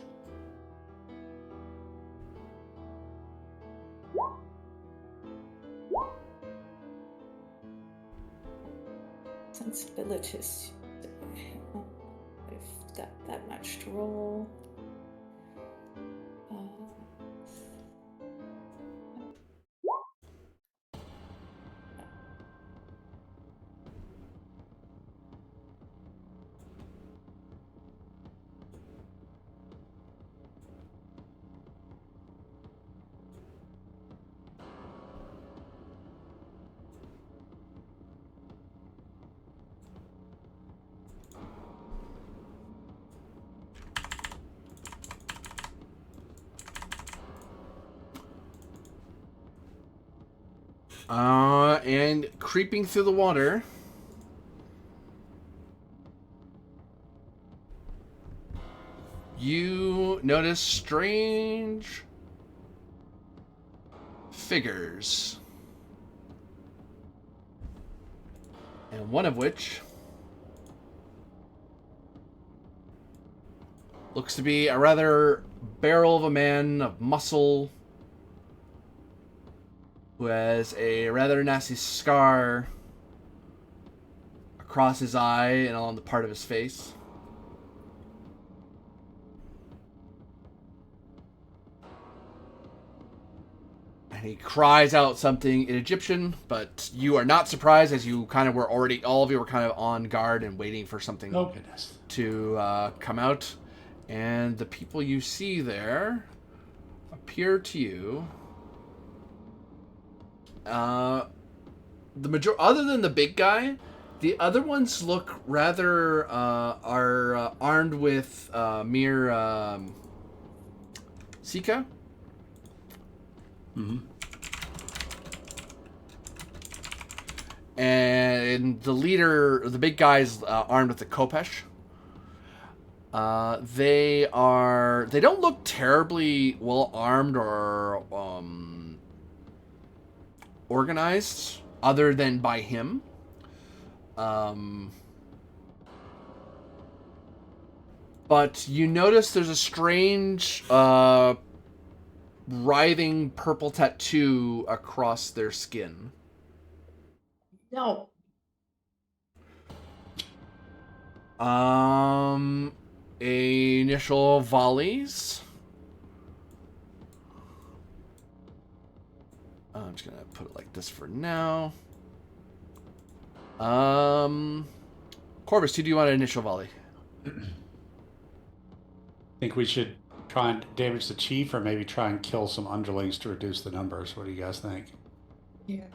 Sensibilities. I've got that much to roll. And creeping through the water, you notice strange figures. And one of which looks to be a rather barrel of a man of muscle who has a rather nasty scar across his eye and along the part of his face. And he cries out something in Egyptian, but you are not surprised as you kind of were already, all of you were kind of on guard and waiting for something to come out. And the people you see there appear to you. Other than the big guy, the other ones look rather are armed with mere Sika. Mm-hmm. And the leader, the big guy's armed with the Kopesh. They don't look terribly well armed or organized, other than by him. But you notice there's a strange writhing purple tattoo across their skin. No. Initial volleys. I'm just gonna put it like this for now. Corvus, who do you want an initial volley? Think we should try and damage the chief, or maybe try and kill some underlings to reduce the numbers? What do you guys think? Yeah.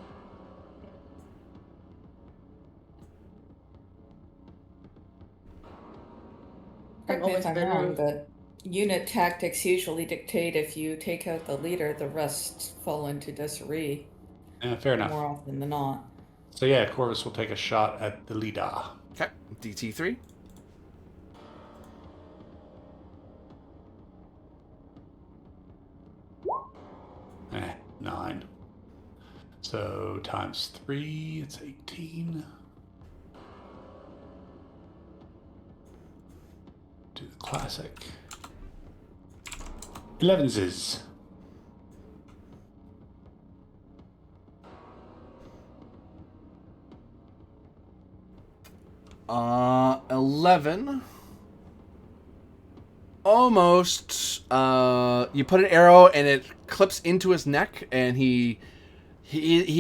Correct me if I'm wrong, but unit tactics usually dictate if you take out the leader, the rest fall into disarray. Fair enough. More often than not. So yeah, Corvus will take a shot at the leader. Okay, DT3. 9. So So times 3, it's 18. Do the classic. 11s. 11. Almost. You put an arrow and it clips into his neck, and he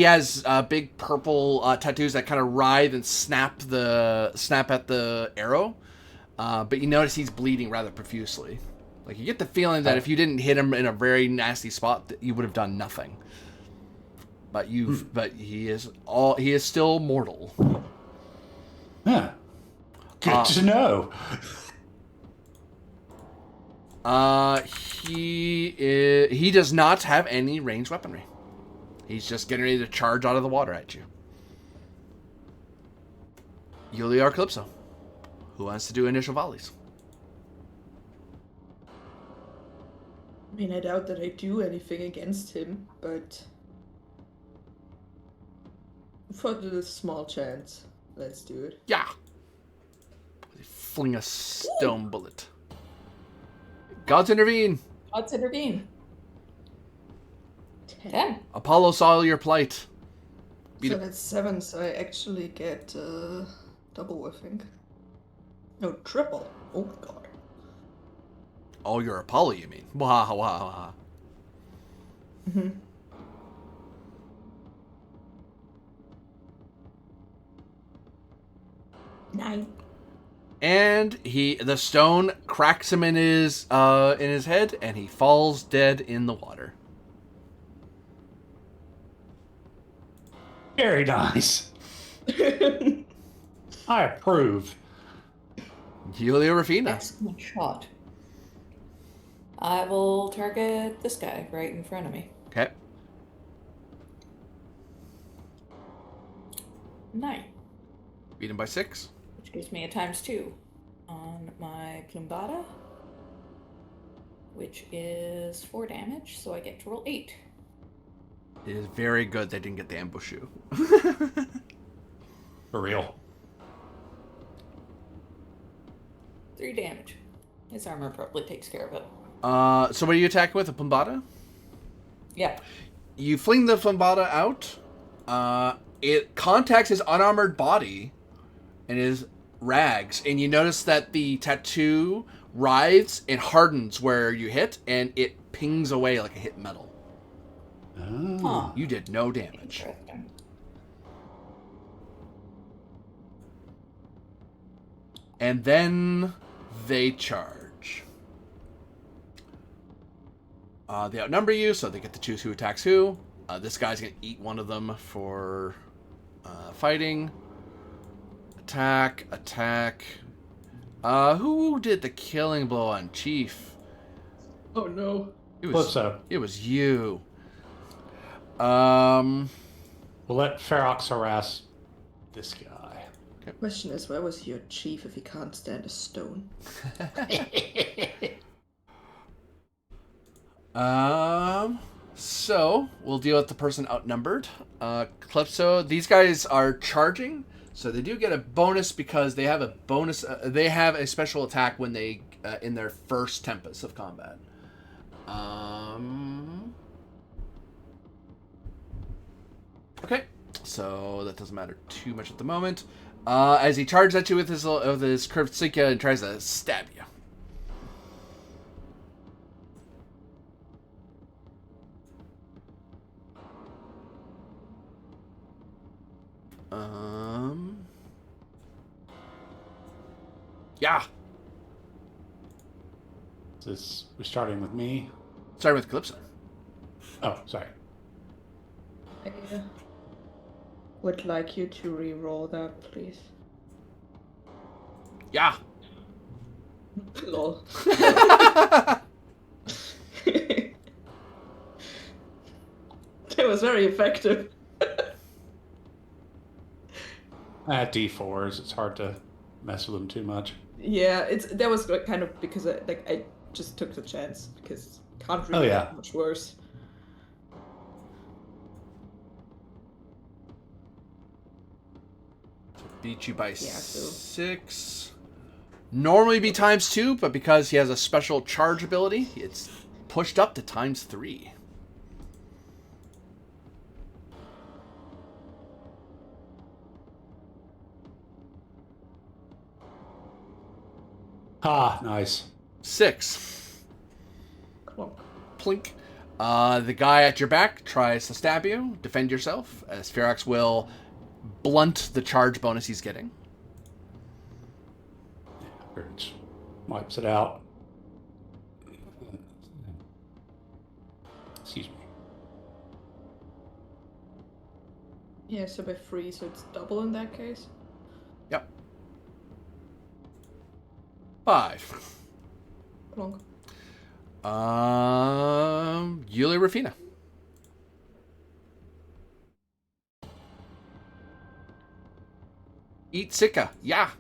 has big purple tattoos that kind of writhe and snap at the arrow. But you notice he's bleeding rather profusely. Like, you get the feeling that if you didn't hit him in a very nasty spot, that you would have done nothing. But he is still mortal. Yeah. Good to know. He does not have any ranged weaponry. He's just getting ready to charge out of the water at you. Yulia or Calypso, who wants to do initial volleys? I mean, I doubt that I do anything against him, but for the small chance, let's do it. Yeah. Fling a stone bullet. Gods intervene. Gods intervene. 10. Apollo saw your plight. So that's 7, so I actually get double, I think. No, triple. Oh god. Oh, you're Apollo, you mean? Wow, wow, Mm-hmm. Nine. And the stone cracks him in his head, and he falls dead in the water. Very nice. I approve. Yulia Rafina. Excellent shot. I will target this guy right in front of me. Okay. 9. Beat him by 6. Which gives me a ×2 on my Plumbata, which is 4 damage, so I get to roll 8. It is very good they didn't get the ambush you. For real. 3 damage. His armor probably takes care of it. So what are you attacking with? A Plumbata? Yeah. You fling the Plumbata out. It contacts his unarmored body and his rags, and you notice that the tattoo writhes and hardens where you hit, and it pings away like a hit metal. Oh. Huh. You did no damage. Interesting. And then they charge. They outnumber you, so they get to choose who attacks who. This guy's going to eat one of them for fighting. Attack. Who did the killing blow on Chief? Oh no. It was you. We'll let Ferox harass this guy. Question is, where was your chief if he can't stand a stone? So we'll deal with the person outnumbered. Calypso, these guys are charging, so they do get a bonus because they have a bonus. They have a special attack when they in their first tempest of combat. Okay, so that doesn't matter too much at the moment. As he charges at you with his curved Sika and tries to stab you. Yeah. We're starting with me. Starting with Calypso. Oh, sorry. I would like you to re-roll that, please. Yeah. Lol. That was very effective. I had D4s. It's hard to mess with them too much. Yeah, that was kind of because I just took the chance because can't really get much worse. Beat you by Yeah, so 6. Normally be ×2, but because he has a special charge ability, it's pushed up to ×3. Ah, nice. 6. clunk. Plink. The guy at your back tries to stab you. Defend yourself, as Ferox will blunt the charge bonus he's getting. It wipes it out. Excuse me. Yeah, so by 3, so it's double in that case. Yep. 5. Clunk. Yulia Rafina. Eat Sika. Yeah.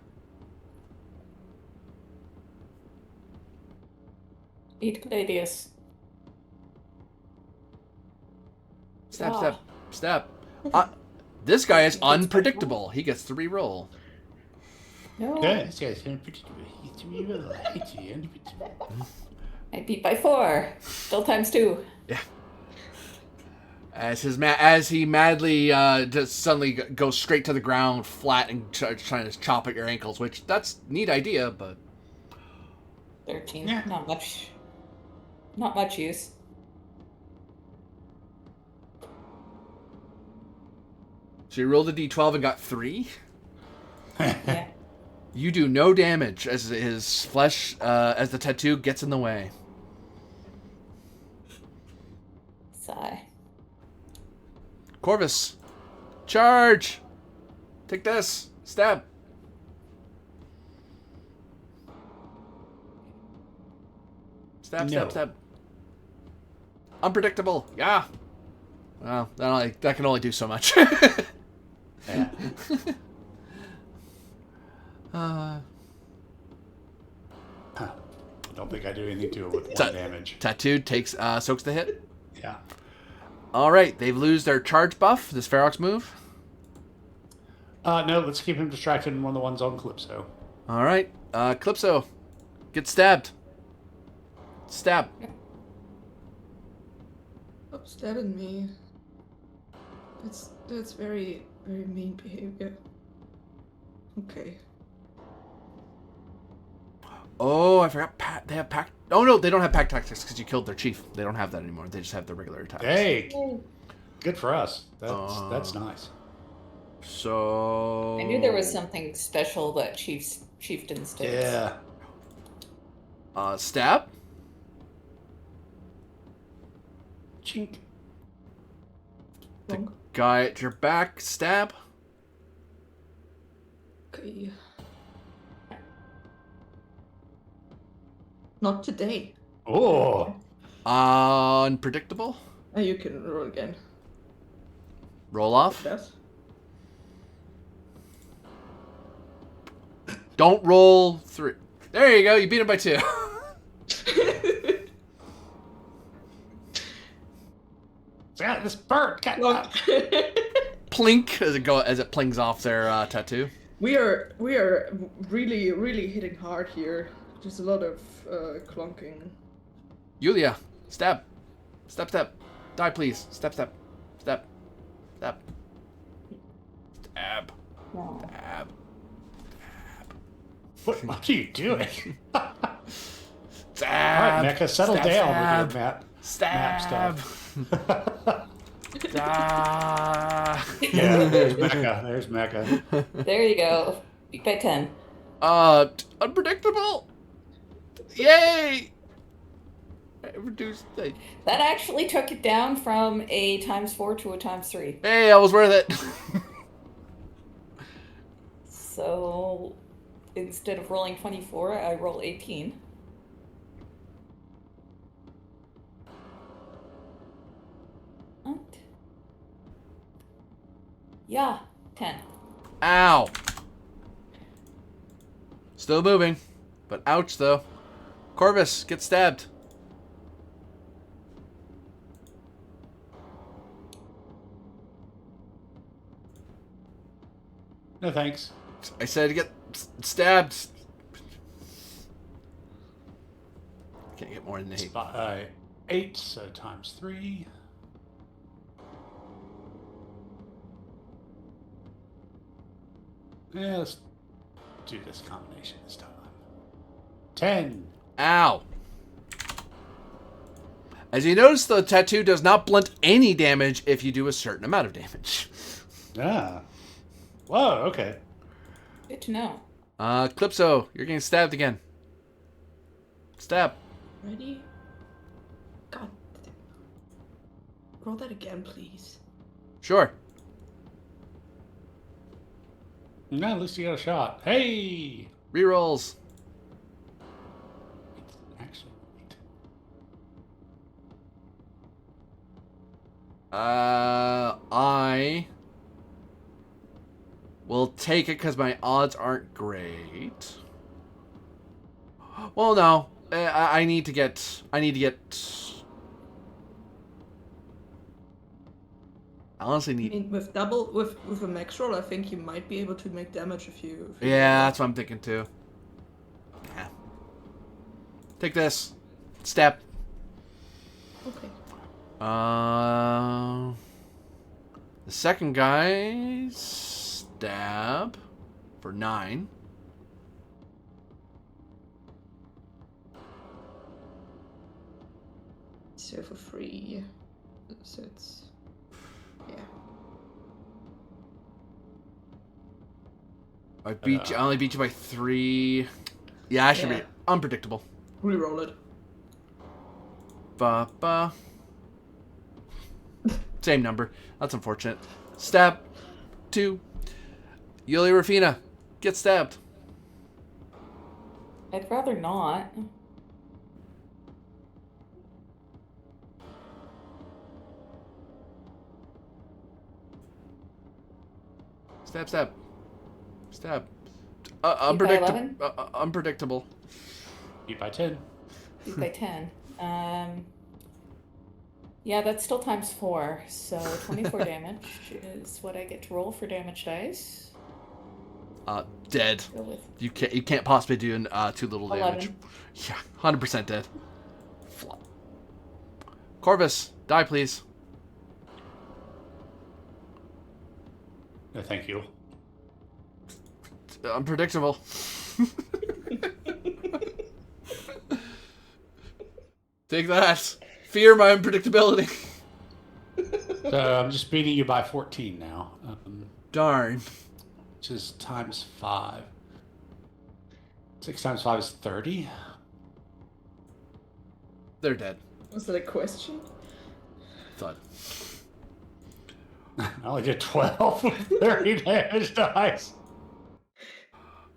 Eat Gladius. Stab, Ah. stab, stab. This guy is unpredictable. He gets to reroll. No. Okay, this guy's unpredictable. He's real. He's unpredictable. I beat by 4. Still ×2. Yeah. As he madly just suddenly goes straight to the ground, flat, and trying to chop at your ankles, which that's a neat idea, but 13. Yeah. Not much. Not much use. so you rolled a d12 and got 3. Yeah. You do no damage as his flesh, as the tattoo gets in the way. Sigh. Corvus, charge! Take this. Stab. Stab, No. stab, stab. Unpredictable. Yeah. Well, that can only do so much. Yeah. uh, Huh. I don't think I do anything to it with 1 damage. Tattooed takes soaks the hit. Yeah. All right, they lose their charge buff. This Ferox move. No, let's keep him distracted in one of the ones on Calypso. All right, Calypso, get stabbed. Stab. Stop stabbing me. That's very, very mean behavior. Okay. Oh, I forgot. They have pack. Oh no, they don't have pack tactics because you killed their chief. They don't have that anymore. They just have their regular attacks. Hey, good for us. That's nice. So I knew there was something special that chieftains did. Yeah. Stab. Chink. Clunk. Guy at your back. Stab. Okay. Not today. Oh. Unpredictable. Oh, you can roll again. Roll off. Yes. Don't roll 3. There you go. You beat him by 2. Yeah, this bird. Clunk. Plink as it plings off their tattoo. We are really, really hitting hard here. There's a lot of clunking. Yulia, stab. Step, step. Die, please. Step, step. Step. Step. Stab. No. Stab. What are you doing? All Stab. right, Mecha, settle Stab, down stab. with your map Stab. stuff. Ah. Yeah, there's Mecha. There's Mecha. There you go. Beat by 10. Unpredictable. Yay! Reduced. That actually took it down from a ×4 to a ×3. Hey, that was worth it. So instead of rolling 24, I roll 18. What? Yeah, 10. Ow. Still moving, but ouch though. Corvus, get stabbed. No thanks. I said get stabbed. Can't get more than 8. 8, so times 3. Yeah, let's do this combination this time. 10. Ow. As you notice, the tattoo does not blunt any damage if you do a certain amount of damage. Ah. Whoa, okay. Good to know. Clipso, you're getting stabbed again. Stab. Ready? God. Roll that again, please. Sure. No, at least you got a shot. Hey! Rerolls. Actually, wait. I will take it because my odds aren't great. Well, no. I need to get. I honestly I need. mean, with a max roll, I think you might be able to make damage if you Yeah, that's what I'm thinking too. Yeah. Take this. Step. Okay. The second guy stab for 9. So for free. So it's yeah. I beat you. I only beat you by 3. Yeah, I should be unpredictable. Reroll it. Ba. Same number. That's unfortunate. Stab. 2. Yuli Rafina. Get stabbed. I'd rather not. Stab. Beat by 11? Unpredictable. Beat by 10. Beat by 10. Yeah, that's still times 4, so 24 damage is what I get to roll for damage dice. Dead. Go with You can't possibly do too little 11. damage. Yeah, 100% dead. Flop. Corvus, die please. No, thank you. Unpredictable. Take that. Fear my unpredictability. So I'm just beating you by 14 now. Darn. Which is times 5. 6 times 5 is 30. They're dead. Was that a question? Thud. I only did 12 with 30 damage dice.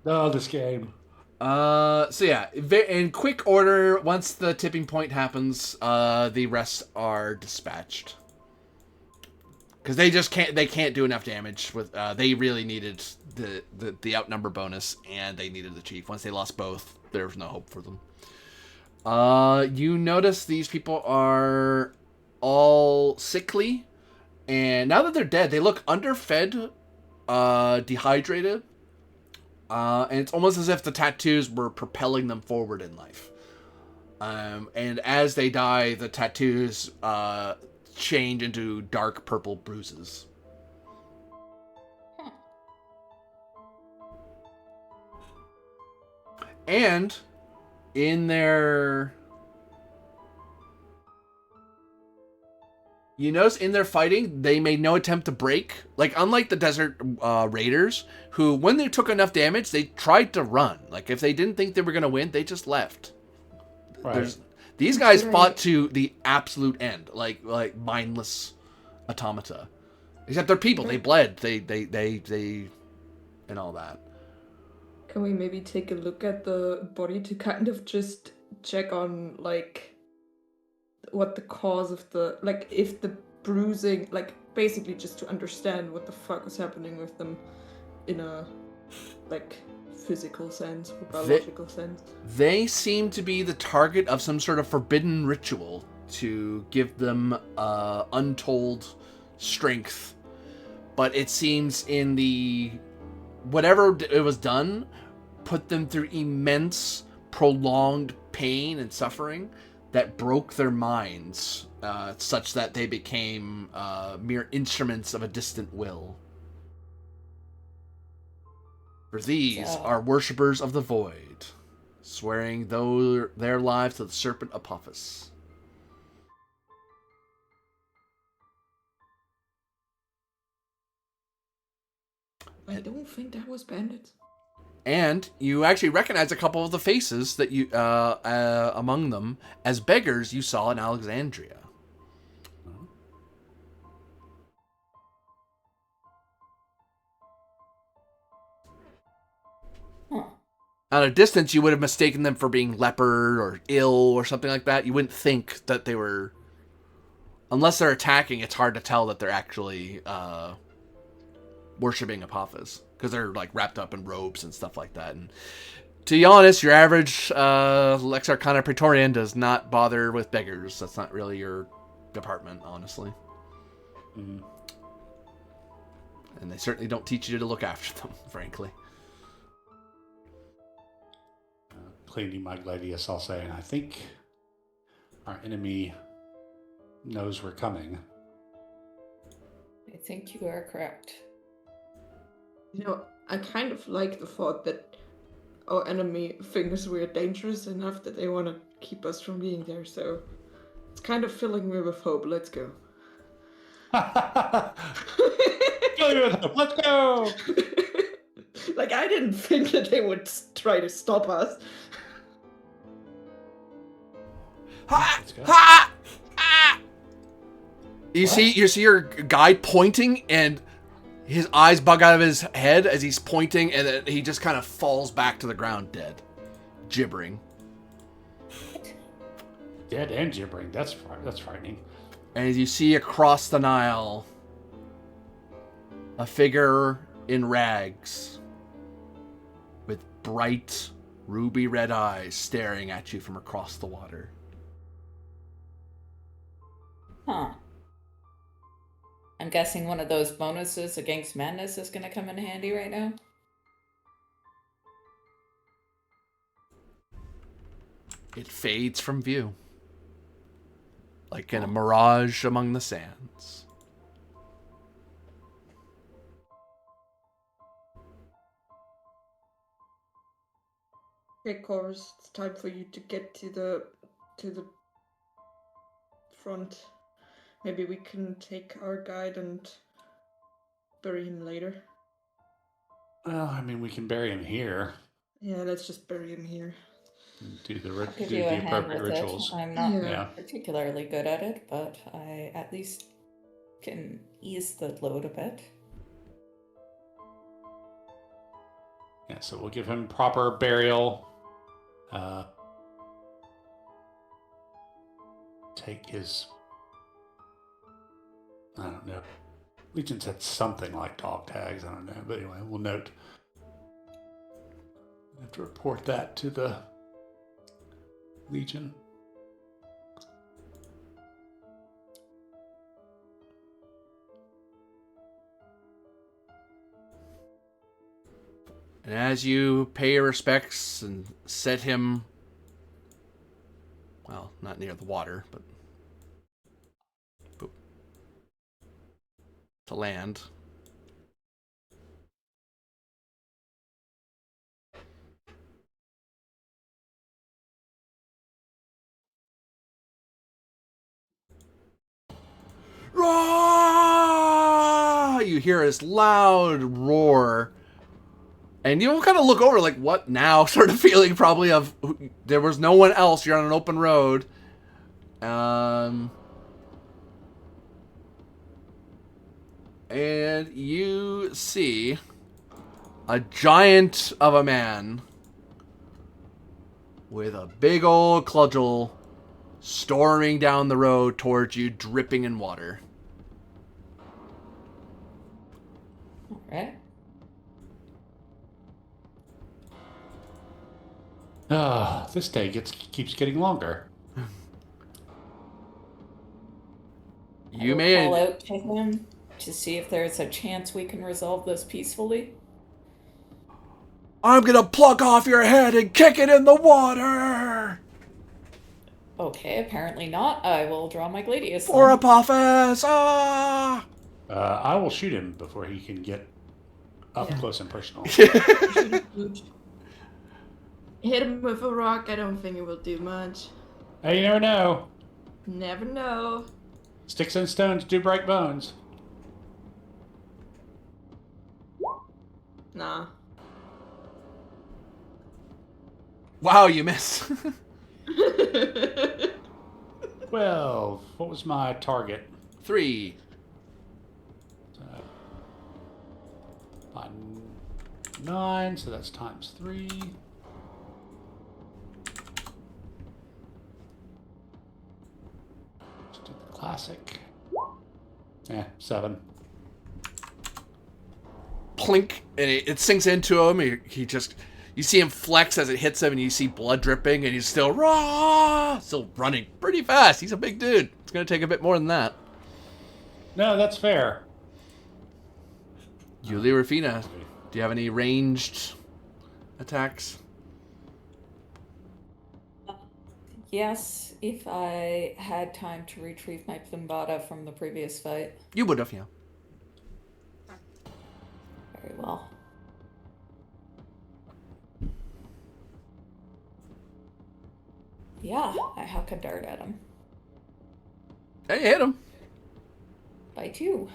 Oh, this game. So yeah, in quick order, once the tipping point happens, the rest are dispatched. Because they can't do enough damage with, they really needed the outnumber bonus, and they needed the chief. Once they lost both, there was no hope for them. You notice these people are all sickly, and now that they're dead, they look underfed, dehydrated, and it's almost as if the tattoos were propelling them forward in life. And as they die, the tattoos change into dark purple bruises. And in their... You notice in their fighting, they made no attempt to break. Like, unlike the Desert Raiders, who, when they took enough damage, they tried to run. Like, if they didn't think they were going to win, they just left. Right. These guys fought to the absolute end, like mindless automata. Except they're people. They bled. They, and all that. Can we maybe take a look at the body to kind of just check on, like, what the cause of the, like, if the bruising, like, basically just to understand what the fuck is happening with them in a, like, physical sense or biological sense? They seem to be the target of some sort of forbidden ritual to give them untold strength. But it seems in the whatever it was done put them through immense, prolonged pain and suffering that broke their minds, such that they became mere instruments of a distant will. For these are worshippers of the void, swearing their lives to the serpent Apophis. I don't think that was bandits. And you actually recognize a couple of the faces that you, among them, as beggars you saw in Alexandria. Huh. At a distance, you would have mistaken them for being leper or ill or something like that. You wouldn't think that they were... Unless they're attacking, it's hard to tell that they're actually worshipping Apophis, because they're like wrapped up in robes and stuff like that. And to be honest, your average Lex Arcana Praetorian does not bother with beggars. That's not really your department, honestly. Mm. And they certainly don't teach you to look after them, frankly. Cleaning my gladius, I'll say, and I think our enemy knows we're coming. I think you are correct. You know, I kind of like the thought that our enemy thinks we're dangerous enough that they want to keep us from being there, so it's kind of filling me with hope. Let's go. Let's go! Like, I didn't think that they would try to stop us. Ha! Ha! Ah! You see your guy pointing, and his eyes bug out of his head as he's pointing, and then he just kind of falls back to the ground dead, gibbering. Dead and gibbering. That's frightening. And as you see across the Nile, a figure in rags with bright ruby red eyes staring at you from across the water. Huh. I'm guessing one of those bonuses against madness is going to come in handy right now. It fades from view, like in a mirage among the sands. Okay, Chorus, it's time for you to get to the front. Maybe we can take our guide and bury him later. Well, I mean, we can bury him here. Yeah, let's just bury him here. Do the Give you a hand appropriate with rituals. it. I'm not Yeah. particularly good at it, but I at least can ease the load a bit. Yeah, so we'll give him proper burial. Take his... I don't know. Legion said something like dog tags. I don't know. But anyway, we'll note. I have to report that to the Legion. And as you pay your respects and set him, well, not near the water, but to land, roar! You hear this loud roar. And you kind of look over like, what now? Sort of feeling probably of, there was no one else. You're on an open road. And you see a giant of a man with a big old cudgel storming down the road towards you, dripping in water. All right. This day keeps getting longer. You I will may call out to him to see if there's a chance we can resolve this peacefully. I'm gonna pluck off your head and kick it in the water! Okay, apparently not. I will draw my Gladius. For then. Apophis! Ah! I will shoot him before he can get up Yeah. close and personal. Hit him with a rock. I don't think it will do much. Hey, you never know. Never know. Sticks and stones do break bones. Nah. Wow, you miss. 12. What was my target? 3. By 9, so that's times 3. Let's do the classic. 7. Plink, and it sinks into him. He just, you see him flex as it hits him, and you see blood dripping, and he's still still running pretty fast. He's a big dude. It's gonna take a bit more than that. No, that's fair. Yuli Rafina, do you have any ranged attacks? Yes, if I had time to retrieve my Plimbata from the previous fight. You would have, yeah. Very well. Yeah, I huck a dart at him. Hey, hit him. By 2.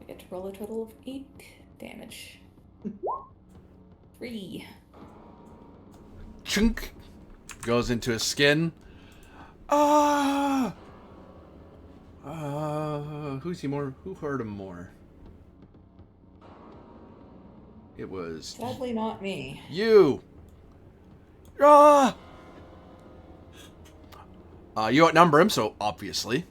I get to roll a total of 8 damage. 3. Chunk. Goes into his skin. Ah! Who hurt him more? It was Sadly not me. you. Ah! You outnumber him, so obviously.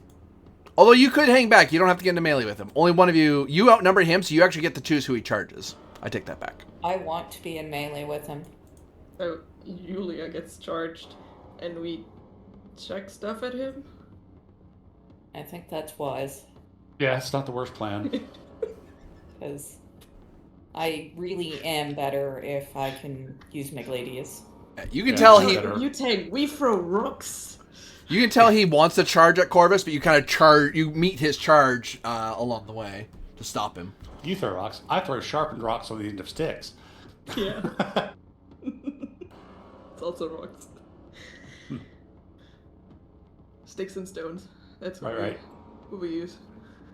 Although you could hang back, you don't have to get into melee with him. Only one of you outnumber him, so you actually get to choose who he charges. I take that back. I want to be in melee with him. So Yulia gets charged, and we chuck stuff at him. I think that's wise. Yeah, it's not the worst plan. Because I really am better if I can use my Gladius. You can Yeah, tell it's he better. You take. We throw rocks. you can tell he wants to charge at Corvus, but you kind of you meet his charge along the way to stop him. You throw rocks. I throw sharpened rocks on the end of sticks. Yeah. It's also rocks. Sticks and stones. That's what Right. what we use.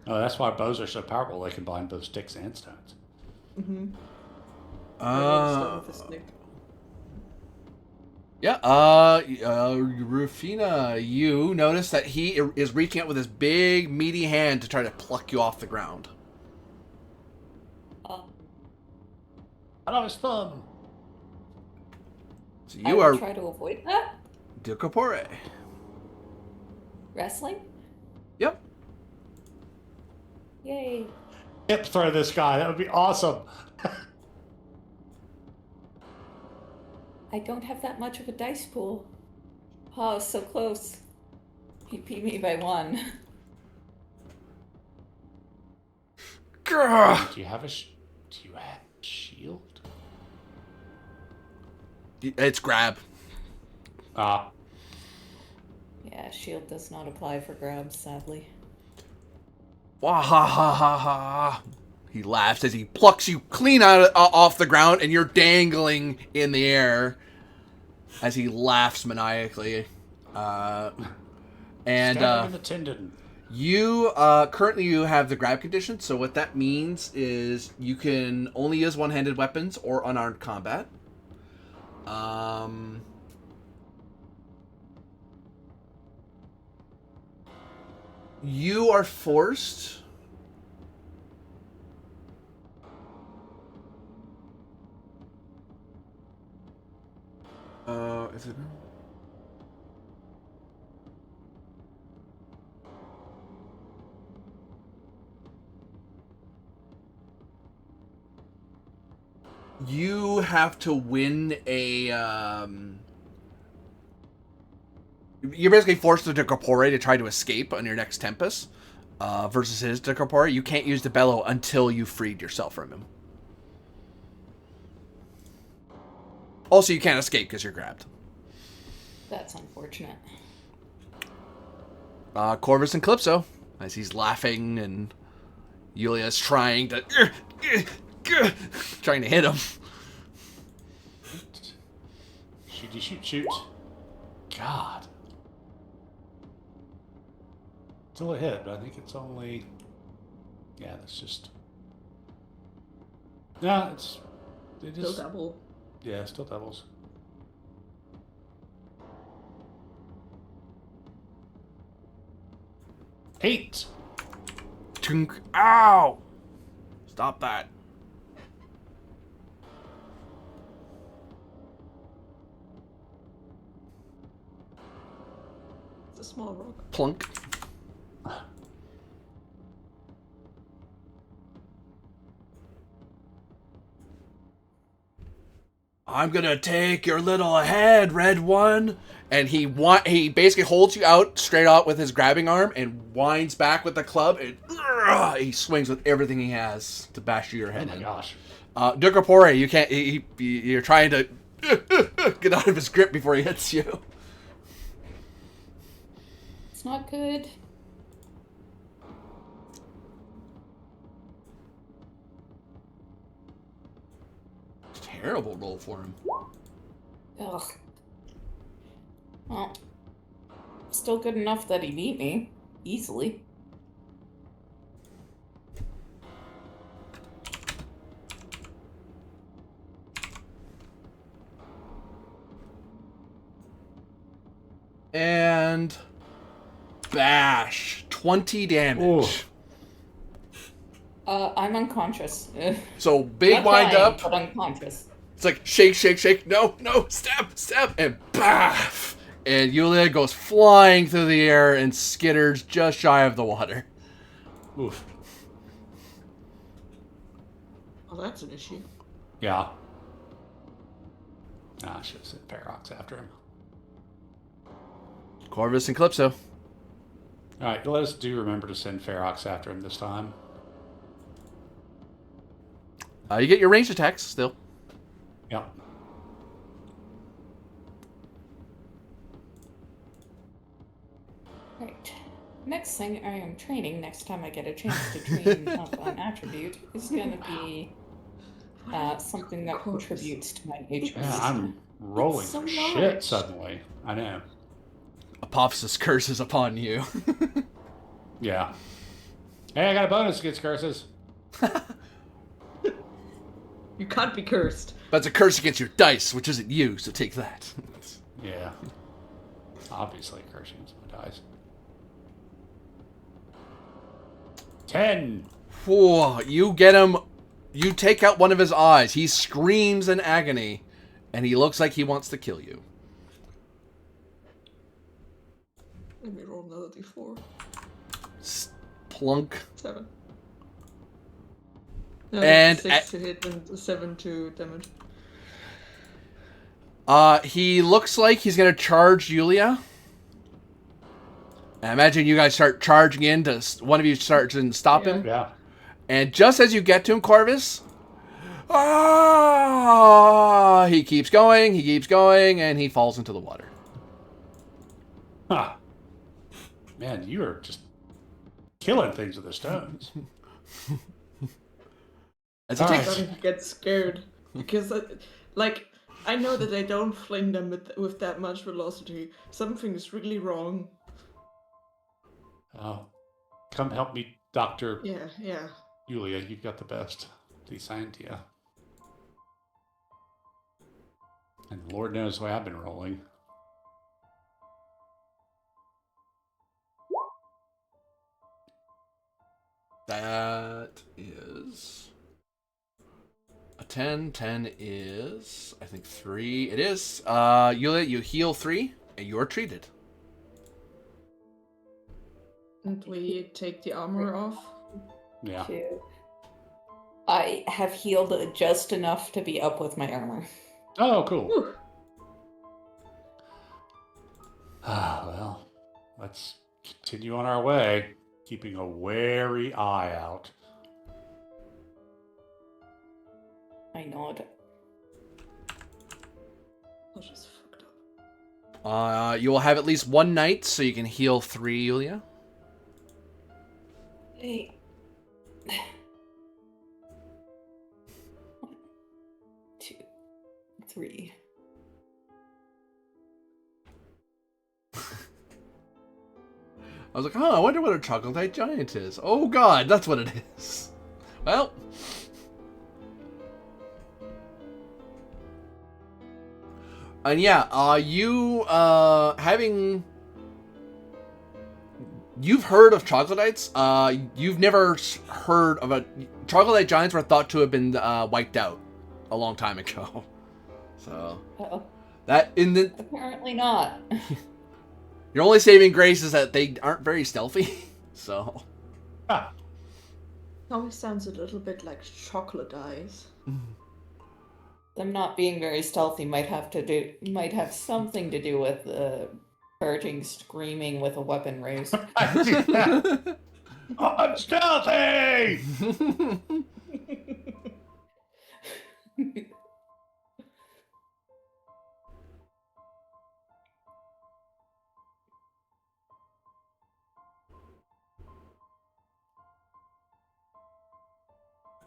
Oh, that's why bows are so powerful. They combine both sticks and stones. Mm-hmm. Uh, With a stick. Yeah, Rufina, you notice that he is reaching out with his big, meaty hand to try to pluck you off the ground. Uh, Hello, his thumb. So I you will are try to avoid that. de corpore. Wrestling? Yep. Yay. Hip throw this guy. That would be awesome. I don't have that much of a dice pool. Oh, so close. He beat me by 1. Grr. Do you have a shield? It's grab. Ah. Yeah, shield does not apply for grabs, sadly. Wah ha ha ha ha. He laughs as he plucks you clean off the ground, and you're dangling in the air as he laughs maniacally. Stab him in the tendon. You currently you have the grab condition, so what that means is you can only use one-handed weapons or unarmed combat. You are forced. Is it? You have to win a. You're basically forced to decorpore to try to escape on your next Tempest, versus his decorpore. You can't use the bellow until you freed yourself from him. Also, you can't escape because you're grabbed. That's unfortunate. Corvus and Calypso, as he's laughing and Yulia's trying to hit him. Shooty shoot shoot. God. Still a hit, but I think it's only... Yeah, that's just... No, it is... Still double. Yeah, still doubles. Eight. Tink. Ow! Stop that. It's a small rock. Plunk. I'm gonna take your little head, red one. And he basically holds you out straight out with his grabbing arm and winds back with the club and he swings with everything he has to bash your head in. Oh my gosh. Dukapore, you can't. You're trying to get out of his grip before he hits you. It's not good. Terrible roll for him. Ugh. Well, still good enough that he beat me easily. And bash. 20 damage. I'm unconscious. So big Not wind dying, up. but unconscious. It's like shake, shake, shake. No, stab, and baff. And Yulia goes flying through the air and skitters just shy of the water. Oof. Well, that's an issue. Yeah. I should have sent Ferox after him. Corvus and Calypso. Alright, let us do remember to send Ferox after him this time. You get your ranged attacks still. Yeah. Right. Next thing I am training, next time I get a chance to train up an attribute, is going to be something that contributes to my HP. Yeah, I'm rolling so for large. shit suddenly. I know. Apophysis curses upon you. Yeah. Hey, I got a bonus against curses. You can't be cursed. That's a curse against your dice, which isn't you, so take that. Yeah. Obviously cursing against my dice. 10. Whoa, you get him. You take out one of his eyes. He screams in agony, and he looks like he wants to kill you. Let me roll another d4. Plunk. 7. No, And 6 to hit and 7 to damage. He looks like he's gonna charge Yulia. I imagine you guys start charging in to one of you starts and stop him. Yeah. And just as you get to him, Corvus, he keeps going, and he falls into the water. Huh. Man, you are just killing things with the stones. As All it right. takes, Don't get scared. Because, I know that I don't fling them with that much velocity. Something is really wrong. Oh. Come help me, Dr. Yeah. Yulia. You've got the best. The Scientia. And Lord knows the way I've been rolling. that is a 10. 10 is, I think, 3. It is. Yulia, you heal 3, and you are treated. And we take the armor off. Yeah. Two. I have healed just enough to be up with my armor. Oh, cool. Whew. Well, let's continue on our way, keeping a wary eye out. I nod. I just fucked up. You will have at least one night, so you can heal 3, Yulia. Hey. 1, 2, 3. I was like, I wonder what a troglodyte giant is. Oh god, that's what it is. Well. And yeah, you've heard of troglodytes. You've never heard of a troglodyte giants were thought to have been wiped out a long time ago. So Uh-oh. that in the Apparently not. your only saving grace is that they aren't very stealthy. So Always sounds a little bit like chocolate eyes. Them not being very stealthy might have something to do with charging, screaming with a weapon raised. I'm stealthy!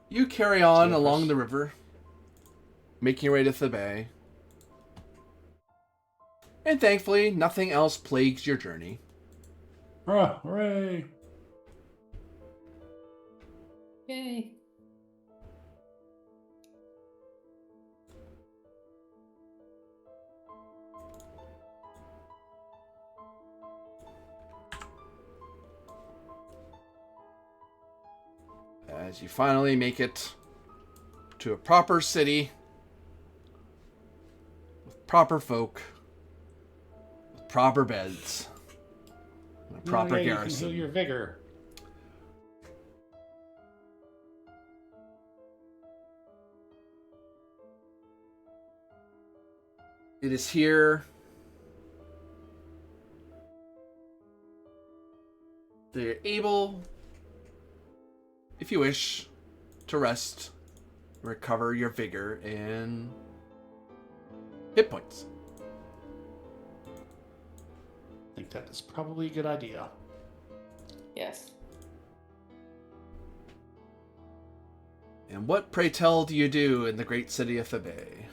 You carry on along the river, making your way to the bay. And thankfully, nothing else plagues your journey. Hooray! Yay. As you finally make it to a proper city, with proper folk, with proper beds, and a proper You can garrison. heal your vigor. It is here that you're able, if you wish, to rest, recover your vigor and hit points. I think that is probably a good idea. Yes. And what, pray tell, do you do in the great city of Thebes?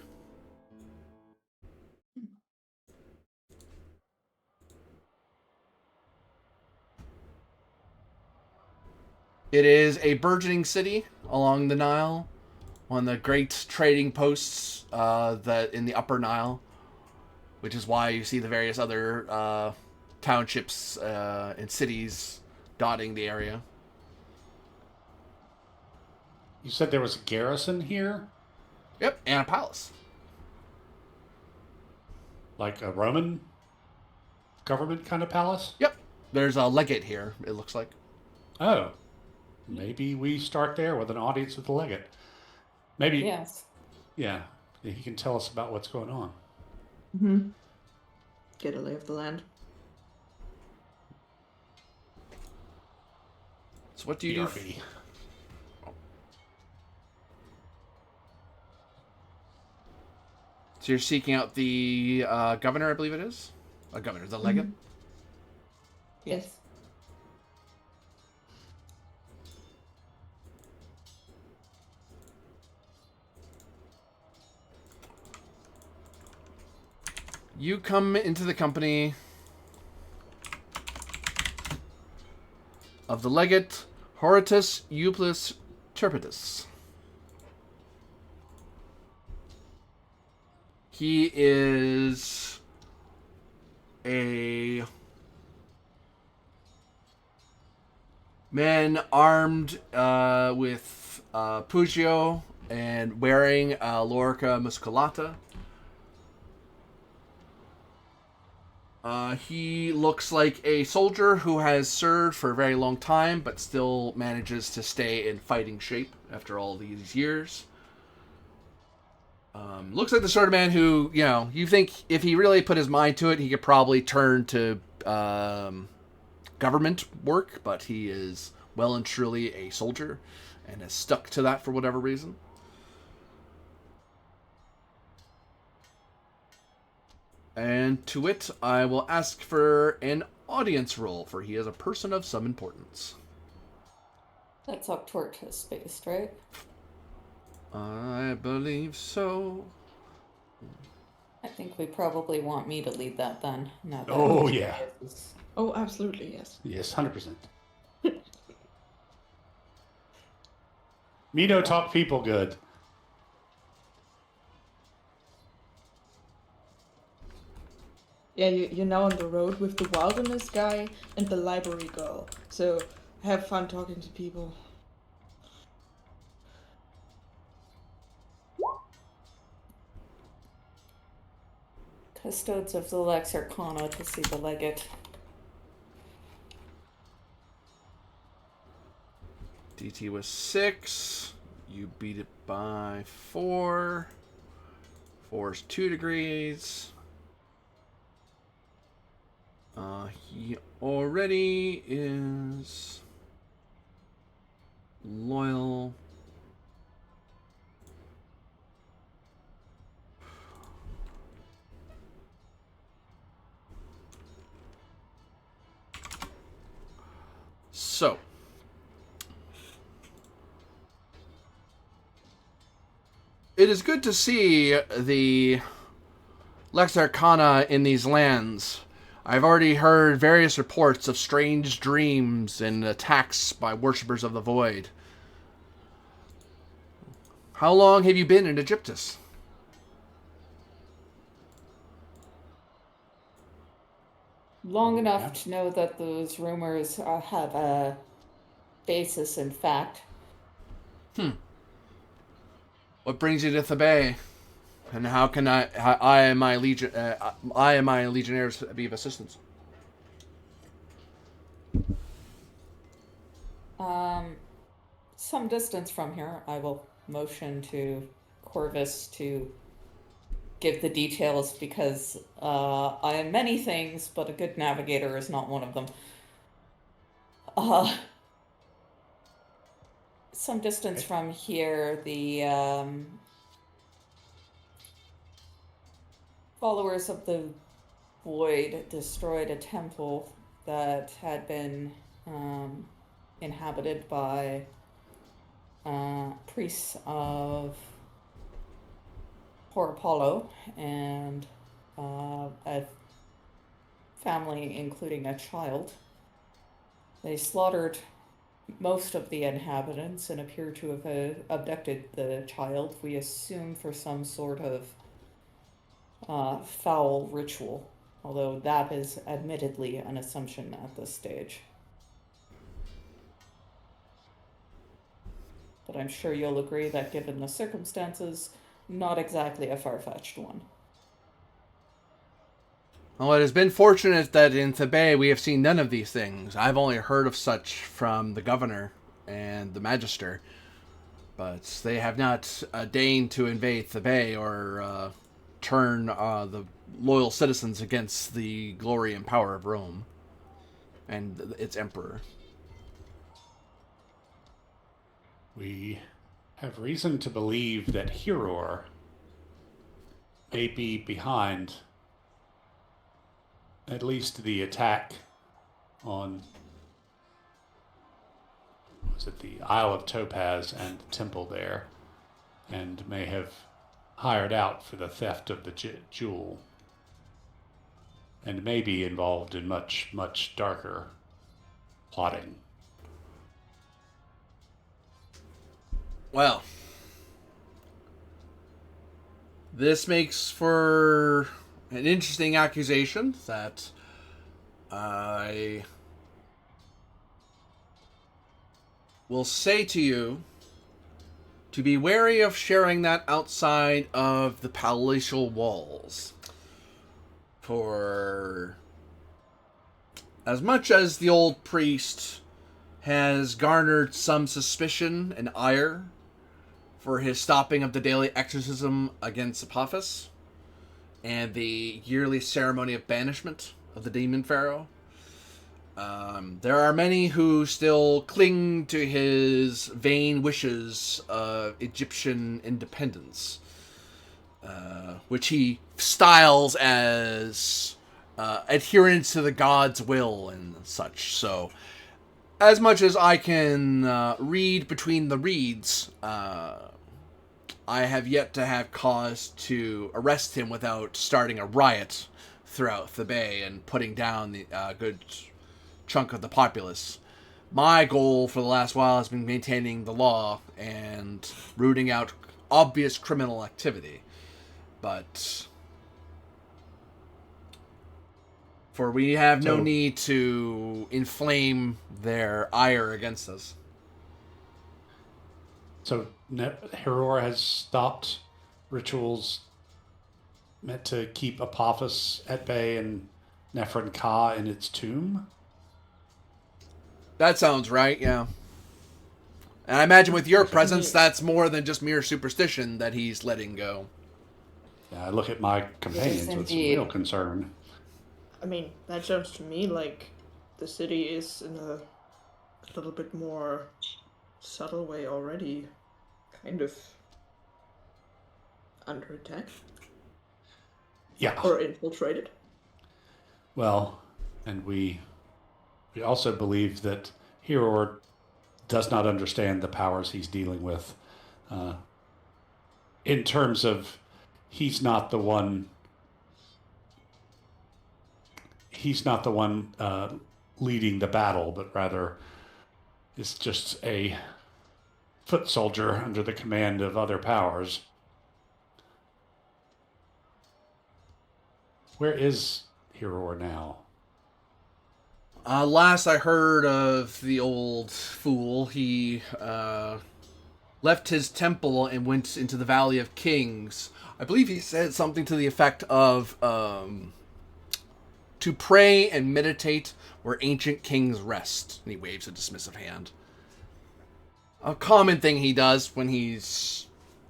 It is a burgeoning city along the Nile, one of the great trading posts that in the Upper Nile, which is why you see the various other townships and cities dotting the area. You said there was a garrison here? Yep, and a palace. Like a Roman government kind of palace? Yep, there's a legate here, it looks like. Oh. Maybe we start there with an audience with the legate. Maybe. Yes. Yeah. He can tell us about what's going on. Mm-hmm. Get a lay of the land. So what do you do? BRB. So you're seeking out the governor, I believe it is? A governor, the legate? Mhm. Yes. You come into the company of the legate Horatius Euplus Turpitus. He is a man armed with Pugio and wearing Lorica Musculata. He looks like a soldier who has served for a very long time, but still manages to stay in fighting shape after all these years. Looks like the sort of man who, you know, you think if he really put his mind to it, he could probably turn to government work, but he is well and truly a soldier and has stuck to that for whatever reason. And to it, I will ask for an audience roll, for he is a person of some importance. That's up toward his space, right? I believe so. I think we probably want me to lead that then. Now that Oh, yeah. Oh, absolutely, yes. Yes, 100%. Mito talk people good. Yeah, you're now on the road with the wilderness guy and the library girl. So have fun talking to people. Custodes of the Lex Arcana to see the legate. DT was 6. You beat it by 4. 4 is 2 degrees. He already is loyal. So, it is good to see the Lex Arcana in these lands. I've already heard various reports of strange dreams and attacks by worshippers of the void. How long have you been in Egyptus? Long enough to know that those rumors have a basis in fact. What brings you to Thebes? And how can I and my legionnaires be of assistance? Some distance from here, I will motion to Corvus to give the details because I am many things, but a good navigator is not one of them. Some distance from here, the followers of the Void destroyed a temple that had been inhabited by priests of poor Apollo and a family, including a child. They slaughtered most of the inhabitants and appear to have abducted the child, we assume for some sort of foul ritual, although that is admittedly an assumption at this stage. But I'm sure you'll agree that given the circumstances, not exactly a far-fetched one. Well, it has been fortunate that in Thebes we have seen none of these things. I've only heard of such from the governor and the magister, but they have not deigned to invade Thebes or turn the loyal citizens against the glory and power of Rome and its emperor. We have reason to believe that Hiror may be behind at least the attack on, was it the Isle of Topaz and the temple there, and may have hired out for the theft of the jewel, and may be involved in much, much darker plotting. Well, this makes for an interesting accusation that I will say to you to be wary of sharing that outside of the palatial walls. For as much as the old priest has garnered some suspicion and ire for his stopping of the daily exorcism against Apophis and the yearly ceremony of banishment of the demon pharaoh, there are many who still cling to his vain wishes of Egyptian independence. which he styles as adherence to the god's will and such. So, as much as I can read between the reads, I have yet to have cause to arrest him without starting a riot throughout the bay and putting down the good chunk of the populace. My goal for the last while has been maintaining the law and rooting out obvious criminal activity. But for we have no need to inflame their ire against us. So Heror has stopped rituals meant to keep Apophis at bay and Nephron Ka in its tomb? That sounds right, yeah. And I imagine with your presence, that's more than just mere superstition that he's letting go. Yeah, I look at my companions with some real concern. I mean, that sounds to me like the city is in a little bit more subtle way already kind of under attack. Yeah. Or infiltrated. Well, and we also believe that Heror does not understand the powers he's dealing with. In terms of, he's not the one leading the battle, but rather is just a foot soldier under the command of other powers. Where is Heror now? Last I heard of the old fool, he left his temple and went into the Valley of Kings. I believe he said something to the effect of to pray and meditate where ancient kings rest. And he waves a dismissive hand. A common thing he does when he's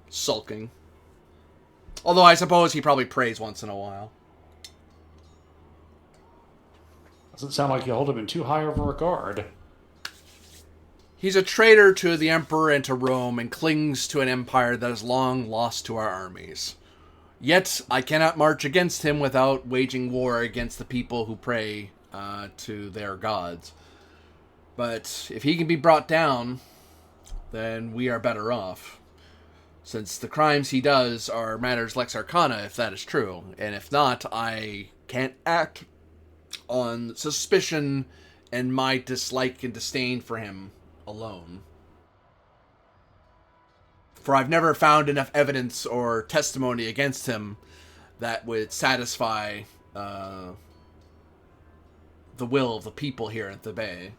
sulking. Although I suppose he probably prays once in a while. Doesn't sound like you hold him in too high of a regard. He's a traitor to the Emperor and to Rome, and clings to an empire that is long lost to our armies. Yet, I cannot march against him without waging war against the people who pray to their gods. But if he can be brought down, then we are better off. Since the crimes he does are matters lex arcana, if that is true. And if not, I can't act on suspicion and my dislike and disdain for him alone. For I've never found enough evidence or testimony against him that would satisfy the will of the people here at the Bay.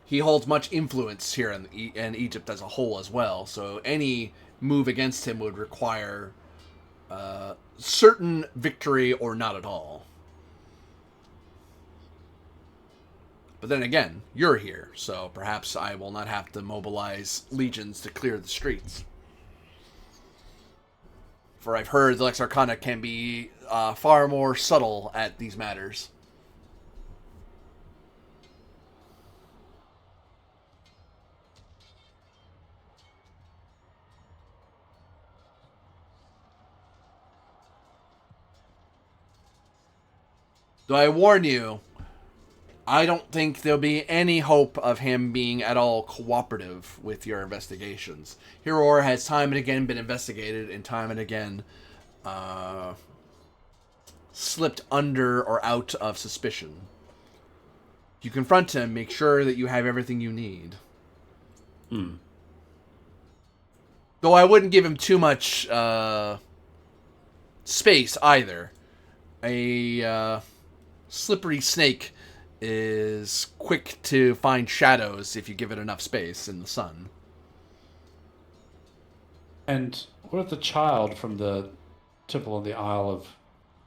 He holds much influence here in Egypt as a whole as well, so any move against him would require certain victory or not at all. But then again, you're here, so perhaps I will not have to mobilize legions to clear the streets. For I've heard the Lex Arcana can be far more subtle at these matters. Though I warn you, I don't think there'll be any hope of him being at all cooperative with your investigations. Heror has time and again been investigated and time and again slipped under or out of suspicion. You confront him, make sure that you have everything you need. Though I wouldn't give him too much space either. A slippery snake is quick to find shadows if you give it enough space in the sun. And what of the child from the temple on the Isle of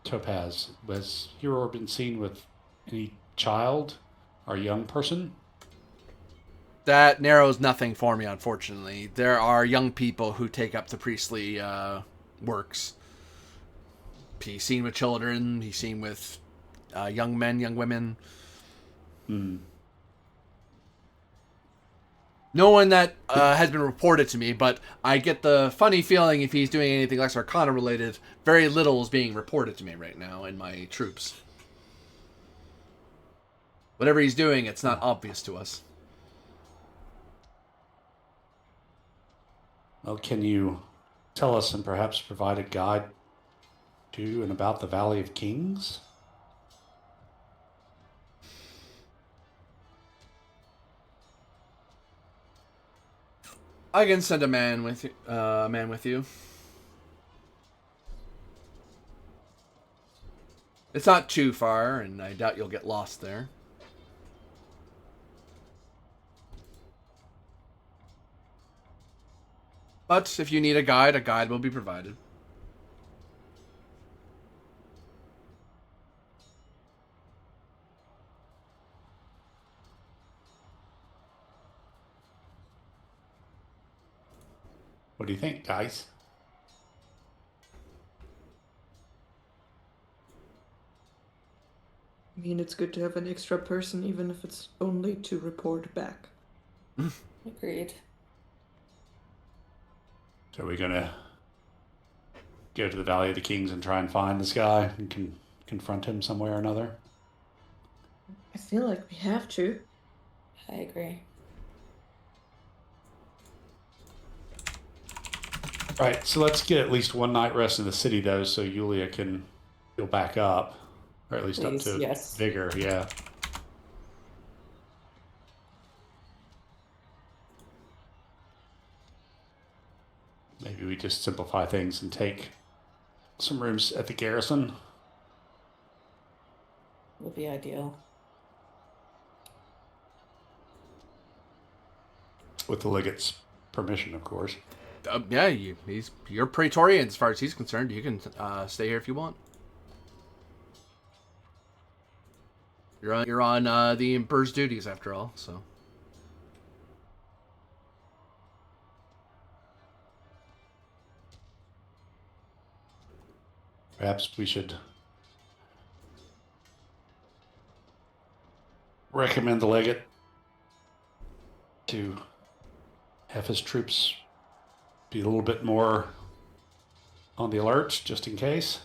Topaz? Has Heror been seen with any child or young person? That narrows nothing for me, unfortunately. There are young people who take up the priestly works. He's seen with children, he's seen with young men, young women. No one that has been reported to me, but I get the funny feeling if he's doing anything Lex Arcana related, very little is being reported to me right now in my troops. Whatever he's doing, it's not obvious to us. Well, can you tell us and perhaps provide a guide to and about the Valley of Kings? I can send a man with you. It's not too far, and I doubt you'll get lost there. But if you need a guide will be provided. What do you think, guys? I mean, it's good to have an extra person, even if it's only to report back. Agreed. So are we going to go to the Valley of the Kings and try and find this guy and confront him some way or another? I feel like we have to. I agree. Right, so let's get at least one night rest in the city, though, so Yulia can heal back up. Or at least Please, up to yes. vigor, yeah. Maybe we just simplify things and take some rooms at the garrison. Would be ideal. With the legate's permission, of course. Yeah, you're Praetorian as far as he's concerned. You can stay here if you want. You're on the Emperor's duties after all, so. Perhaps we should recommend the legate to have his troops be a little bit more on the alert, just in case.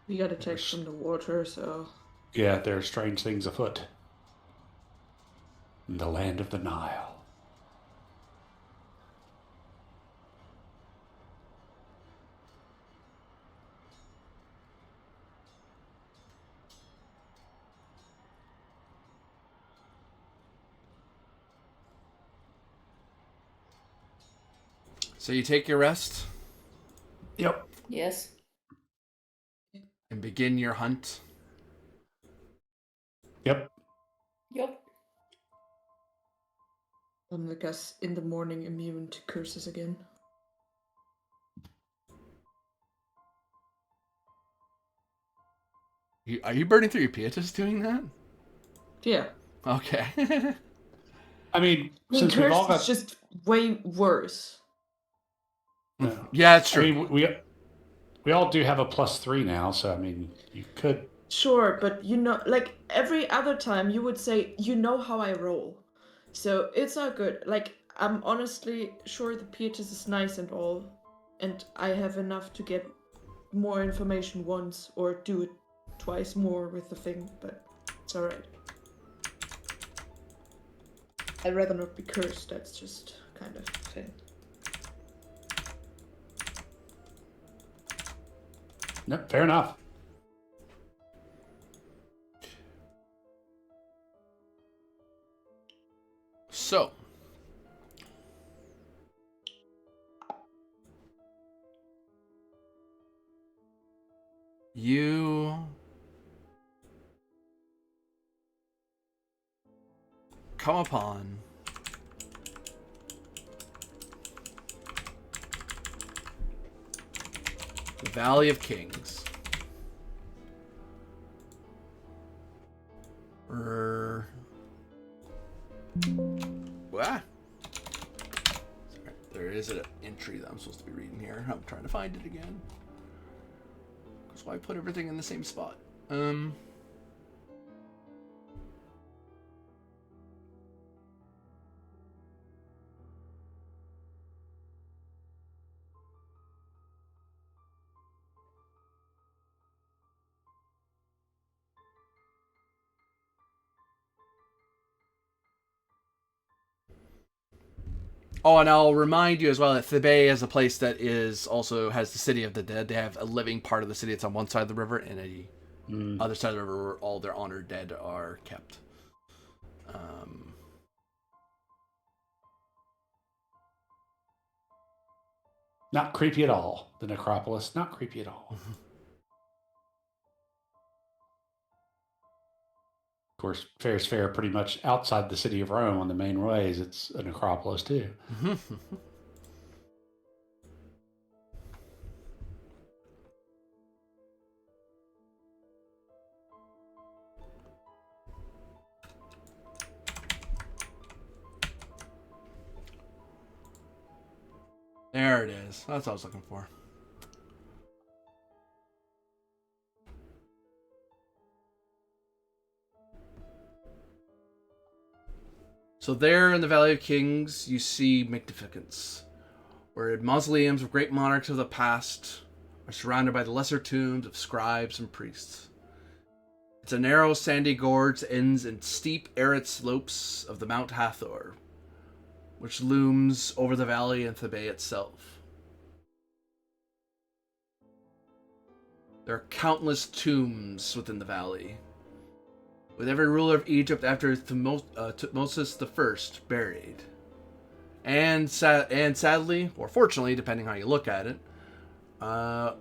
We got attacks from the water, so... Yeah, there are strange things afoot in the land of the Nile. So you take your rest? Yep. Yes. And begin your hunt? Yep. Yep. I'm, I guess, in the morning immune to curses again. Are you burning through your pietas doing that? Yeah. Okay. I mean, since we've all got... It's just way worse. Yeah, it's true. I mean, we all do have a +3 now, so I mean, you could... Sure, but you know, like, every other time you would say, you know how I roll. So it's not good. Like, I'm honestly sure the Pietas is nice and all, and I have enough to get more information once, or do it twice more with the thing, but it's alright. I'd rather not be cursed, that's just kind of thing. No, fair enough. So, you come upon the Valley of Kings. What? Sorry, there is an entry that I'm supposed to be reading here. I'm trying to find it again. That's why I put everything in the same spot. Oh, and I'll remind you as well that Thibet is a place that is also has the City of the Dead. They have a living part of the city. It's on one side of the river, and a other side of the river where all their honored dead are kept. Not creepy at all. The necropolis, not creepy at all. Of course, fair's fair pretty much outside the city of Rome on the main ways. It's a necropolis too. There it is. That's what I was looking for. So there in the Valley of Kings, you see Magnificence, where mausoleums of great monarchs of the past are surrounded by the lesser tombs of scribes and priests. It's a narrow, sandy gorge that ends in steep, arid slopes of the Mount Hathor, which looms over the valley and Thibet itself. There are countless tombs within the valley, with every ruler of Egypt after Thutmosis I buried. And sadly, or fortunately, depending how you look at it,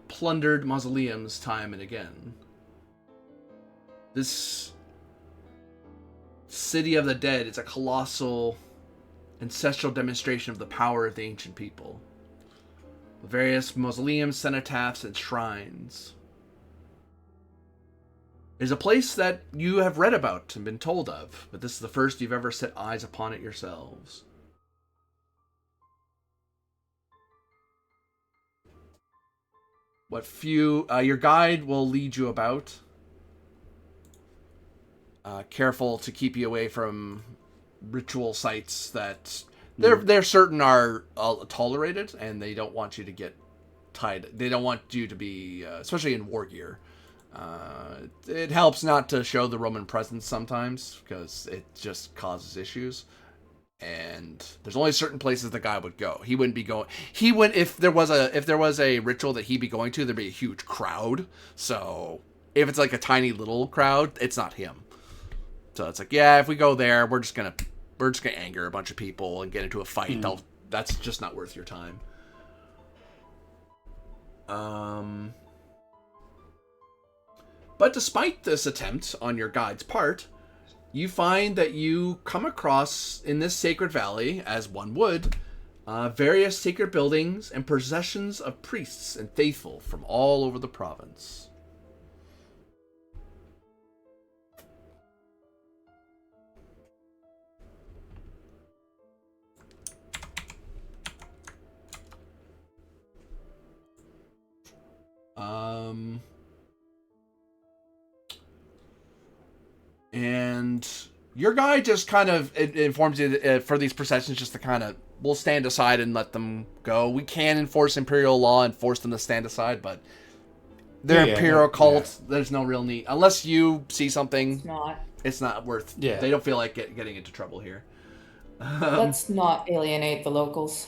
plundered mausoleums time and again. This City of the Dead is a colossal ancestral demonstration of the power of the ancient people, with various mausoleums, cenotaphs, and shrines. It's a place that you have read about and been told of, but this is the first you've ever set eyes upon it yourselves. Your guide will lead you about, careful to keep you away from ritual sites that they're certain are tolerated, and they don't want you to get tied. They don't want you to be, especially in war gear. It helps not to show the Roman presence sometimes, because it just causes issues. And there's only certain places the guy would go. He wouldn't be going. He would if there was a ritual that he'd be going to, there'd be a huge crowd. So if it's like a tiny little crowd, it's not him. So it's like, yeah, if we go there, we're just gonna anger a bunch of people and get into a fight. That's just not worth your time. But despite this attempt on your guide's part, you find that you come across in this sacred valley, as one would, various sacred buildings and processions of priests and faithful from all over the province. And your guy just kind of informs you for these processions just to kind of, we'll stand aside and let them go. We can enforce imperial law and force them to stand aside, but they're imperial cult. Yeah. There's no real need. Unless you see something, it's not worth. Yeah. They don't feel like getting into trouble here. Let's not alienate the locals.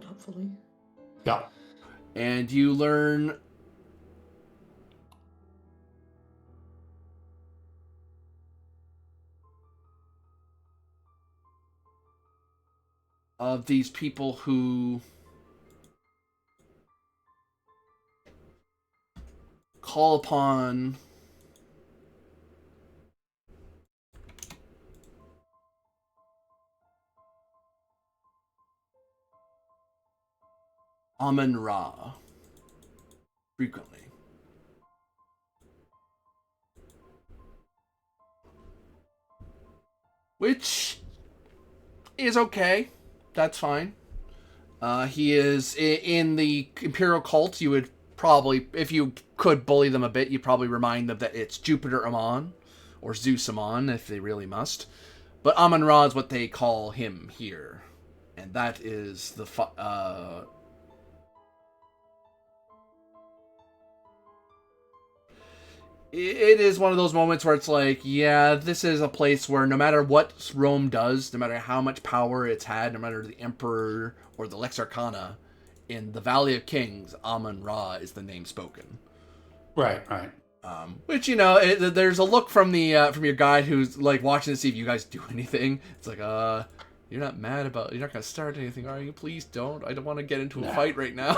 Hopefully. Yeah. And you learn of these people who call upon Amun-Ra frequently. Which is okay. That's fine. He is in the Imperial cult. You would probably, if you could bully them a bit, you'd probably remind them that it's Jupiter Ammon or Zeus Ammon if they really must. But Amun-Ra is what they call him here. And that is the it is one of those moments where it's like, yeah, this is a place where no matter what Rome does, no matter how much power it's had, no matter the Emperor or the Lex Arcana, in the Valley of Kings, Amun-Ra is the name spoken. Right. Which, there's a look from the from your guide who's like watching to see if you guys do anything. It's like, you're not mad about, you're not gonna start anything, are you? Please don't. I don't want to get into a fight right now.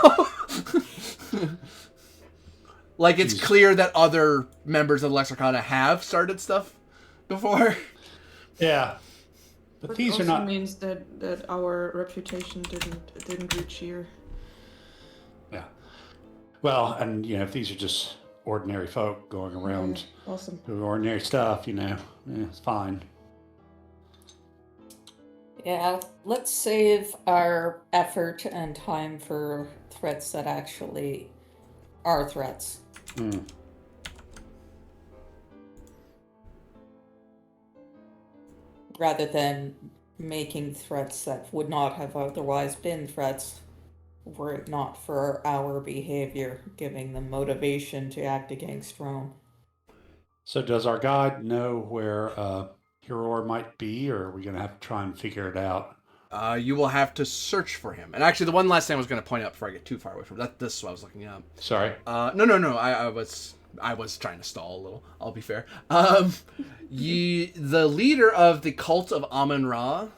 Like, it's clear that other members of the Lex Arcana have started stuff before. Yeah. But these also are not... means that our reputation didn't reach here. Yeah. Well, and, if these are just ordinary folk going around doing ordinary stuff, it's fine. Yeah, let's save our effort and time for threats that actually are threats. Rather than making threats that would not have otherwise been threats were it not for our behavior, giving them motivation to act against Rome. So does our guide know where Hiror might be, or are we going to have to try and figure it out? You will have to search for him. And actually, the one last thing I was going to point out before I get too far away from that, this is what I was looking up. Sorry. No. I was trying to stall a little. I'll be fair. The leader of the cult of Amun-Ra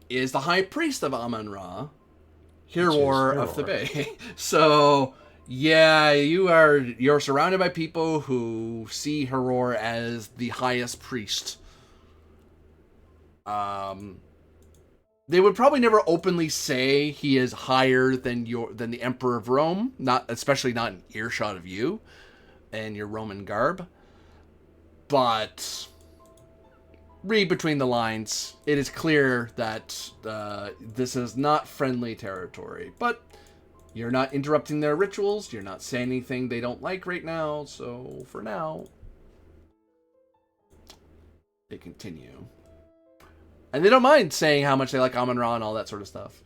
is the high priest of Amun-Ra, Hiror of the Bay. So, yeah, you're surrounded by people who see Hiror as the highest priest. They would probably never openly say he is higher than the Emperor of Rome, especially not in earshot of you and your Roman garb. But read between the lines, it is clear that this is not friendly territory. But you're not interrupting their rituals, you're not saying anything they don't like right now, so for now, they continue. And they don't mind saying how much they like Amun-Ra and all that sort of stuff.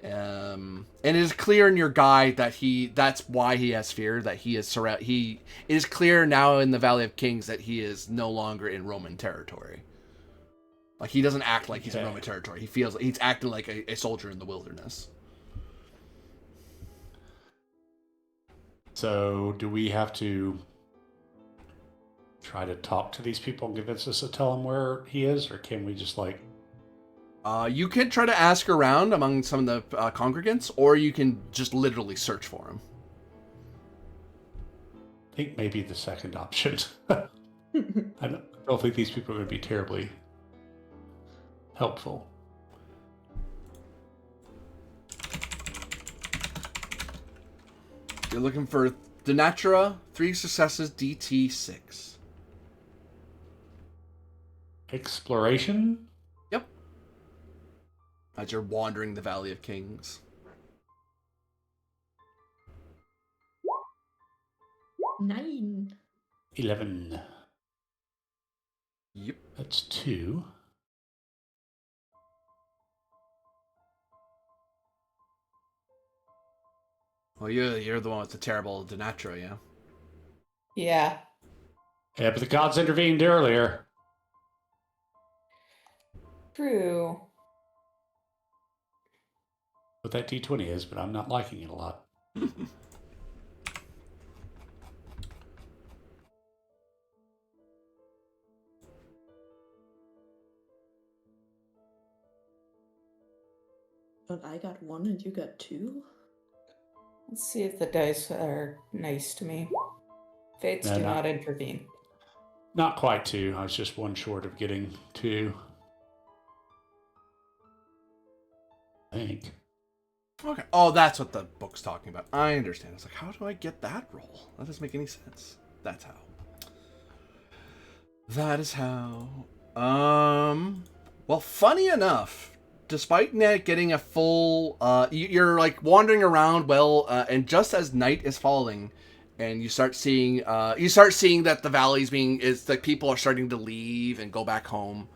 And it is clear in your guide that that's why he has fear, that it is clear now in the Valley of Kings that he is no longer in Roman territory. Like, he doesn't act like he's in Roman territory. He feels like he's acting like a soldier in the wilderness. So do we have to try to talk to these people and convince us to tell him where he is, or can we just you can try to ask around among some of the congregants, or you can just literally search for him. I think maybe the second option. I don't think these people are going to be terribly helpful. You're looking for Denatura, 3 successes, DT 6. Exploration? Yep. As you're wandering the Valley of Kings. 9. 11. Yep. That's 2. Well, you're the one with the terrible Denatura, yeah? Yeah. Yeah, but the gods intervened earlier. True. What that D20 is, but I'm not liking it a lot. But I got 1 and you got 2? Let's see if the dice are nice to me. Fates do not intervene. Not quite 2. I was just 1 short of getting 2. I think. Okay. Oh, that's what the book's talking about. I understand. I was like, how do I get that roll? That doesn't make any sense. That's how. That is how. Well, funny enough, despite not getting a full, you're like wandering around, and just as night is falling, and you start seeing that the valley's that people are starting to leave and go back home.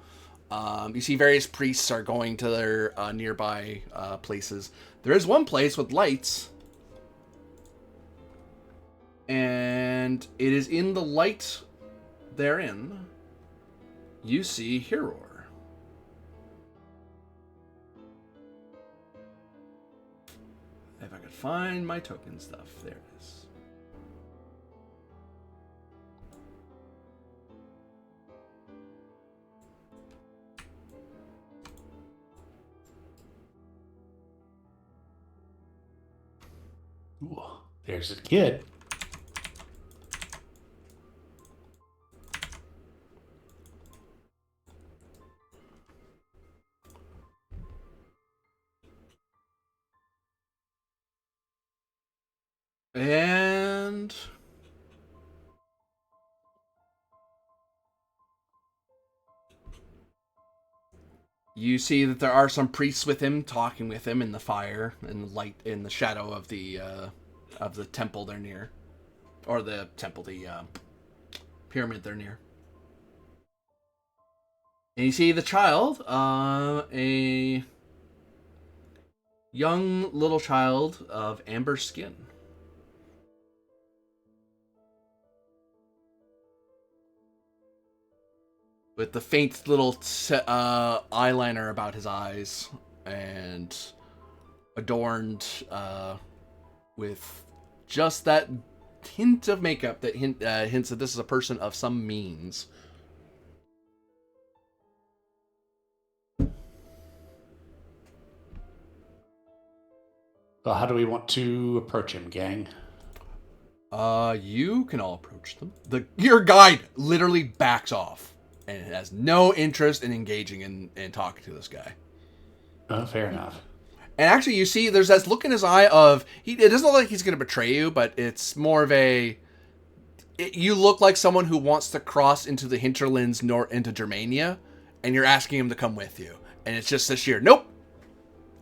You see various priests are going to their nearby places. There is one place with lights, and And it is in the light therein you see Hiror. If I could find my token stuff. There it is. Ooh, there's a kid. And you see that there are some priests with him, talking with him in the fire and the light in the shadow of the temple they're near, or the temple, the pyramid they're near. And you see the child, a young little child of amber skin. With the faint little eyeliner about his eyes, and adorned with just that hint of makeup that hints that this is a person of some means. Well, how do we want to approach him, gang? You can all approach them. Your guide literally backs off and has no interest in engaging in talking to this guy. Oh, fair enough. And actually, you see, there's that look in his eye of it doesn't look like he's going to betray you, but it's more of you look like someone who wants to cross into the hinterlands into Germania, and you're asking him to come with you, and it's just this year. Nope,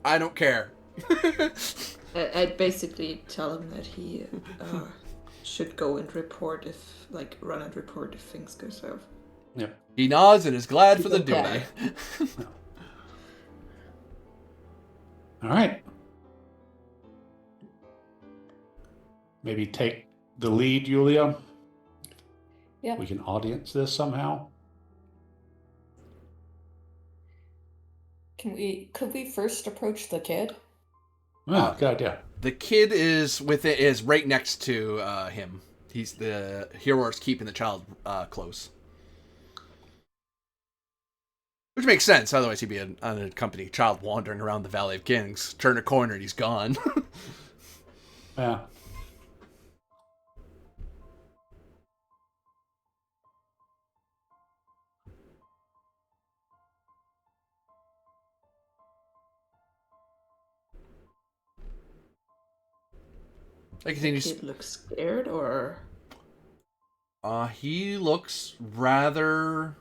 I don't care. I'd basically tell him that he should go and run and report if things go south. Yep. He nods and is glad for the duty. All right. Maybe take the lead, Yulia. Yeah. We can audience this somehow. Could we first approach the kid? Oh, good idea. The kid is right next to him. He's the Hiror's keeping the child close. Which makes sense, otherwise he'd be an unaccompanied child wandering around the Valley of Kings. Turn a corner and he's gone. Yeah. I continue. The kid looks scared, or? He looks rather...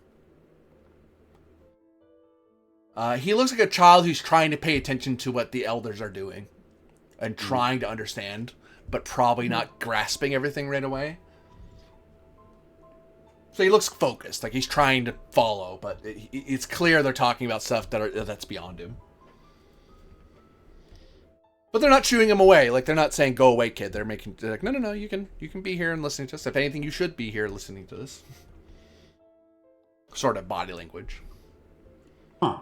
he looks like a child who's trying to pay attention to what the elders are doing. And trying to understand, but probably not grasping everything right away. So he looks focused, like he's trying to follow, but it's clear they're talking about stuff that's beyond him. But they're not shooing him away. Like, they're not saying, "Go away, kid." They're like, no, you can be here and listening to us. If anything, you should be here listening to this. Sort of body language. Huh.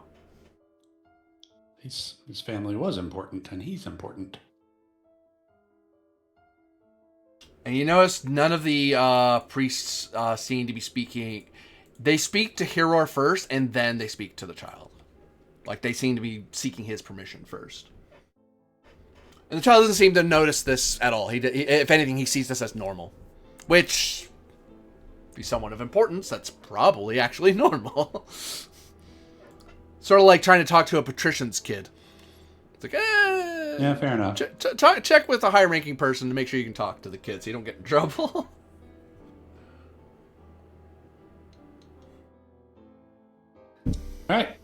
His family was important, and he's important. And you notice none of the priests seem to be speaking. They speak to Hiror first, and then they speak to the child. Like, they seem to be seeking his permission first. And the child doesn't seem to notice this at all. If anything, he sees this as normal. Which, if he's someone of importance, that's probably actually normal. Sort of like trying to talk to a patrician's kid. It's like, yeah, fair enough. Check with a high-ranking person to make sure you can talk to the kid so you don't get in trouble. All right.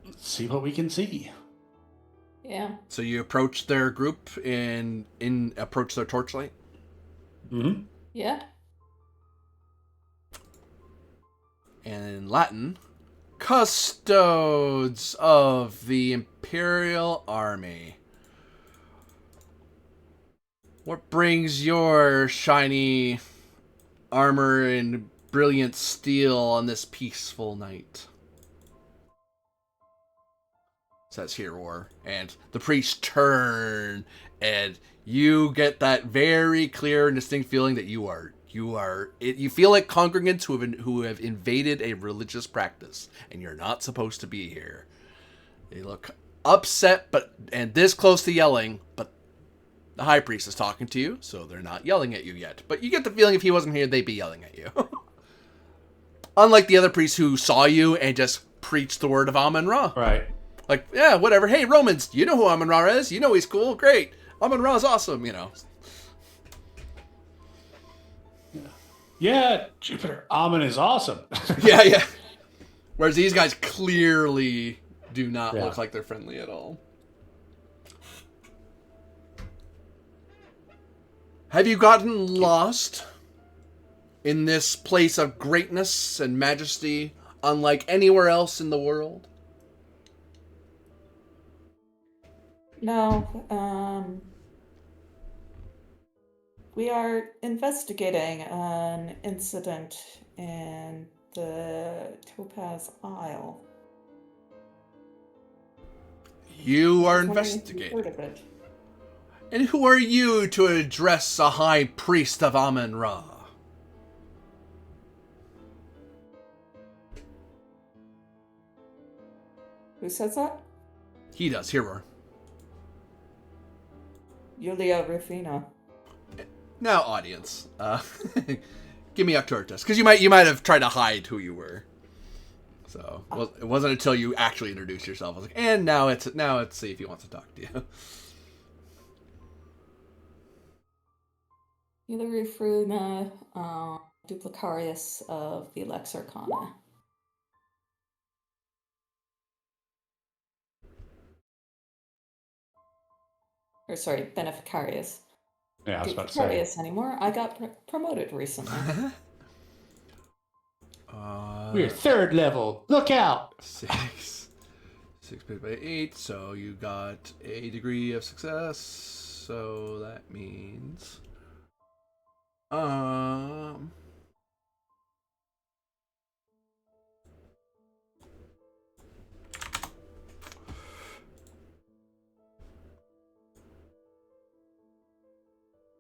Let's see what we can see. Yeah. So you approach their group and approach their torchlight? Mm-hmm. Yeah. And in Latin, custodes of the Imperial Army. What brings your shiny armor and brilliant steel on this peaceful night? Says Hero. And the priests turn, and you get that very clear and distinct feeling that you feel like congregants who have invaded a religious practice, and you're not supposed to be here. They look upset, and this close to yelling, but the high priest is talking to you, so they're not yelling at you yet. But you get the feeling if he wasn't here, they'd be yelling at you. Unlike the other priests who saw you and just preached the word of Amon-Ra. Right. Like, yeah, whatever. Hey, Romans, you know who Amon-Ra is. You know he's cool. Great. Amon-Ra is awesome, Yeah, Jupiter. Amon is awesome. Yeah. Whereas these guys clearly do not look like they're friendly at all. Have you gotten lost in this place of greatness and majesty, unlike anywhere else in the world? No, we are investigating an incident in the Topaz Isle. You are I was wondering if you've investigating. heard of it. And who are you to address a high priest of Amon-Ra? Who says that? He does, Hero. Yulia Rufina. Now, audience, give me Octortus, because you might have tried to hide who you were. So it wasn't until you actually introduced yourself. I was like, and now it's see if he wants to talk to you. Yulia Rufina, Duplicarius of the Arcana. Or sorry, Beneficarius. Yeah, I was about to say. Beneficarius anymore. I got promoted recently. We're 3rd level. Look out! 6 paid by 8, so you got a degree of success. So that means,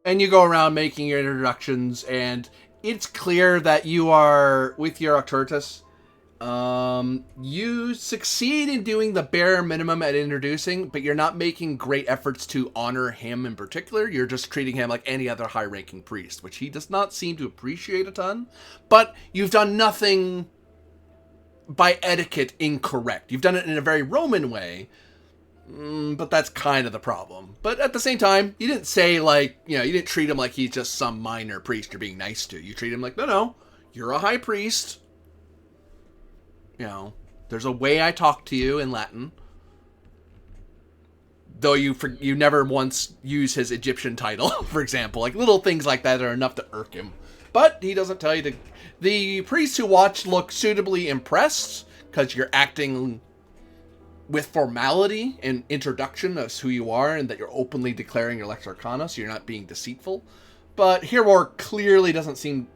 and you go around making your introductions, and it's clear that you are, with your Octortus, you succeed in doing the bare minimum at introducing, but you're not making great efforts to honor him in particular. You're just treating him like any other high-ranking priest, which he does not seem to appreciate a ton. But you've done nothing by etiquette incorrect. You've done it in a very Roman way, but that's kind of the problem. But at the same time, you didn't say, like, you didn't treat him like he's just some minor priest you're being nice to. You treat him like, no, you're a high priest. There's a way I talk to you in Latin. Though you never once use his Egyptian title, for example. Like, little things like that are enough to irk him. But he doesn't tell you to... The priests who watch look suitably impressed, because you're acting with formality and introduction of who you are, and that you're openly declaring your Lex Arcana, so you're not being deceitful. But Hero clearly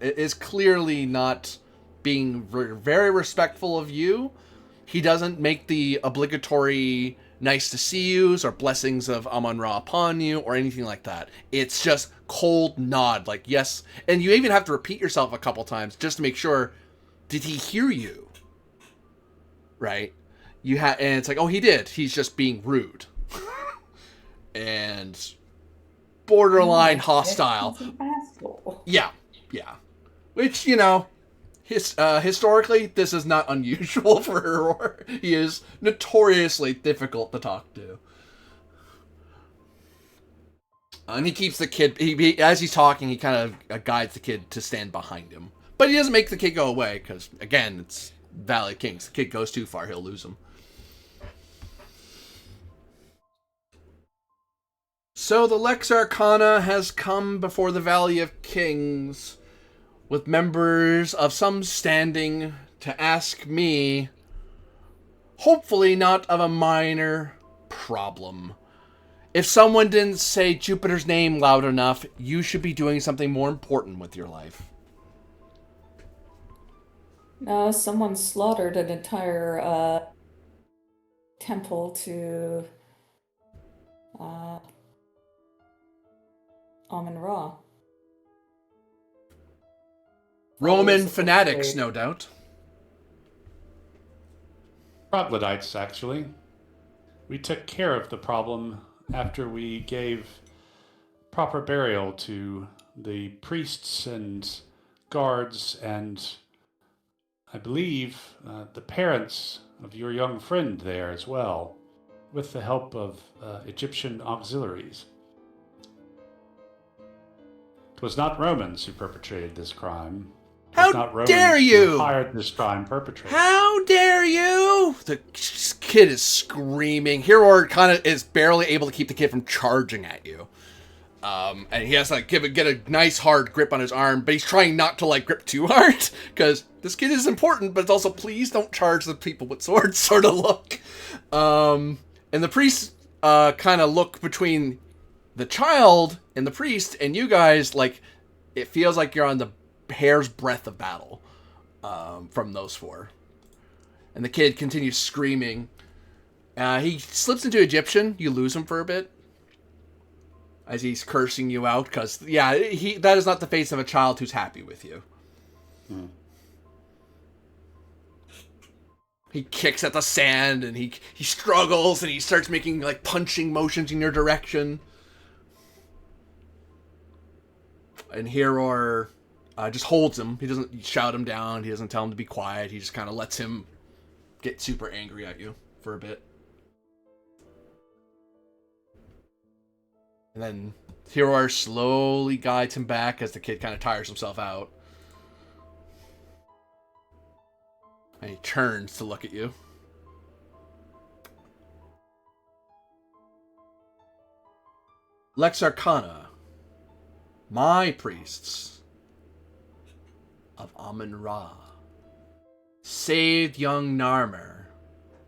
is clearly not being very respectful of you. He doesn't make the obligatory nice to see yous or blessings of Amon-Ra upon you or anything like that. It's just cold nod, like yes. And you even have to repeat yourself a couple times just to make sure, did he hear you? Right? And it's like, oh, he did. He's just being rude. And borderline hostile. Yeah. Which, historically, this is not unusual for Hero. He is notoriously difficult to talk to. And he keeps the kid, as he's talking, he kind of guides the kid to stand behind him. But he doesn't make the kid go away, because, again, it's Valley of Kings. The kid goes too far, he'll lose him. So the Lex Arcana has come before the Valley of Kings, with members of some standing, to ask me, hopefully not of a minor problem, If someone didn't say Jupiter's name loud enough, you should be doing something more important with your life. No, someone slaughtered an entire temple to Amun-Ra. Roman fanatics, no doubt. Troglodytes, actually. We took care of the problem after we gave proper burial to the priests and guards and, I believe, the parents of your young friend there as well, with the help of Egyptian auxiliaries. It was not Romans who perpetrated this crime. How not Romans dare you! who hired this crime perpetrator. How dare you! The kid is screaming. Hero kind of is barely able to keep the kid from charging at you. And he has to like, get a nice hard grip on his arm, but he's trying not to like grip too hard because this kid is important, but it's also please don't charge the people with swords sort of look. And the priest kind of look between the child and the priest and you guys, like it feels like you're on the hair's breadth of battle from those four. And the kid continues screaming. He slips into Egyptian. You lose him for a bit as he's cursing you out because, yeah, that is not the face of a child who's happy with you. He kicks at the sand and he struggles and he starts making like punching motions in your direction. And Heror just holds him. He doesn't shout him down. He doesn't tell him to be quiet. He just kind of lets him get super angry at you for a bit. And then Heror slowly guides him back as the kid kind of tires himself out. And he turns to look at you. Lex Arcana, my priests of Amun-Ra saved young Narmer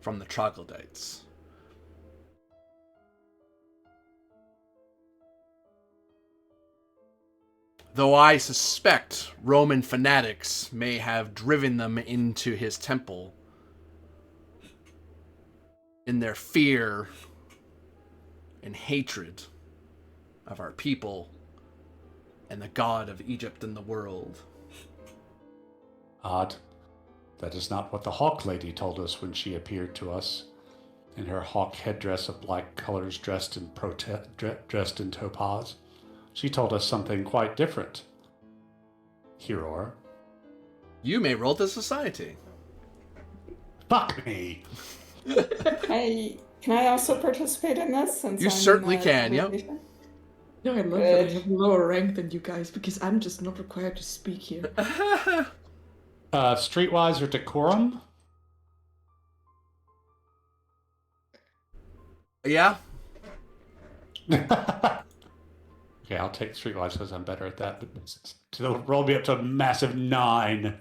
from the Troglodytes. Though I suspect Roman fanatics may have driven them into his temple in their fear and hatred of our people and the god of Egypt and the world. Odd. That is not what the Hawk Lady told us when she appeared to us in her hawk headdress of black colors dressed in topaz. She told us something quite different. Heror. You may roll to society. Fuck me. Can I also participate in this? Since You certainly can, yep. No, I love that I have lower rank than you guys because I'm just not required to speak here. Streetwise or decorum? Yeah. Okay, I'll take streetwise because I'm better at that. But it'll roll me up to a massive 9.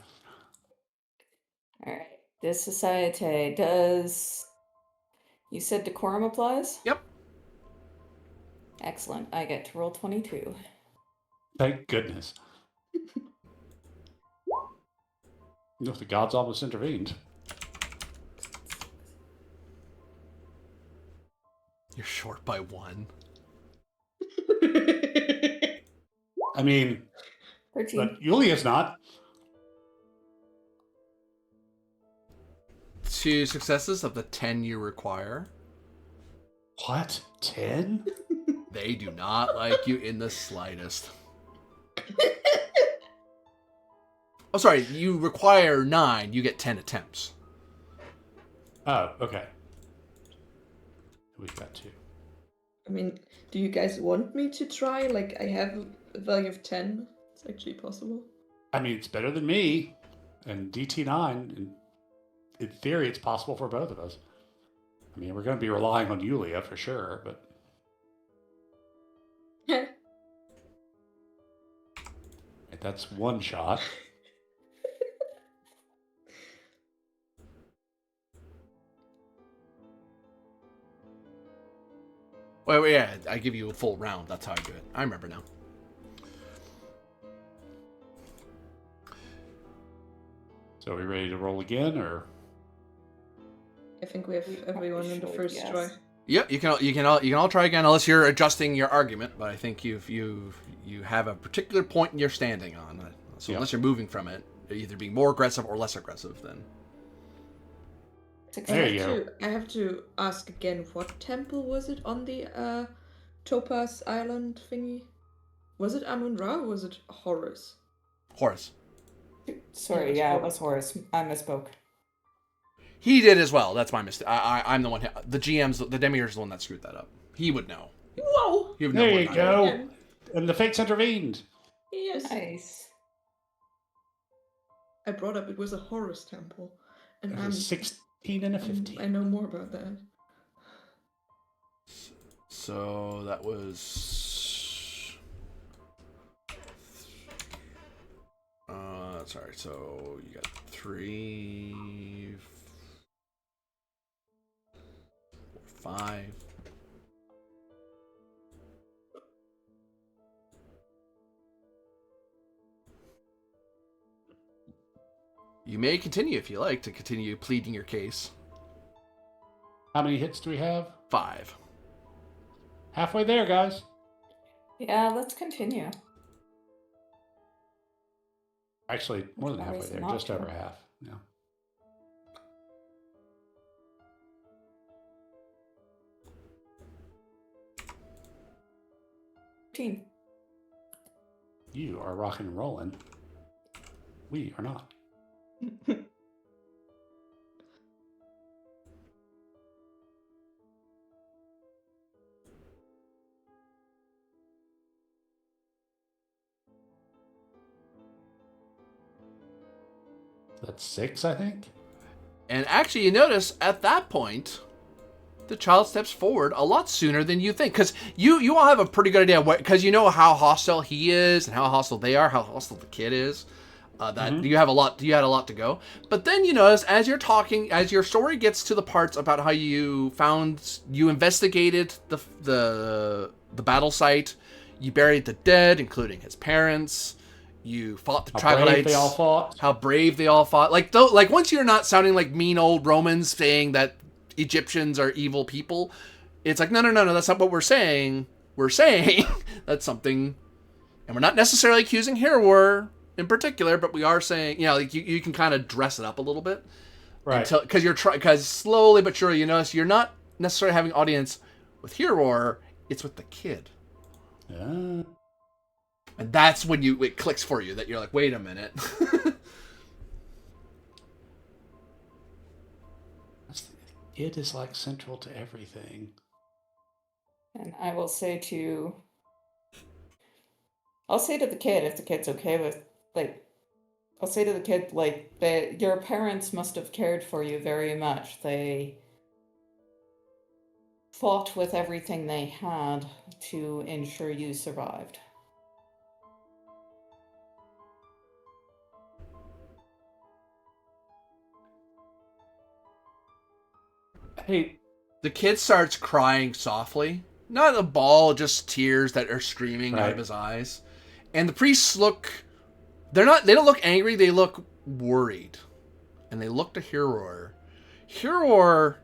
All right. This society does. You said decorum applies? Yep. Excellent. I get to roll 22. Thank goodness. No, the gods almost intervened. You're short by 1. I mean, 13. but Yulia's not. 2 successes of the 10 you require. What? 10? They do not like you in the slightest. Oh, sorry, you require 9, you get 10 attempts. Oh, okay. We've got 2. I mean, do you guys want me to try? Like, I have a value of 10. It's actually possible. I mean, it's better than me. And DT9, and in theory, it's possible for both of us. I mean, we're going to be relying on Yulia for sure, but... That's one shot. Wait, yeah, I give you a full round. That's how I do it. I remember now. So are we ready to roll again, or? I think we have everyone in the first yes. try. Yeah, you can all try again unless you're adjusting your argument. But I think you have a particular point you're standing on. So unless you're moving from it, either being more aggressive or less aggressive, then. There you go. I have to ask again, what temple was it on the Topaz Island thingy? Was it Amun-Ra or was it Horus? Horus. Sorry, yeah, it was Horus. I misspoke. He did as well. That's my mistake. I'm the one. The Demiurge's the one that screwed that up. He would know. Whoa! There you go. And the fates intervened. Yes. Nice. I brought up it was a Horus temple, and It I'm was 16 and a 15. I know more about that. So that was. Sorry. So you got 3, 4, 5. You may continue if you like to continue pleading your case. How many hits do we have? 5. Halfway there, guys. Yeah, let's continue. Actually, more than Why halfway is it there. not Just true? over half. Yeah. Team. You are rocking and rolling. We are not. That's 6, I think. And actually, you notice at that point, the child steps forward a lot sooner than you think, because you all have a pretty good idea, because you know how hostile he is and how hostile they are, how hostile the kid is. You had a lot to go. But then you notice as you're talking, as your story gets to the parts about how you investigated the battle site, you buried the dead, including his parents. You fought the troglodytes. How brave they all fought. How brave they all fought. Like once you're not sounding like mean old Romans saying that Egyptians are evil people, it's like no, that's not what we're saying. We're saying that's something, and we're not necessarily accusing Herewar in particular, but we are saying, like you can kind of dress it up a little bit, Right? Because slowly but surely you notice you're not necessarily having audience with Herewar. It's with the kid. Yeah. And that's when it clicks for you that you're like, wait a minute. It is like central to everything. And I will say to the kid, if the kid's okay with, I'll say to the kid, that your parents must have cared for you very much. They fought with everything they had to ensure you survived. Hey, The kid starts crying softly. Not a bawl, just tears that are streaming out of his eyes. And the priests they don't look angry, they look worried. And they look to Herewar. Herewar,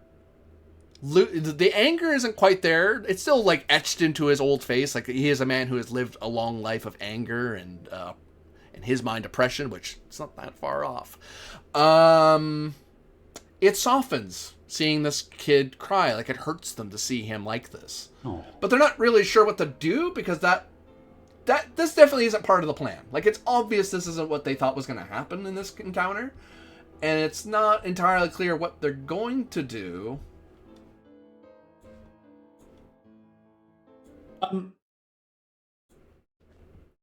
the anger isn't quite there. It's still etched into his old face. Like he is a man who has lived a long life of anger and in his mind depression, which it's not that far off. It softens seeing this kid cry. Like it hurts them to see him like this. Oh. But they're not really sure what to do because this definitely isn't part of the plan. Like it's obvious this isn't what they thought was going to happen in this encounter. And it's not entirely clear what they're going to do.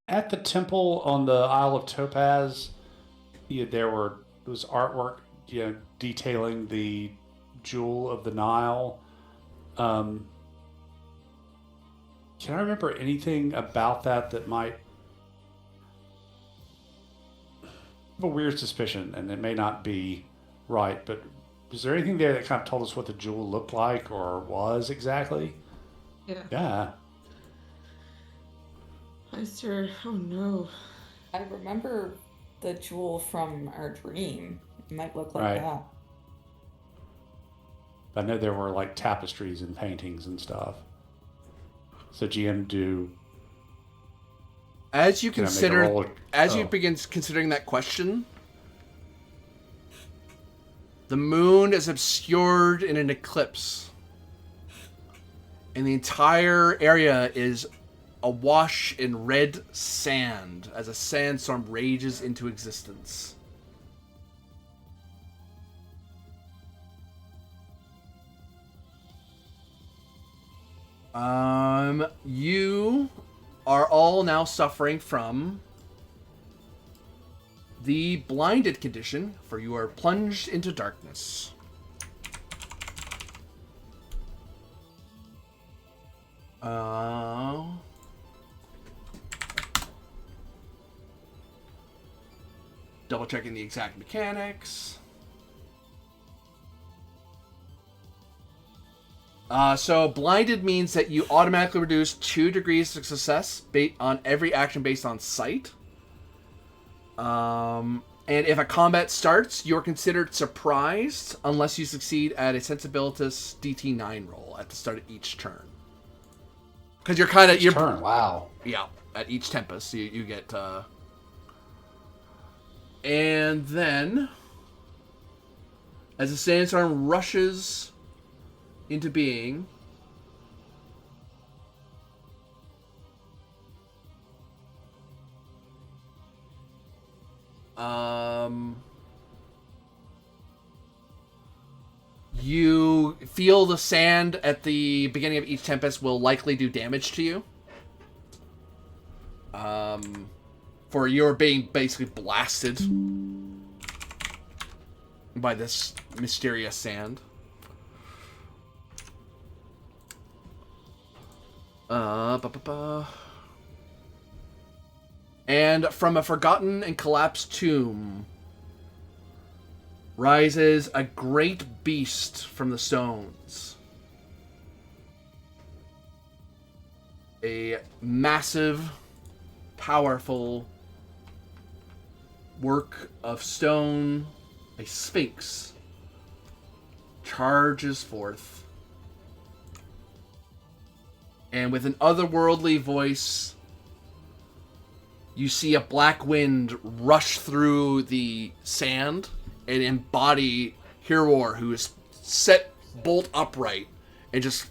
At the temple on the Isle of Topaz, there was artwork, detailing the Jewel of the Nile. Can I remember anything about that might... I have a weird suspicion, and it may not be right, but was there anything there that kind of told us what the jewel looked like or was exactly? Yeah. Yeah. Heister, oh no. I remember the jewel from our dream. It might look like Right. that. I know there were like tapestries and paintings and stuff. So GM, As you can I make a roll? you begin considering that question, the moon is obscured in an eclipse, and the entire area is awash in red sand as a sandstorm rages into existence. You are all now suffering from the blinded condition, for you are plunged into darkness. Double checking the exact mechanics. So blinded means that you automatically reduce 2 degrees of success on every action based on sight. And if a combat starts, you're considered surprised unless you succeed at a Sensibilitas DT9 roll at the start of each turn. Because you're kind of turn. Wow. Yeah, at each Tempest you get. And then, as the sandstorm rushes into being, you feel the sand at the beginning of each Tempest will likely do damage to you. For you're being basically blasted by this mysterious sand. And from a forgotten and collapsed tomb rises a great beast from the stones. A massive, powerful work of stone, a sphinx, charges forth. And with an otherworldly voice, you see a black wind rush through the sand and embody Hiror, who is set bolt upright and just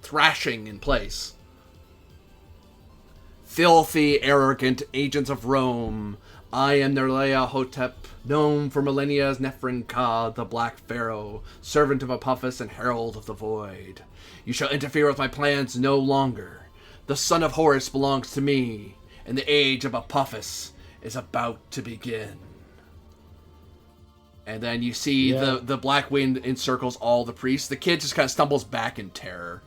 thrashing in place. Filthy, arrogant agents of Rome, I am Nerlea Hotep, known for millennia as Nephrin Ka, the Black Pharaoh, servant of Apophis and herald of the void. You shall interfere with my plans no longer. The son of Horus belongs to me, and the age of Apophis is about to begin. And then you see the black wind encircles all the priests. The kid just kind of stumbles back in terror.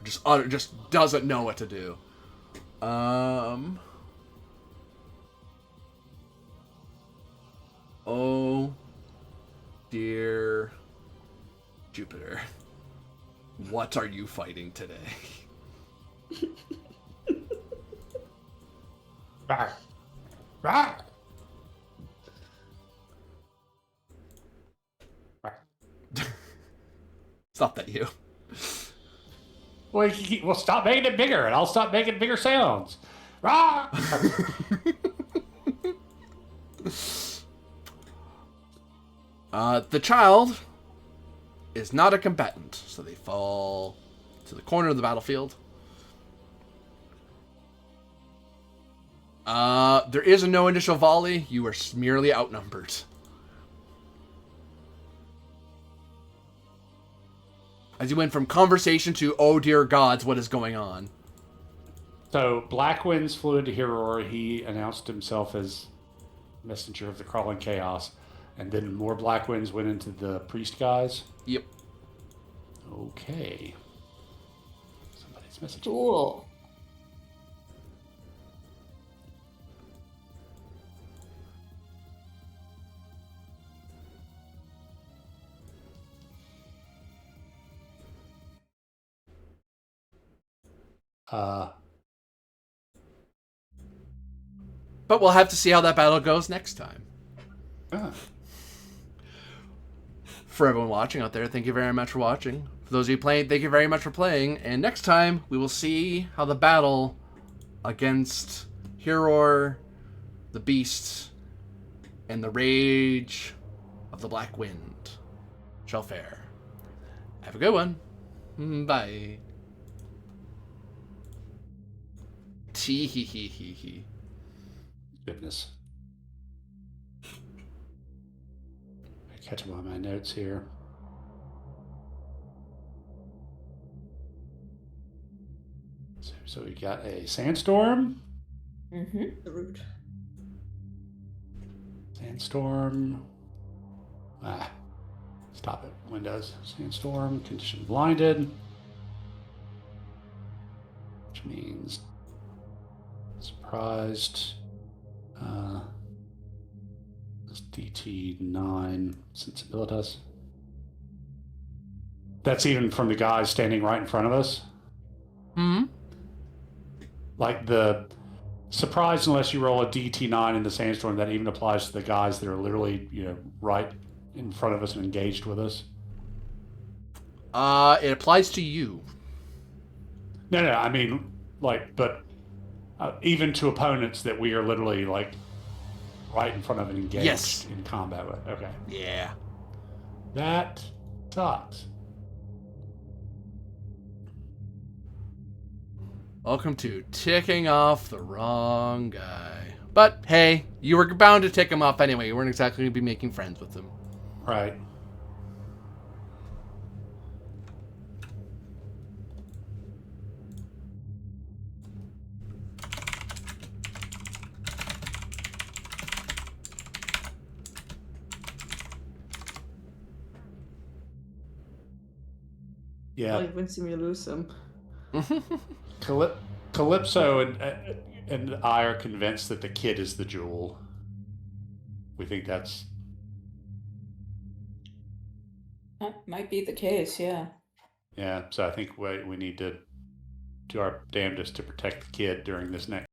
Just doesn't know what to do. Oh, dear Jupiter. What are you fighting today? Rawr. Rawr. Stop that, you. Well, stop making it bigger, and I'll stop making bigger sounds. Rawr. The child is not a combatant, so they fall to the corner of the battlefield. There is no initial volley. You are merely outnumbered. As you went from conversation to, oh dear gods, what is going on? So, Black Winds flew into Hiror. He announced himself as messenger of the crawling chaos. And then more Black Winds went into the priest guys? Yep. Okay. Somebody's messaging. Cool. Uh, But we'll have to see how that battle goes next time. For everyone watching out there, thank you very much for watching. For those of you playing, thank you very much for playing. And next time, we will see how the battle against Hiror, the Beast, and the Rage of the Black Wind shall fare. Have a good one. Bye. Tee hee hee hee hee. Goodness. I catch up on my notes here. So we got a sandstorm. The root. Sandstorm. Stop it. Windows. Sandstorm. Condition blinded. Which means surprised. That's DT9 sensibilitas. That's even from the guys standing right in front of us. Like the surprise, unless you roll a DT9 in the sandstorm, that even applies to the guys that are literally, right in front of us and engaged with us. It applies to you. No, I mean, but even to opponents that we are literally, right in front of and engaged in combat with. Okay. Yeah. That sucks. Welcome to ticking off the wrong guy. But, hey, you were bound to tick him off anyway. You weren't exactly going to be making friends with him. Right. Yeah. Well, you win some, you lose some. Calypso and I are convinced that the kid is the jewel. We think that's... That might be the case, yeah. Yeah, so I think we need to do our damnedest to protect the kid during this next